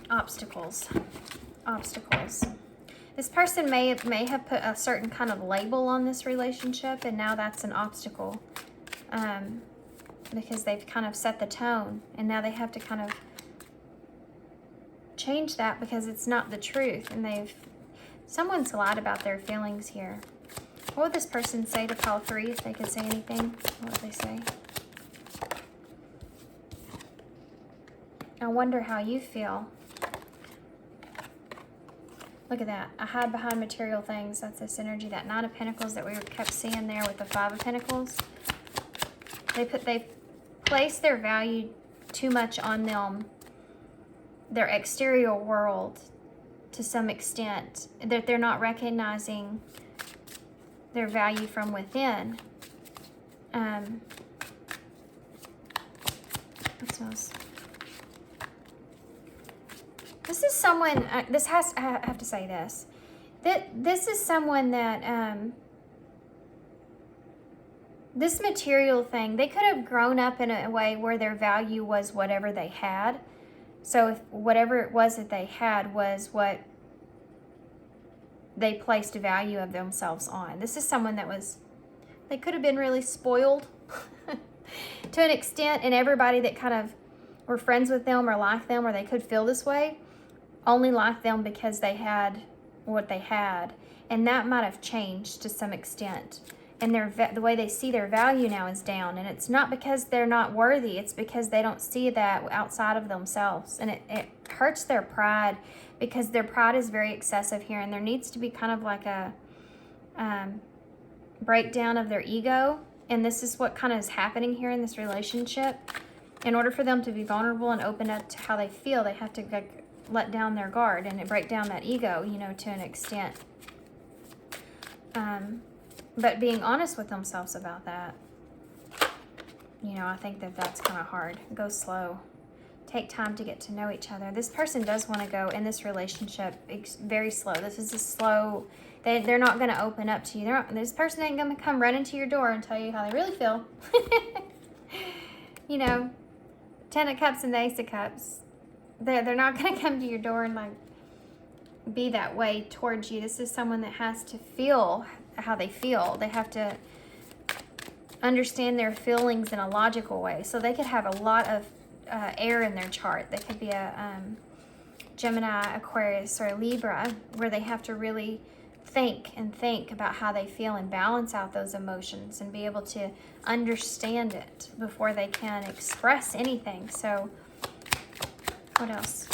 Obstacles. This person may have put a certain kind of label on this relationship, and now that's an obstacle. Because they've kind of set the tone, and now they have to kind of change that because it's not the truth, and someone's lied about their feelings here. What would this person say to pile 3 if they could say anything? What would they say? I wonder how you feel. Look at that. I hide behind material things. That's this energy, that Nine of Pentacles that we kept seeing there with the Five of Pentacles. They place their value too much on them, their exterior world, to some extent, that they're not recognizing their value from within. What's else? This is someone, I have to say this. This is someone that, this material thing, they could have grown up in a way where their value was whatever they had. So if whatever it was that they had was what they placed a value of themselves on. This is someone that they could have been really spoiled to an extent, and everybody that kind of were friends with them or liked them, or they could feel this way, only liked them because they had what they had. And that might have changed to some extent. And the way they see their value now is down. And it's not because they're not worthy. It's because they don't see that outside of themselves. And it hurts their pride, because their pride is very excessive here. And there needs to be kind of like a breakdown of their ego. And this is what kind of is happening here in this relationship. In order for them to be vulnerable and open up to how they feel, they have to let down their guard and break down that ego, to an extent. But being honest with themselves about that, I think that's kind of hard. Go slow. Take time to get to know each other. This person does want to go in this relationship very slow. This is a slow, they're not going to open up to you. This person ain't going to come running to your door and tell you how they really feel. Ten of Cups and the Ace of Cups. They're not going to come to your door and be that way towards you. This is someone that has to feel how they feel. They have to understand their feelings in a logical way. So they could have a lot of air in their chart. They could be a Gemini, Aquarius, or a Libra, where they have to really think about how they feel and balance out those emotions and be able to understand it before they can express anything. So what else?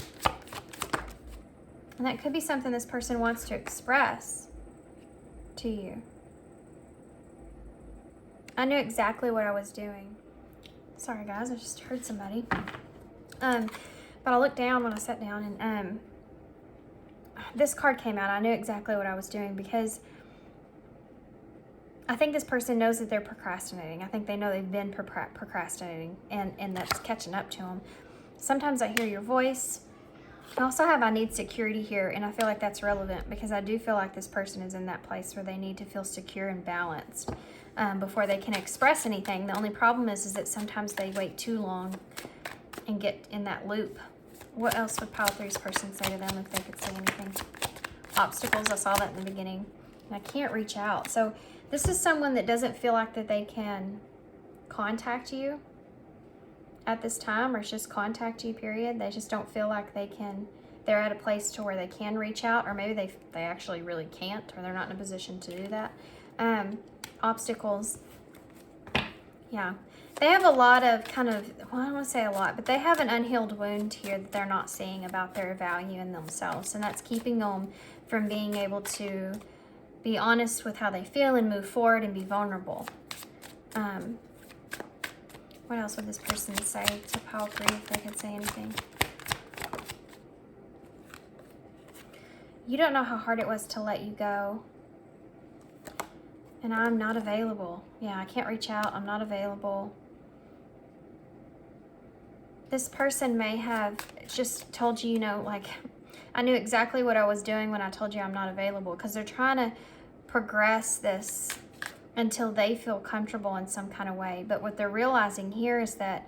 And that could be something this person wants to express to you. I knew exactly what I was doing. Sorry guys, I just heard somebody. But I looked down when I sat down, and this card came out. I knew exactly what I was doing, because I think this person knows that they're procrastinating. I think they know they've been procrastinating, and that's catching up to them. Sometimes I hear your voice. I also have I need security here, and I feel like that's relevant because I do feel like this person is in that place where they need to feel secure and balanced before they can express anything. The only problem is that sometimes they wait too long and get in that loop. What else would pile three's person say to them if they could say anything? Obstacles, I saw that in the beginning. And I can't reach out. So this is someone that doesn't feel like that they can contact you at this time, or just contact you, period. They just don't feel like they're at a place to where they can reach out, or maybe they actually really can't, or they're not in a position to do that. Obstacles. Yeah. They have a lot of kind of, well, I don't want to say a lot, but they have an unhealed wound here that they're not seeing about their value in themselves. And that's keeping them from being able to be honest with how they feel and move forward and be vulnerable. What else would this person say to pile three if they could say anything? You don't know how hard it was to let you go. And I'm not available. Yeah, I can't reach out. I'm not available. This person may have just told you, like, I knew exactly what I was doing when I told you I'm not available, because they're trying to progress this until they feel comfortable in some kind of way. But what they're realizing here is that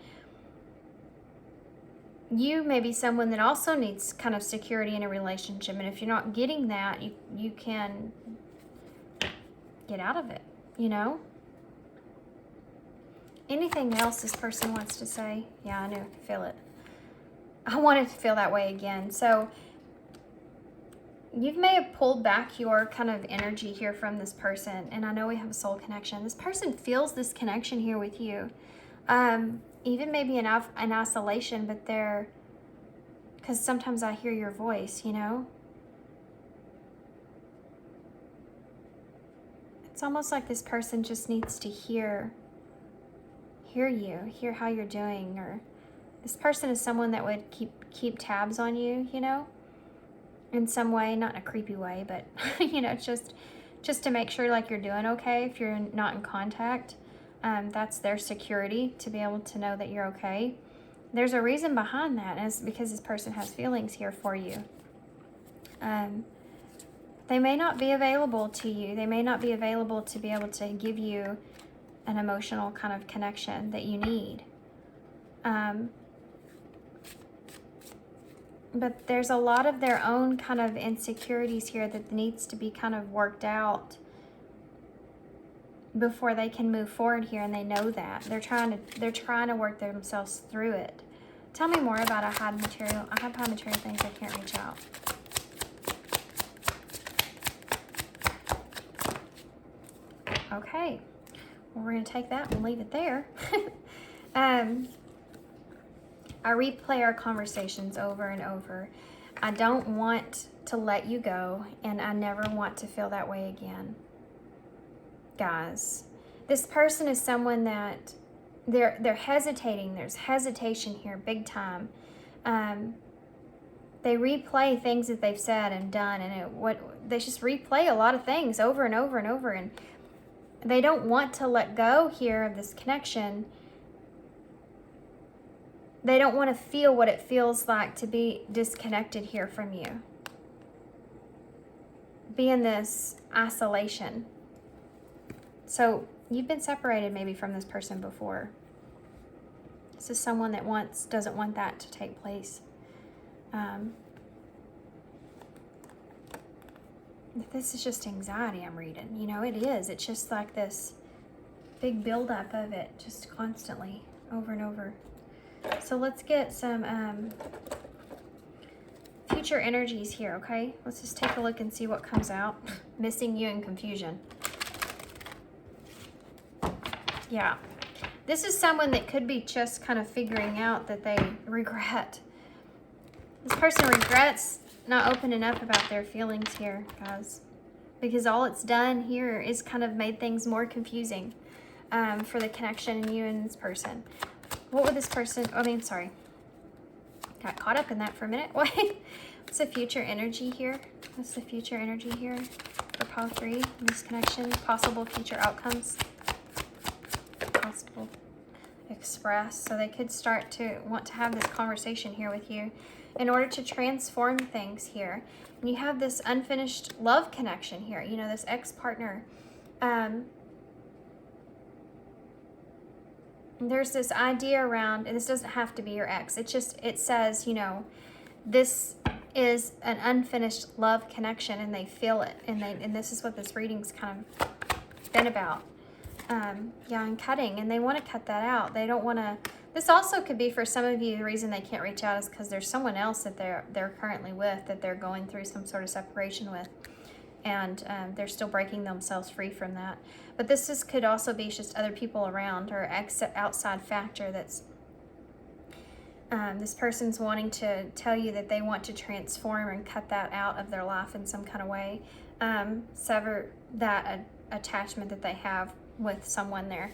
you may be someone that also needs kind of security in a relationship. And if you're not getting that, you can get out of it, Anything else this person wants to say? Yeah, I knew. I could feel it. I wanted to feel that way again. So you may have pulled back your kind of energy here from this person. And I know we have a soul connection. This person feels this connection here with you. Even maybe in isolation, but because sometimes I hear your voice, It's almost like this person just needs to hear you, hear how you're doing. Or this person is someone that would keep tabs on you, in some way, not in a creepy way, but just to make sure like you're doing okay if you're not in contact. That's their security, to be able to know that you're okay. There's a reason behind that, and it's because this person has feelings here for you. They may not be available to you. They may not be available to be able to give you an emotional kind of connection that you need. But there's a lot of their own kind of insecurities here that needs to be kind of worked out before they can move forward here, and they know that. They're trying to work themselves through it. Tell me more about a high material. I have high material things I can't reach out. Okay. Well, we're going to take that and leave it there. I replay our conversations over and over. I don't want to let you go, and I never want to feel that way again. Guys, this person is someone that they're hesitating. There's hesitation here, big time. They replay things that they've said and done, and they just replay a lot of things over and over and over, and they don't want to let go here of this connection. They don't want to feel what it feels like to be disconnected here from you. Be in this isolation. So you've been separated maybe from this person before. This is someone that doesn't want that to take place. This is just anxiety I'm reading. It is. It's just like this big buildup of it, just constantly, over and over. So let's get some future energies here, okay? Let's just take a look and see what comes out. Missing you and confusion. Yeah. This is someone that could be just kind of figuring out that they regret. This person regrets not opening up about their feelings here, guys. Because all it's done here is kind of made things more confusing for the connection in you and this person. What would this person, sorry. Got caught up in that for a minute. What's the future energy here? What's the future energy here for pile 3 in this connection? Possible future outcomes. Possible. Express. So they could start to want to have this conversation here with you in order to transform things here. And you have this unfinished love connection here. You know, this ex-partner. There's this idea around, and this doesn't have to be your ex. It's just, it says, you know, this is an unfinished love connection, and they feel it, and this is what this reading's kind of been about. Yeah, and cutting, and they want to cut that out. They don't want to. This also could be for some of you, the reason they can't reach out is because there's someone else that they're currently with, that they're going through some sort of separation with, and they're still breaking themselves free from that. But this could also be just other people around, or outside factor that's this person's wanting to tell you that they want to transform and cut that out of their life in some kind of way. Sever that attachment that they have with someone there.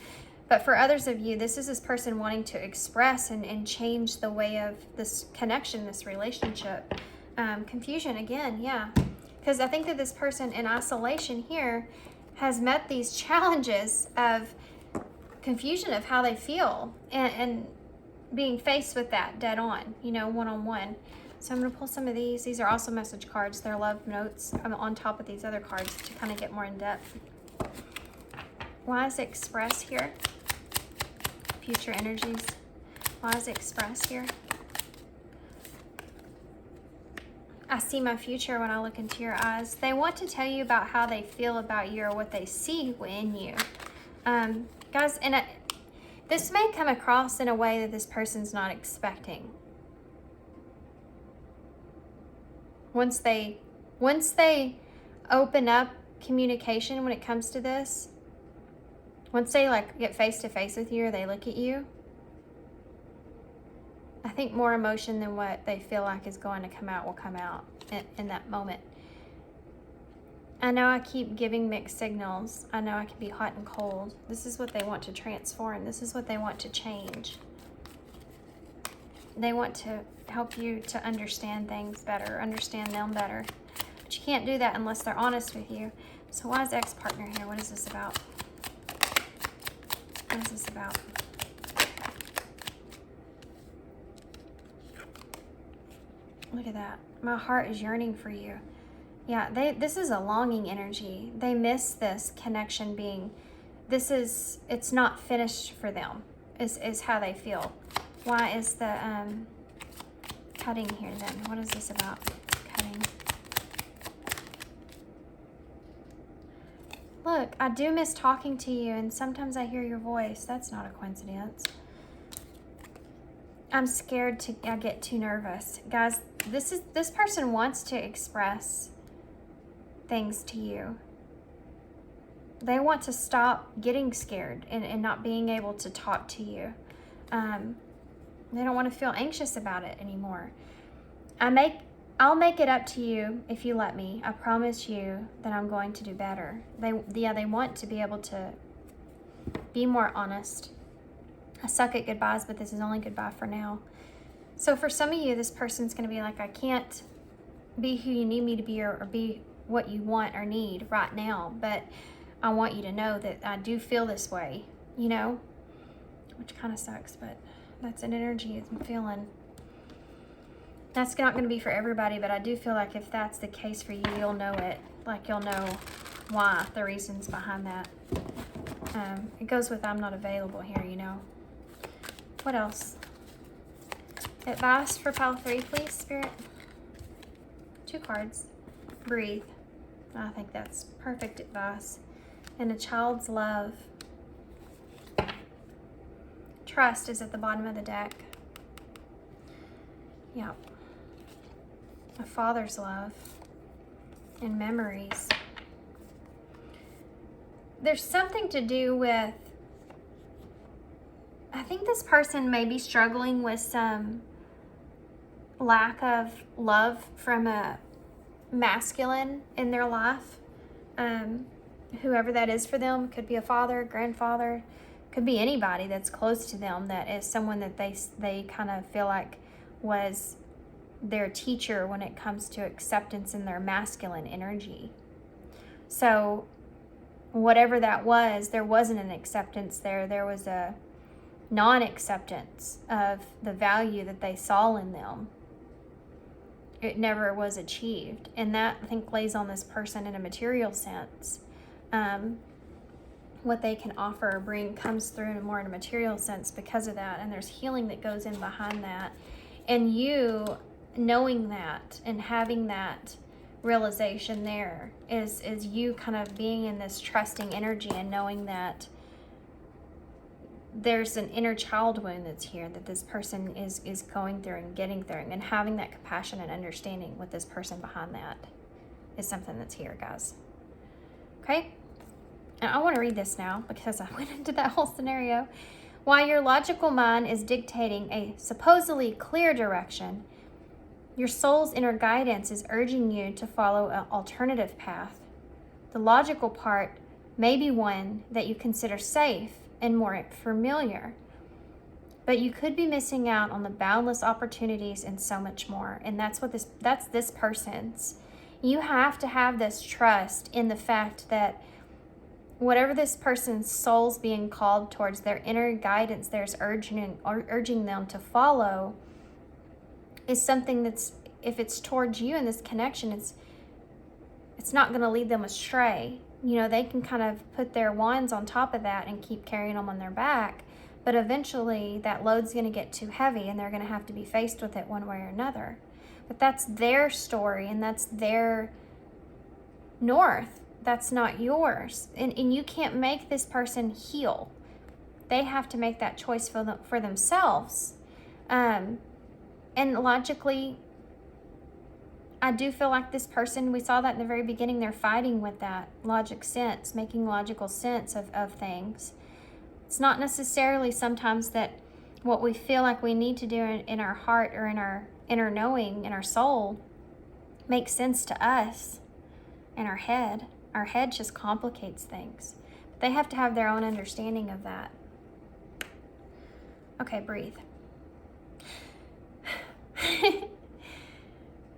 But for others of you, this is this person wanting to express and change the way of this connection, this relationship. Confusion again, yeah. Because I think that this person in isolation here has met these challenges of confusion of how they feel, and being faced with that dead on, you know, one-on-one. So I'm going to pull some of these. These are also message cards. They're love notes. I'm on top of these other cards to kind of get more in depth. Why is express here? Future energies. Why is express here? I see my future when I look into your eyes. They want to tell you about how they feel about you or what they see in you. Guys, and this may come across in a way that this person's not expecting. Once they open up communication when it comes to this, once they like get face to face with you or they look at you, I think more emotion than what they feel like is going to come out will come out in that moment. I know I keep giving mixed signals. I know I can be hot and cold. This is what they want to transform. This is what they want to change. They want to help you to understand things better, understand them better. But you can't do that unless they're honest with you. So why is ex-partner here? What is this about? What is this about? Look at that. My heart is yearning for you. Yeah, this is a longing energy. They miss this connection being, it's not finished for them, is how they feel. Why is the cutting here then? What is this about? Cutting. Look, I do miss talking to you, and sometimes I hear your voice. That's not a coincidence. I'm scared I get too nervous. Guys, this person wants to express things to you. They want to stop getting scared and not being able to talk to you. They don't want to feel anxious about it anymore. I'll make it up to you if you let me. I promise you that I'm going to do better. They want to be able to be more honest. I suck at goodbyes, but this is only goodbye for now. So for some of you, this person's going to be like, I can't be who you need me to be or be what you want or need right now, but I want you to know that I do feel this way, you know, which kind of sucks, but that's an energy I'm feeling. That's not going to be for everybody, but I do feel like if that's the case for you, you'll know it. Like you'll know why, the reasons behind that. It goes with I'm not available here, you know. What else? Advice for pile 3, please, Spirit. 2 cards. Breathe. I think that's perfect advice. And a child's love. Trust is at the bottom of the deck. Yep. A father's love. And memories. There's something to do with, I think this person may be struggling with some lack of love from a masculine in their life. Whoever that is for them, could be a father, grandfather, could be anybody that's close to them that is someone that they kind of feel like was their teacher when it comes to acceptance in their masculine energy. So whatever that was, there wasn't an acceptance there. There was a non-acceptance of the value that they saw in them. It never was achieved. And that, I think, lays on this person in a material sense. What they can offer or bring comes through more in a material sense because of that. And there's healing that goes in behind that. And you knowing that and having that realization there is you kind of being in this trusting energy and knowing that there's an inner child wound that's here that this person is going through and getting through, and having that compassion and understanding with this person behind that is something that's here, guys. Okay? And I want to read this now because I went into that whole scenario. While your logical mind is dictating a supposedly clear direction, your soul's inner guidance is urging you to follow an alternative path. The logical part may be one that you consider safe and more familiar, but you could be missing out on the boundless opportunities and so much more. And that's this person's. You have to have this trust in the fact that whatever this person's soul's being called towards, their inner guidance there's urging them to follow, is something that's, if it's towards you in this connection, it's not going to lead them astray. You know, they can kind of put their wands on top of that and keep carrying them on their back, but eventually that load's going to get too heavy and they're going to have to be faced with it one way or another. But that's their story and that's their north. That's not yours. And you can't make this person heal. They have to make that choice for themselves. And logically, I do feel like this person, we saw that in the very beginning, they're fighting with that logic sense, making logical sense of things. It's not necessarily sometimes that what we feel like we need to do in our heart or in our inner knowing, in our soul, makes sense to us in our head. Our head just complicates things. But they have to have their own understanding of that. Okay, breathe.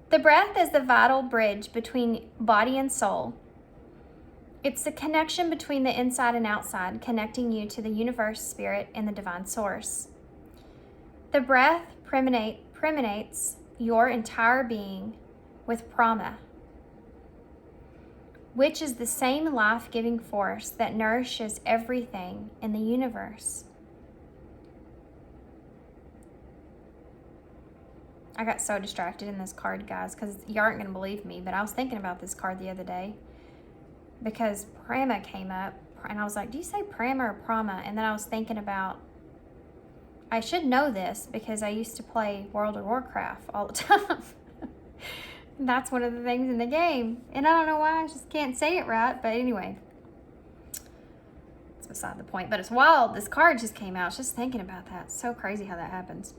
The breath is the vital bridge between body and soul. It's the connection between the inside and outside, connecting you to the universe, spirit, and the divine source. The breath permeates your entire being with prana, which is the same life-giving force that nourishes everything in the universe. I got so distracted in this card, guys, because you aren't going to believe me, but I was thinking about this card the other day because Prama came up, and I was like, do you say Prama or Prama? And then I was thinking about, I should know this because I used to play World of Warcraft all the time. That's one of the things in the game, and I don't know why, I just can't say it right, but anyway. It's beside the point, but it's wild. This card just came out. I was just thinking about that. It's so crazy how that happens.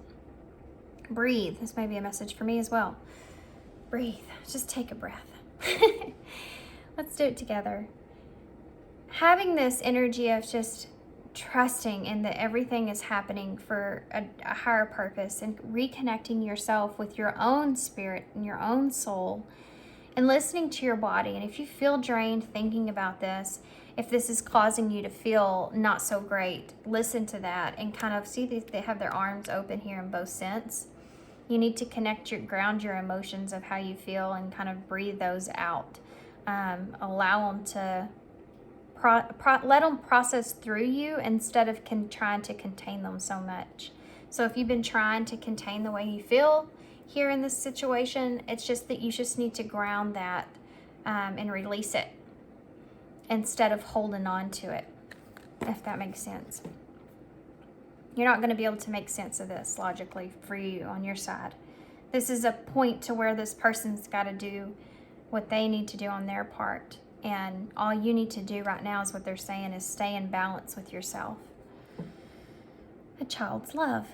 Breathe. This may be a message for me as well. Breathe. Just take a breath. Let's do it together. Having this energy of just trusting in that everything is happening for a higher purpose and reconnecting yourself with your own spirit and your own soul and listening to your body. And if you feel drained thinking about this, if this is causing you to feel not so great, listen to that and kind of see that they have their arms open here in both sense. You need to ground your emotions of how you feel and kind of breathe those out. Allow them to let them process through you instead of trying to contain them so much. So if you've been trying to contain the way you feel here in this situation, it's just that you just need to ground that and release it instead of holding on to it, if that makes sense. You're not going to be able to make sense of this logically for you on your side. This is a point to where this person's got to do what they need to do on their part. And all you need to do right now is what they're saying is stay in balance with yourself. A child's love.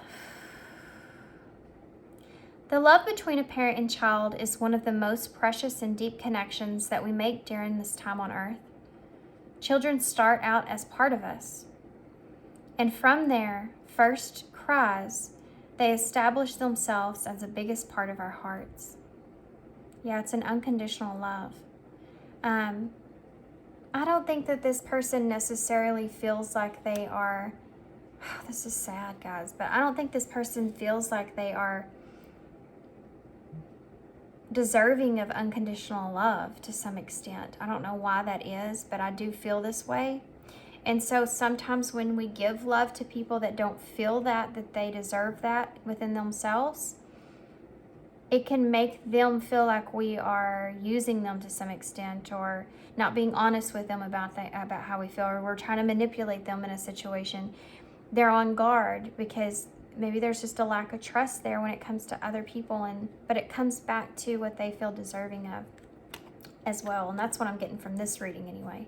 The love between a parent and child is one of the most precious and deep connections that we make during this time on earth. Children start out as part of us. And from their first cries They establish themselves as the biggest part of our hearts. Yeah, it's an unconditional love. I don't think that this person necessarily feels like they are, this is sad, guys, but I don't think this person feels like they are deserving of unconditional love to some extent. I don't know why that is, but I do feel this way. And so sometimes when we give love to people that don't feel that they deserve that within themselves, it can make them feel like we are using them to some extent, or not being honest with them about how we feel, or we're trying to manipulate them in a situation. They're on guard because maybe there's just a lack of trust there when it comes to other people, but it comes back to what they feel deserving of as well. And that's what I'm getting from this reading anyway.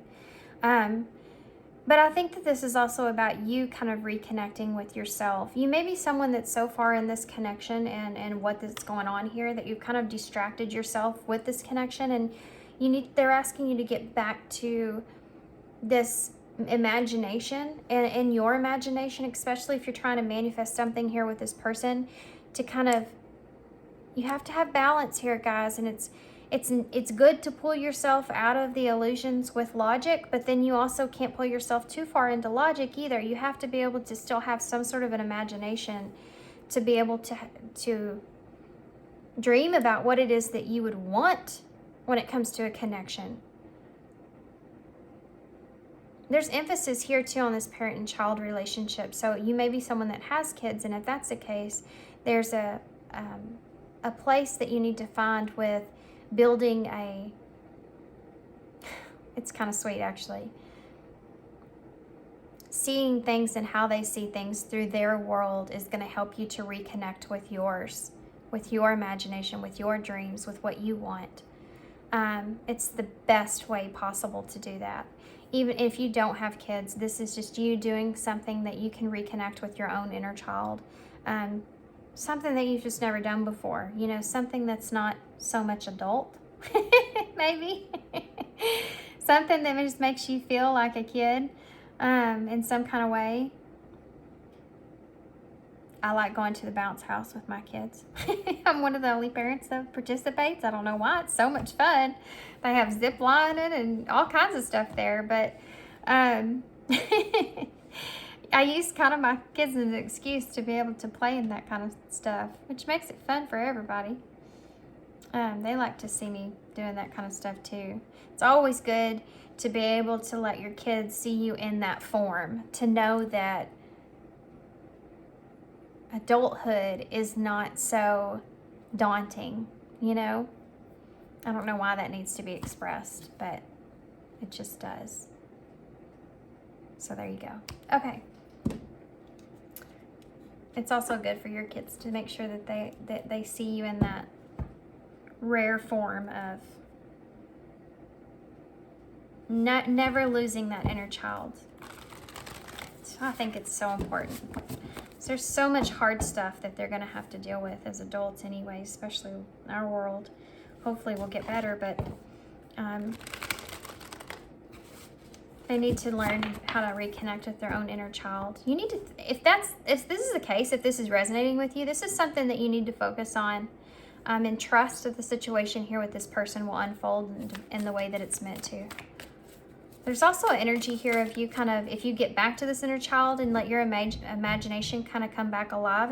But I think that this is also about you kind of reconnecting with yourself. You may be someone that's so far in this connection and what is going on here that you've kind of distracted yourself with this connection, and they're asking you to get back to this imagination, and in your imagination, especially if you're trying to manifest something here with this person, to kind of, you have to have balance here, guys. And it's good to pull yourself out of the illusions with logic, but then you also can't pull yourself too far into logic either. You have to be able to still have some sort of an imagination to be able to dream about what it is that you would want when it comes to a connection. There's emphasis here too on this parent and child relationship. So you may be someone that has kids, and if that's the case, there's a place that you need to find with building it's kind of sweet actually, seeing things and how they see things through their world is going to help you to reconnect with yours, with your imagination, with your dreams, with what you want. It's the best way possible to do that. Even if you don't have kids, this is just you doing something that you can reconnect with your own inner child. Something that you've just never done before. Something that's not so much adult, maybe. Something that just makes you feel like a kid in some kind of way. I like going to the bounce house with my kids. I'm one of the only parents that participates. I don't know why. It's so much fun. They have zip lining and all kinds of stuff there. But I use kind of my kids as an excuse to be able to play in that kind of stuff, which makes it fun for everybody. They like to see me doing that kind of stuff too. It's always good to be able to let your kids see you in that form, to know that adulthood is not so daunting, I don't know why that needs to be expressed, but it just does. So there you go. Okay. It's also good for your kids to make sure that they see you in that rare form of never losing that inner child. So I think it's so important. So there's so much hard stuff that they're going to have to deal with as adults anyway, especially in our world. Hopefully we'll get better, but they need to learn how to reconnect with their own inner child. You need to, if this is the case, if this is resonating with you, this is something that you need to focus on, and trust that the situation here with this person will unfold in the way that it's meant to. There's also an energy here of you kind of, if you get back to this inner child and let your imagination kind of come back alive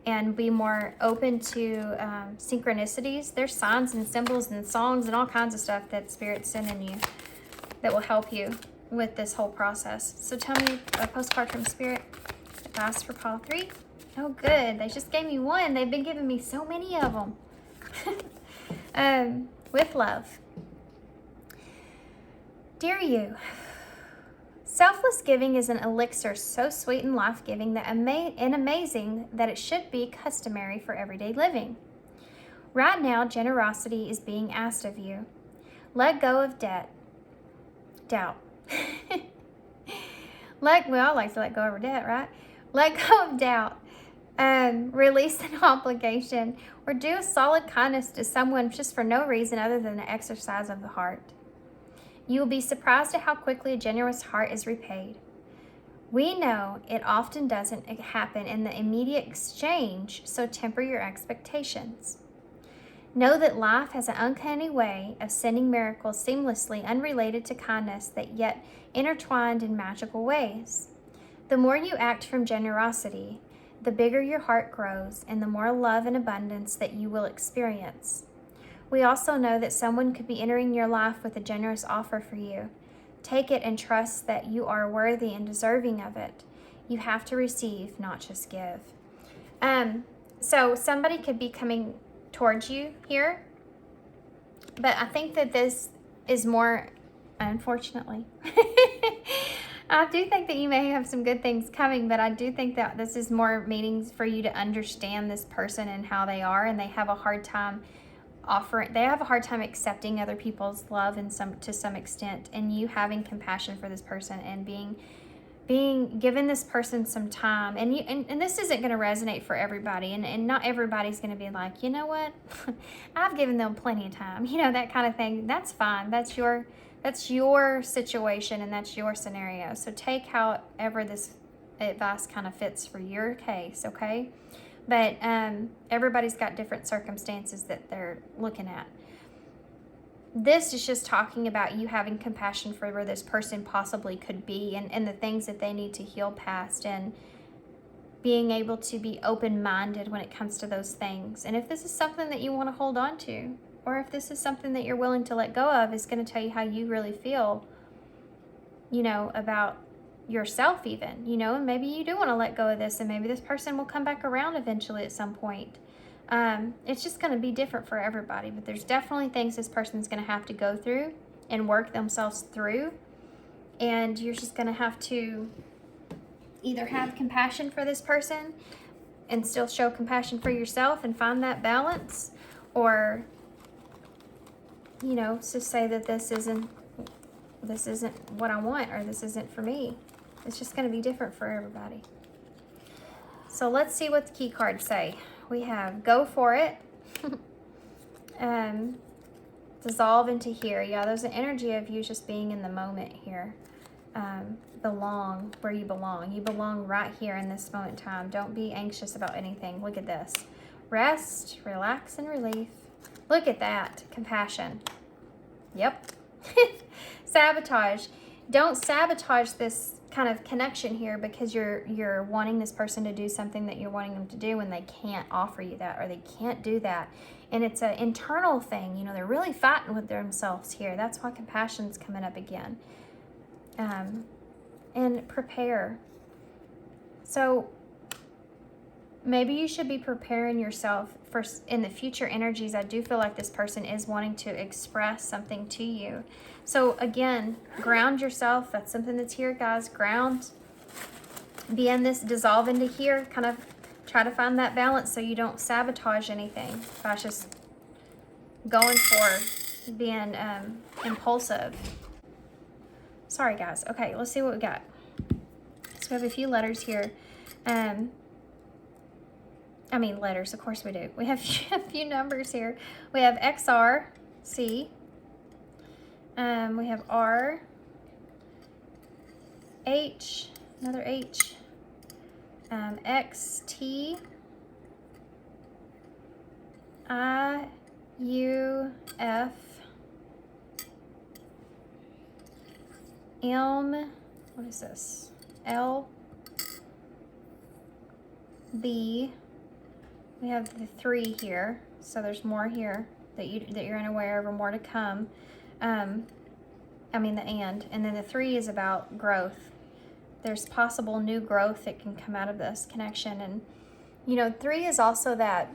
and be more open to synchronicities. There's signs and symbols and songs and all kinds of stuff that Spirit's sending you that will help you with this whole process. So tell me a postcard from Spirit. Advice for pile 3. Oh, good. They just gave me one. They've been giving me so many of them. With love. Dear you, selfless giving is an elixir so sweet and life-giving and amazing that it should be customary for everyday living. Right now, generosity is being asked of you. Let go of doubt. I like to let go of debt, right? Let go of doubt. Release an obligation, or do a solid kindness to someone just for no reason other than the exercise of the heart. You will be surprised at how quickly a generous heart is repaid. We know it often doesn't happen in the immediate exchange, so temper your expectations. Know that life has an uncanny way of sending miracles seamlessly unrelated to kindness that yet intertwined in magical ways. The more you act from generosity, the bigger your heart grows and the more love and abundance that you will experience. We also know that someone could be entering your life with a generous offer for you. Take it and trust that you are worthy and deserving of it. You have to receive, not just give. So somebody could be coming towards you here, but I think that this is more, unfortunately, I do think that you may have some good things coming, but I do think that this is more meanings for you to understand this person and how they are, and they have a hard time accepting other people's love to some extent, and you having compassion for this person and being given this person some time, and this isn't going to resonate for everybody, and not everybody's going to be like, you know what, I've given them plenty of time, that kind of thing. That's fine. That's your situation, and that's your scenario. So take however this advice kind of fits for your case, okay? But everybody's got different circumstances that they're looking at. This is just talking about you having compassion for where this person possibly could be, and the things that they need to heal past, and being able to be open-minded when it comes to those things. And if this is something that you want to hold on to, or if this is something that you're willing to let go of, it's going to tell you how you really feel, about yourself even, and maybe you do want to let go of this, and maybe this person will come back around eventually at some point. It's just going to be different for everybody, but there's definitely things this person's going to have to go through and work themselves through, and you're just going to have to either have compassion for this person and still show compassion for yourself and find that balance, or just say that this isn't what I want, or this isn't for me. It's just going to be different for everybody. So let's see what the key cards say. We have go for it. Dissolve into here. Yeah, there's an energy of you just being in the moment here. Belong where you belong. You belong right here in this moment in time. Don't be anxious about anything. Look at this. Rest, relax, and relief. Look at that. Compassion. Yep. Sabotage. Don't sabotage this kind of connection here because you're wanting this person to do something that you're wanting them to do, and they can't offer you that, or they can't do that. And it's an internal thing. They're really fighting with themselves here. That's why compassion's coming up again. And prepare. So maybe you should be preparing yourself for in the future energies. I do feel like this person is wanting to express something to you. So again, ground yourself. That's something that's here, guys. Ground. Be in this, dissolve into here. Kind of try to find that balance so you don't sabotage anything by just going for being impulsive. Sorry, guys. Okay, let's see what we got. So we have a few letters here. Letters, of course we do. We have a few numbers here. We have XRC. We have R, H, another H, X, T, I, U, F, M, what is this? L, B. We have the 3 here, so there's more here that you're unaware of, or more to come. And then the 3 is about growth. There's possible new growth that can come out of this connection, and 3 is also that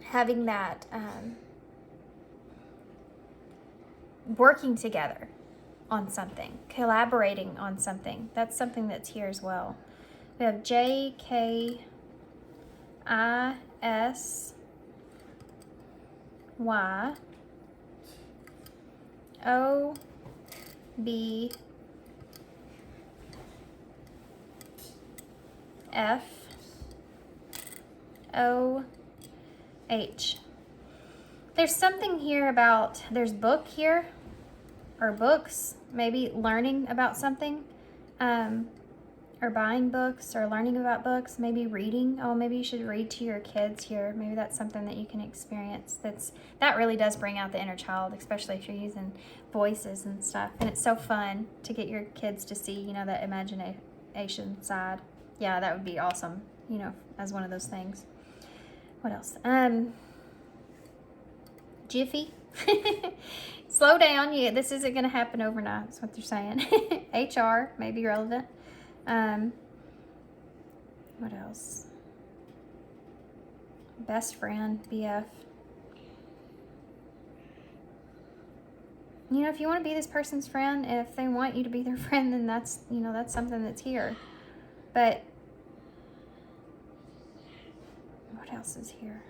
having that working together on something, collaborating on something. That's something that's here as well. We have J, K, I, S, Y, O, B, F, O, H. There's something here about, there's book here, or books, maybe learning about something. or buying books or learning about books, maybe reading. Oh, maybe you should read to your kids here. Maybe that's something that you can experience. That really does bring out the inner child, especially if you're using voices and stuff. And it's so fun to get your kids to see, you know, that imagination side. Yeah, that would be awesome, you know, as one of those things. What else? Jiffy. Slow down. Yeah, this isn't going to happen overnight. That's what they're saying. HR may be relevant. What else? Best friend, BF. You know, if you want to be this person's friend, if they want you to be their friend, then that's, you know, that's something that's here. But what else is here?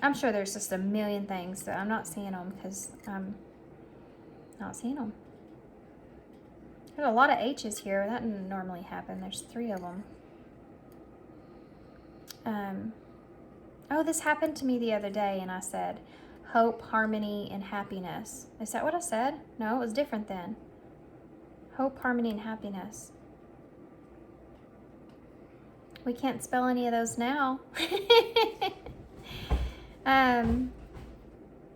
I'm sure there's just a million things that I'm not seeing them because I'm not seeing them. There's a lot of H's here. That doesn't normally happen. There's 3 of them. Oh, this happened to me the other day, and I said hope, harmony, and happiness. Is that what I said? No, it was different then. Hope, harmony, and happiness. We can't spell any of those now.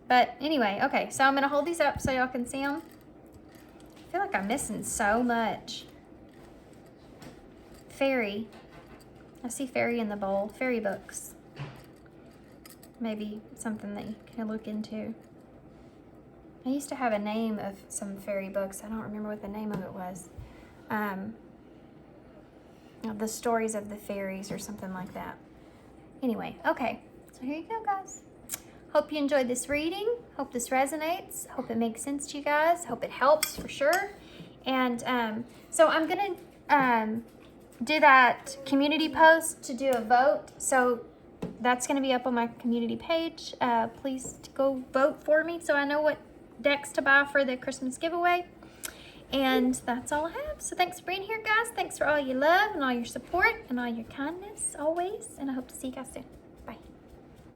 But anyway, okay, so I'm going to hold these up so y'all can see them. I feel like I'm missing so much. Fairy. I see fairy in the bowl. Fairy books. Maybe something that you can look into. I used to have a name of some fairy books. I don't remember what the name of it was. The Stories of the Fairies or something like that. Anyway, okay. So here you go, guys. Hope you enjoyed this reading. Hope this resonates. Hope it makes sense to you guys. Hope it helps for sure. And so I'm going to do that community post to do a vote. So that's going to be up on my community page. Please go vote for me so I know what decks to buy for the Christmas giveaway. And that's all I have. So thanks for being here, guys. Thanks for all your love and all your support and all your kindness always. And I hope to see you guys soon.